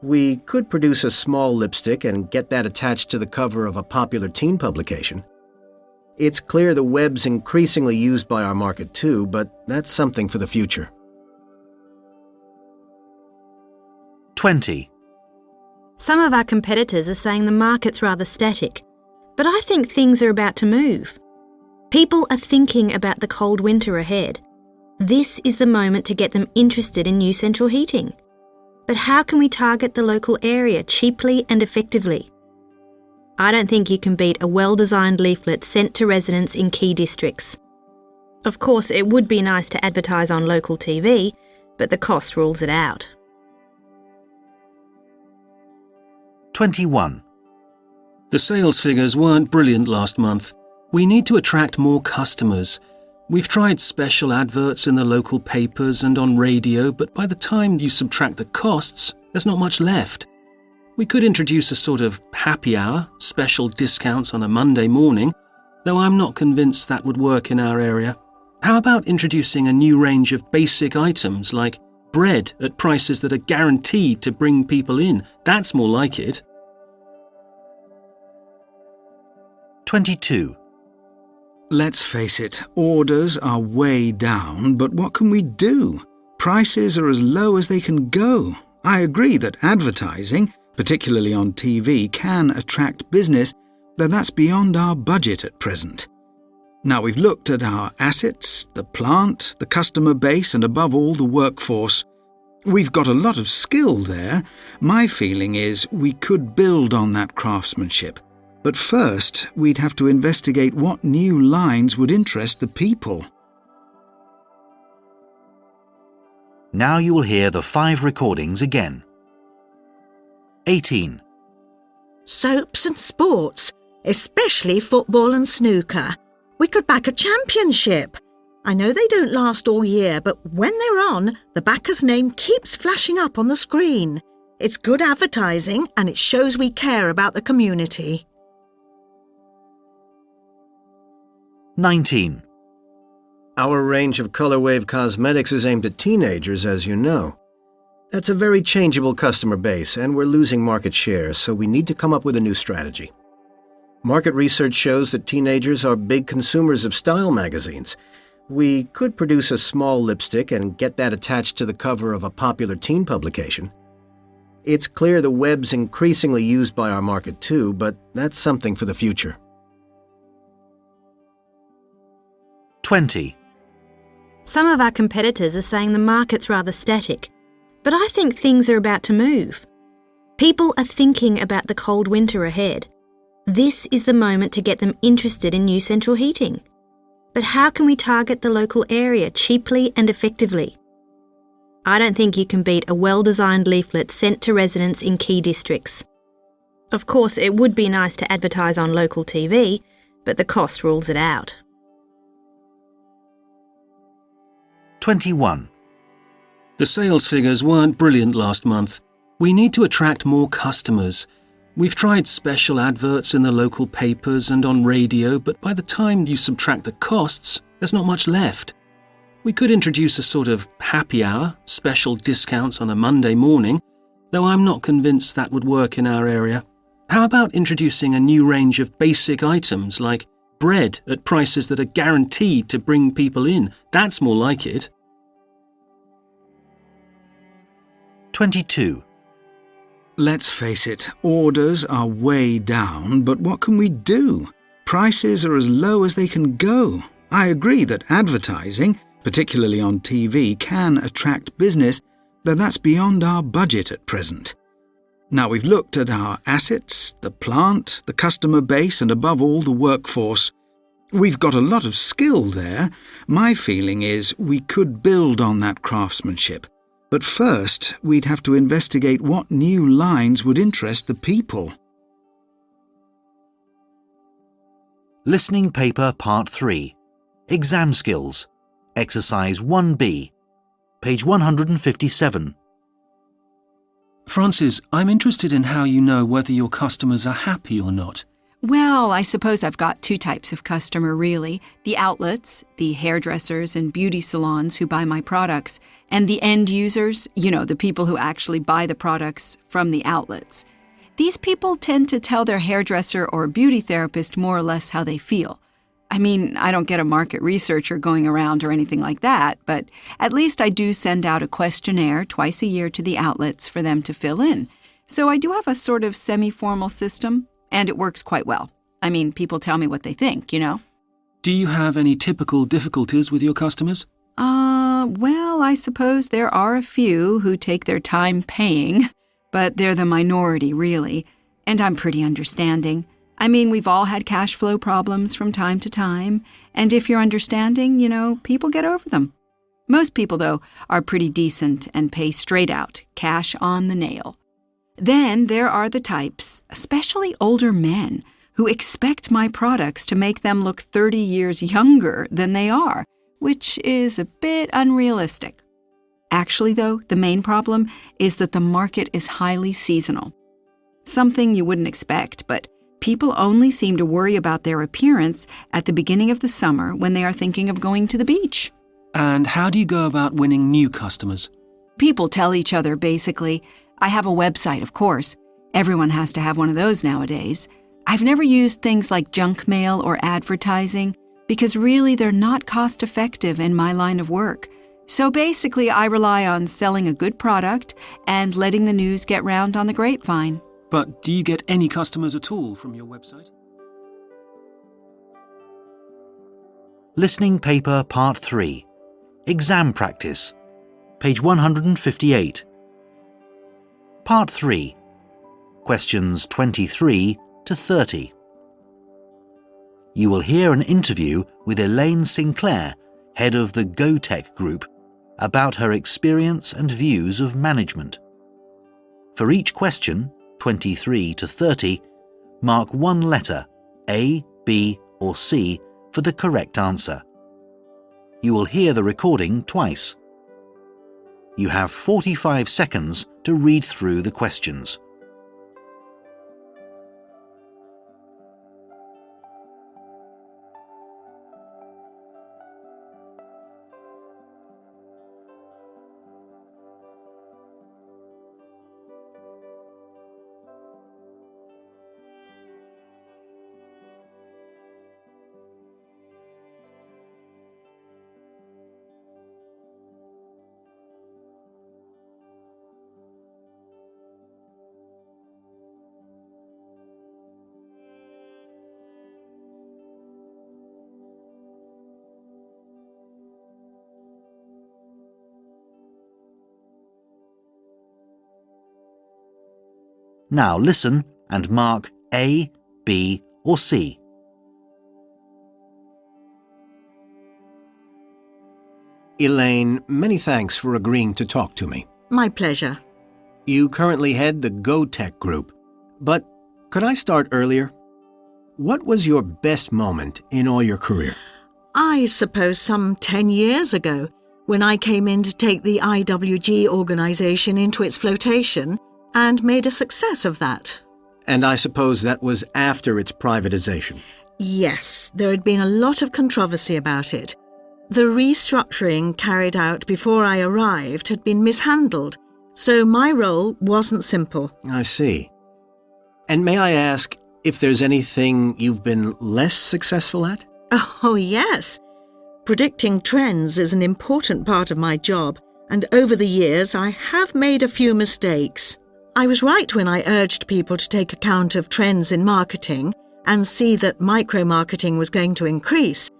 We could produce a small lipstick and get that attached to the cover of a popular teen publication. It's clear the web's increasingly used by our market too, but that's something for the future. 20. Some of our competitors are saying the market's rather static, but I think things are about to move. People are thinking about the cold winter ahead. This is the moment to get them interested in new central heating. But how can we target the local area cheaply and effectively? I don't think you can beat a well-designed leaflet sent to residents in key districts. Of course, it would be nice to advertise on local TV, but the cost rules it out. 21. The sales figures weren't brilliant last month. We need to attract more customers. We've tried special adverts in the local papers and on radio, but by the time you subtract the costs, there's not much left. We could introduce a sort of happy hour, special discounts on a Monday morning, though I'm not convinced that would work in our area. How about introducing a new range of basic items like bread at prices that are guaranteed to bring people in? That's more like it. 22. Let's face it, orders are way down, but what can we do? Prices are as low as they can go. I agree that advertising, particularly on TV, can attract business, though that's beyond our budget at present. Now, we've looked at our assets, the plant, the customer base, and above all, the workforce. We've got a lot of skill there. My feeling is we could build on that craftsmanship. But first, we'd have to investigate what new lines would interest the people. Now you will hear the 5 recordings again. 18. Soaps and sports, especially football and snooker. We could back a championship. I know they don't last all year, but when they're on, the backer's name keeps flashing up on the screen. It's good advertising and it shows we care about the community. 19. Our range of color wave cosmetics is aimed at teenagers, as you know. That's a very changeable customer base, and we're losing market share, so we need to come up with a new strategy. Market research shows that teenagers are big consumers of style magazines. We could produce a small lipstick and get that attached to the cover of a popular teen publication. It's clear the web's increasingly used by our market too, but that's something for the future. 20. Some of our competitors are saying the market's rather static, but I think things are about to move. People are thinking about the cold winter ahead. This is the moment to get them interested in new central heating. But how can we target the local area cheaply and effectively? I don't think you can beat a well-designed leaflet sent to residents in key districts. Of course, it would be nice to advertise on local TV, but the cost rules it out. 21. The sales figures weren't brilliant last month. We need to attract more customers. We've tried special adverts in the local papers and on radio, but by the time you subtract the costs, there's not much left. We could introduce a sort of happy hour, special discounts on a Monday morning, though I'm not convinced that would work in our area. How about introducing a new range of basic items like bread at prices that are guaranteed to bring people in? That's more like it. 22. Let's face it, orders are way down, but what can we do? Prices are as low as they can go. I agree that advertising, particularly on TV, can attract business, though that's beyond our budget at present. Now, we've looked at our assets, the plant, the customer base, and above all, the workforce. We've got a lot of skill there. My feeling is we could build on that craftsmanship. But first, we'd have to investigate what new lines would interest the people. Listening Paper Part 3. Exam Skills. Exercise 1B. Page 157. Francis, I'm interested in how you know whether your customers are happy or not. Well, I suppose I've got two types of customer, really. The outlets, the hairdressers and beauty salons who buy my products, and the end users, the people who actually buy the products from the outlets. These people tend to tell their hairdresser or beauty therapist more or less how they feel. I mean, I don't get a market researcher going around or anything like that, but at least I do send out a questionnaire twice a year to the outlets for them to fill in. So I do have a sort of semi-formal system. And it works quite well. I mean, people tell me what they think, Do you have any typical difficulties with your customers? Well, I suppose there are a few who take their time paying, but they're the minority, really. And I'm pretty understanding. I mean, we've all had cash flow problems from time to time, and if you're understanding, people get over them. Most people, though, are pretty decent and pay straight out, cash on the nail. Then there are the types, especially older men, who expect my products to make them look 30 years younger than they are, which is a bit unrealistic. Actually, though, the main problem is that the market is highly seasonal. Something you wouldn't expect, but people only seem to worry about their appearance at the beginning of the summer when they are thinking of going to the beach. And how do you go about winning new customers? People tell each other, basically. I have a website, of course. Everyone has to have one of those nowadays. I've never used things like junk mail or advertising because really they're not cost-effective in my line of work. So basically, I rely on selling a good product and letting the news get round on the grapevine. But do you get any customers at all from your website? Listening Paper Part 3. Exam Practice. Page 158. Part 3. Questions 23 to 30. You will hear an interview with Elaine Sinclair, head of the GoTech Group, about her experience and views of management. For each question, 23 to 30, mark one letter, A, B, or C, for the correct answer. You will hear the recording twice. You have 45 seconds to read through the questions. Now listen and mark A, B or C. Elaine, many thanks for agreeing to talk to me. My pleasure. You currently head the GoTech group, but could I start earlier? What was your best moment in all your career? I suppose some 10 years ago, when I came in to take the IWG organisation into its flotation and made a success of that. And I suppose that was after its privatization. Yes, there had been a lot of controversy about it. The restructuring carried out before I arrived had been mishandled, so my role wasn't simple. I see. And may I ask if there's anything you've been less successful at? Oh, yes. Predicting trends is an important part of my job, and over the years I have made a few mistakes. I was right when I urged people to take account of trends in marketing and see that micro-marketing was going to increase.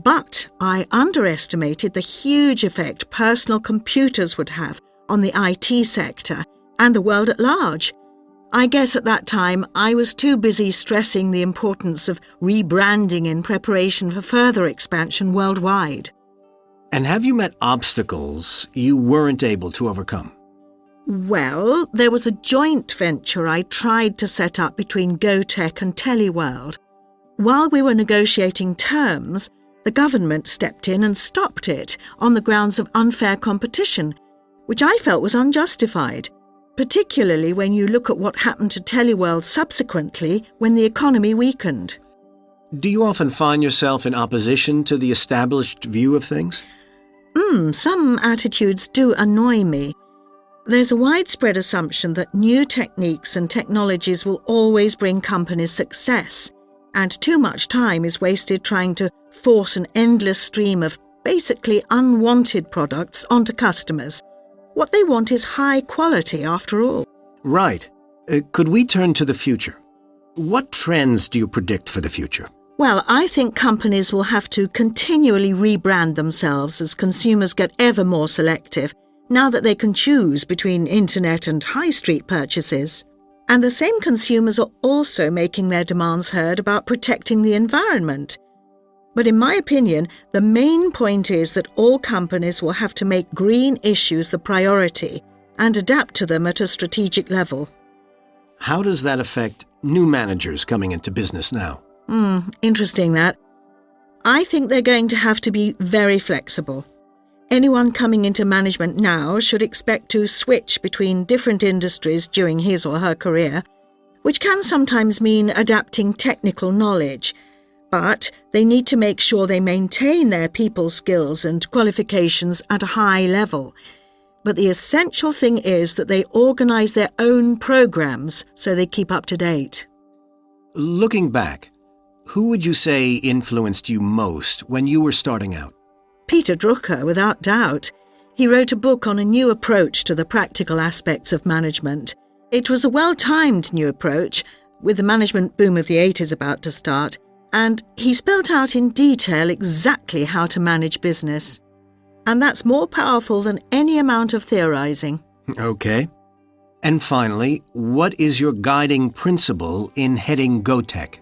But I underestimated the huge effect personal computers would have on the IT sector and the world at large. I guess at that time I was too busy stressing the importance of rebranding in preparation for further expansion worldwide. And have you met obstacles you weren't able to overcome? Well, there was a joint venture I tried to set up between GoTech and Teleworld. While we were negotiating terms, the government stepped in and stopped it on the grounds of unfair competition, which I felt was unjustified, particularly when you look at what happened to Teleworld subsequently when the economy weakened. Do you often find yourself in opposition to the established view of things? Some attitudes do annoy me. There's a widespread assumption that new techniques and technologies will always bring companies success, and too much time is wasted trying to force an endless stream of basically unwanted products onto customers. What they want is high quality, after all. Right. Could we turn to the future? What trends do you predict for the future? Well, I think companies will have to continually rebrand themselves as consumers get ever more selective, now that they can choose between internet and high street purchases. And the same consumers are also making their demands heard about protecting the environment. But in my opinion, the main point is that all companies will have to make green issues the priority and adapt to them at a strategic level. How does that affect new managers coming into business now? Interesting that. I think they're going to have to be very flexible. Anyone coming into management now should expect to switch between different industries during his or her career, which can sometimes mean adapting technical knowledge. But they need to make sure they maintain their people skills and qualifications at a high level. But the essential thing is that they organise their own programmes so they keep up to date. Looking back, who would you say influenced you most when you were starting out? Peter Drucker, without doubt. He wrote a book on a new approach to the practical aspects of management. It was a well-timed new approach, with the management boom of the 80s about to start, and he spelt out in detail exactly how to manage business. And that's more powerful than any amount of theorizing. Okay. And finally, what is your guiding principle in heading GoTech?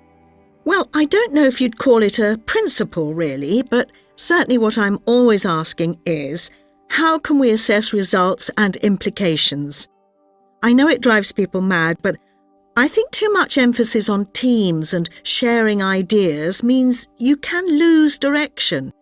Well, I don't know if you'd call it a principle, really, but certainly what I'm always asking is, how can we assess results and implications? I know it drives people mad, but I think too much emphasis on teams and sharing ideas means you can lose direction.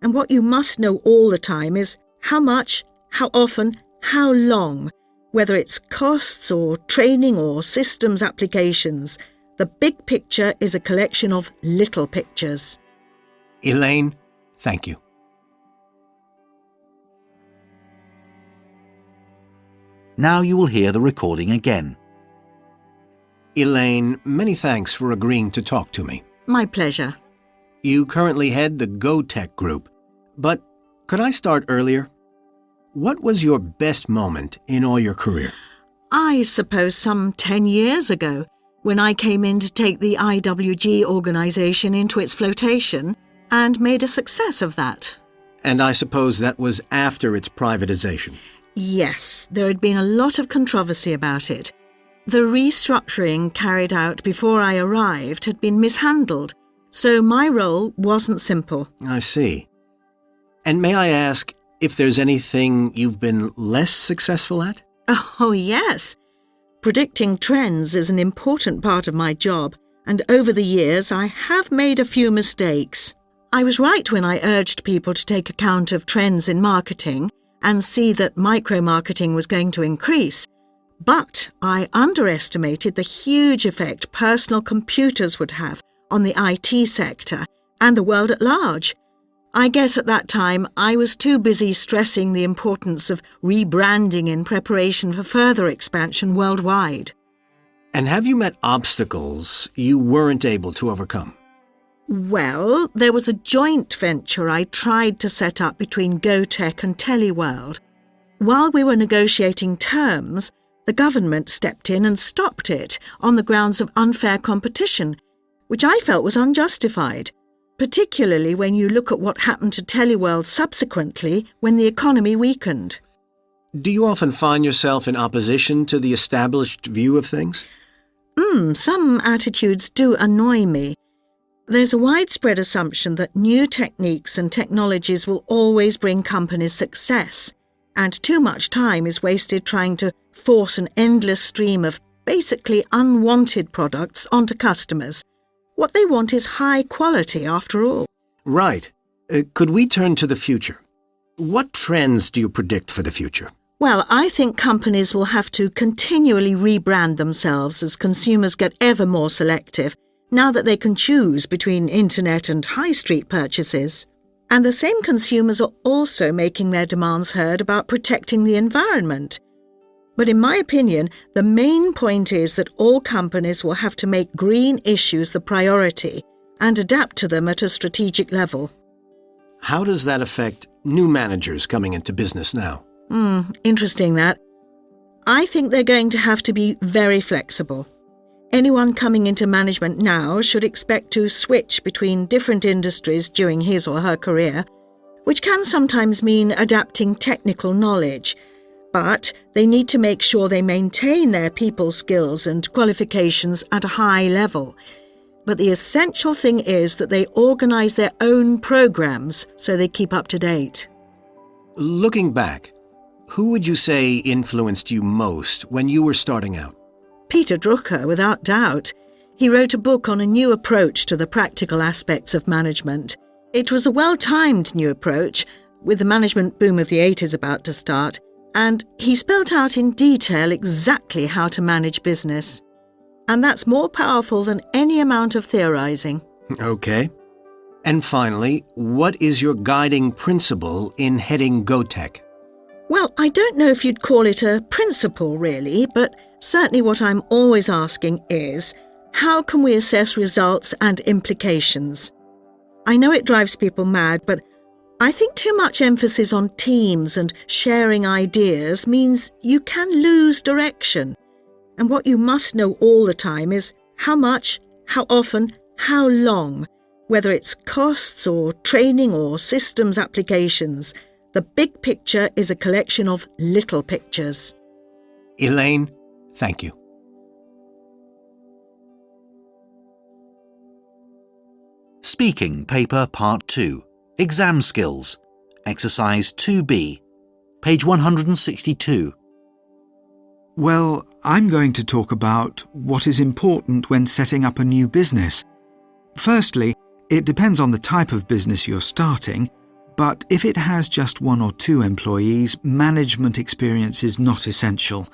And what you must know all the time is how much, how often, how long, whether it's costs or training or systems applications. The big picture is a collection of little pictures. Elaine, thank you. Now you will hear the recording again. Elaine, many thanks for agreeing to talk to me. My pleasure. You currently head the GoTech group, but could I start earlier? What was your best moment in all your career? I suppose some 10 years ago, when I came in to take the IWG organisation into its flotation and made a success of that. And I suppose that was after its privatization. Yes, there had been a lot of controversy about it. The restructuring carried out before I arrived had been mishandled, so my role wasn't simple. I see. And may I ask if there's anything you've been less successful at? Oh, yes. Predicting trends is an important part of my job, and over the years I have made a few mistakes. I was right when I urged people to take account of trends in marketing and see that micro-marketing was going to increase. But I underestimated the huge effect personal computers would have on the IT sector and the world at large. I guess at that time I was too busy stressing the importance of rebranding in preparation for further expansion worldwide. And have you met obstacles you weren't able to overcome? Well, there was a joint venture I tried to set up between GoTech and Teleworld. While we were negotiating terms, the government stepped in and stopped it on the grounds of unfair competition, which I felt was unjustified, particularly when you look at what happened to Teleworld subsequently when the economy weakened. Do you often find yourself in opposition to the established view of things? Some attitudes do annoy me. There's a widespread assumption that new techniques and technologies will always bring companies success, and too much time is wasted trying to force an endless stream of basically unwanted products onto customers. What they want is high quality, after all. Right. Could we turn to the future? What trends do you predict for the future? Well, I think companies will have to continually rebrand themselves as consumers get ever more selective, now that they can choose between internet and high street purchases. And the same consumers are also making their demands heard about protecting the environment. But in my opinion, the main point is that all companies will have to make green issues the priority and adapt to them at a strategic level. How does that affect new managers coming into business now? Interesting that. I think they're going to have to be very flexible. Anyone coming into management now should expect to switch between different industries during his or her career, which can sometimes mean adapting technical knowledge. But they need to make sure they maintain their people skills and qualifications at a high level. But the essential thing is that they organise their own programs so they keep up to date. Looking back, who would you say influenced you most when you were starting out? Peter Drucker, without doubt. He wrote a book on a new approach to the practical aspects of management. It was a well-timed new approach, with the management boom of the 80s about to start, and he spelled out in detail exactly how to manage business. And that's more powerful than any amount of theorizing. Okay. And finally, what is your guiding principle in heading GoTech? Well, I don't know if you'd call it a principle, really, but certainly what I'm always asking is, how can we assess results and implications? I know it drives people mad, but I think too much emphasis on teams and sharing ideas means you can lose direction. And what you must know all the time is how much, how often, how long, whether it's costs or training or systems applications. The big picture is a collection of little pictures. Elaine, thank you. Speaking Paper Part 2. Exam Skills. Exercise 2B. Page 162. Well, I'm going to talk about what is important when setting up a new business. Firstly, it depends on the type of business you're starting, but if it has just 1 or 2 employees, management experience is not essential.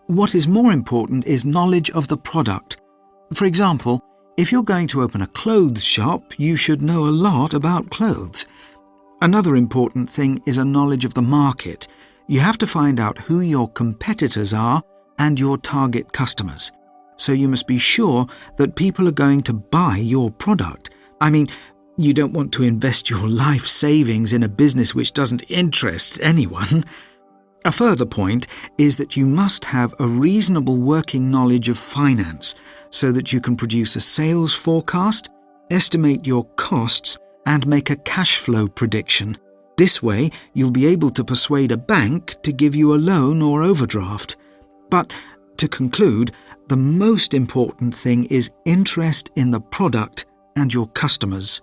What is more important is knowledge of the product. For example, if you're going to open a clothes shop, you should know a lot about clothes. Another important thing is a knowledge of the market. You have to find out who your competitors are and your target customers. So you must be sure that people are going to buy your product. I mean, you don't want to invest your life savings in a business which doesn't interest anyone. A further point is that you must have a reasonable working knowledge of finance so that you can produce a sales forecast, estimate your costs, and make a cash flow prediction. This way, you'll be able to persuade a bank to give you a loan or overdraft. But to conclude, The most important thing is interest in the product and your customers.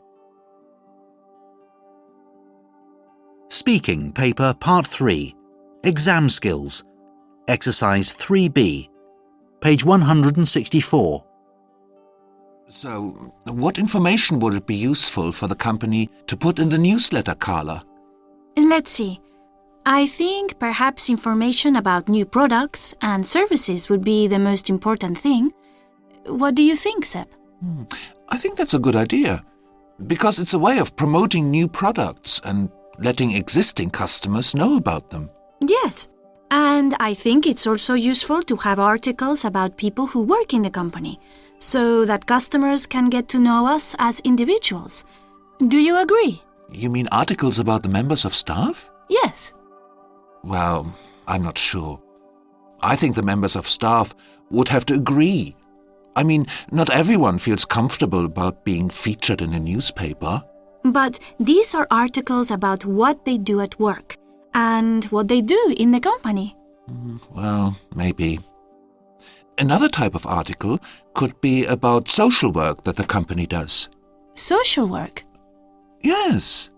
Speaking Paper Part 3. Exam Skills. Exercise 3B. Page 164. So, what information would it be useful for the company to put in the newsletter, Carla? Let's see. I think perhaps information about new products and services would be the most important thing. What do you think, Seb? I think that's a good idea, because it's a way of promoting new products and letting existing customers know about them. Yes, and I think it's also useful to have articles about people who work in the company, so that customers can get to know us as individuals. Do you agree? You mean articles about the members of staff? Yes. Well, I'm not sure. I think the members of staff would have to agree. I mean, not everyone feels comfortable about being featured in a newspaper. But these are articles about what they do at work and what they do in the company. Well, maybe. Another type of article could be about social work that the company does. Social work? Yes.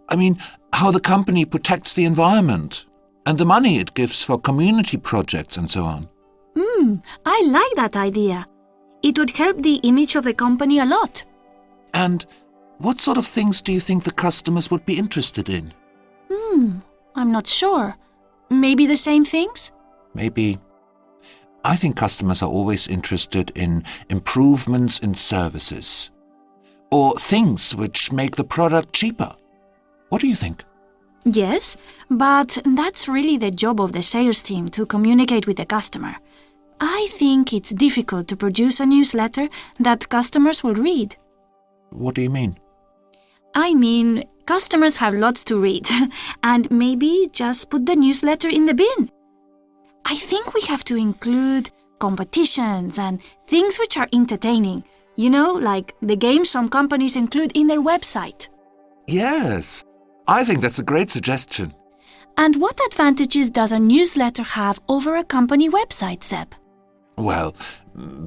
I mean, how the company protects the environment and the money it gives for community projects and so on. I like that idea. It would help the image of the company a lot. And what sort of things do you think the customers would be interested in? I'm not sure. Maybe the same things? Maybe. I think customers are always interested in improvements in services or things which make the product cheaper. What do you think? Yes, but that's really the job of the sales team to communicate with the customer. I think it's difficult to produce a newsletter that customers will read. What do you mean? I mean, customers have lots to read, and maybe just put the newsletter in the bin. I think we have to include competitions and things which are entertaining. You know, like the games some companies include in their website. Yes, I think that's a great suggestion. And what advantages does a newsletter have over a company website, Seb? Well,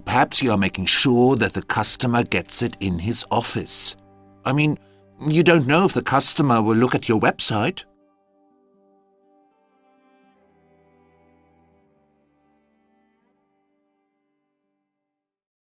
perhaps you are making sure that the customer gets it in his office. I mean, you don't know if the customer will look at your website.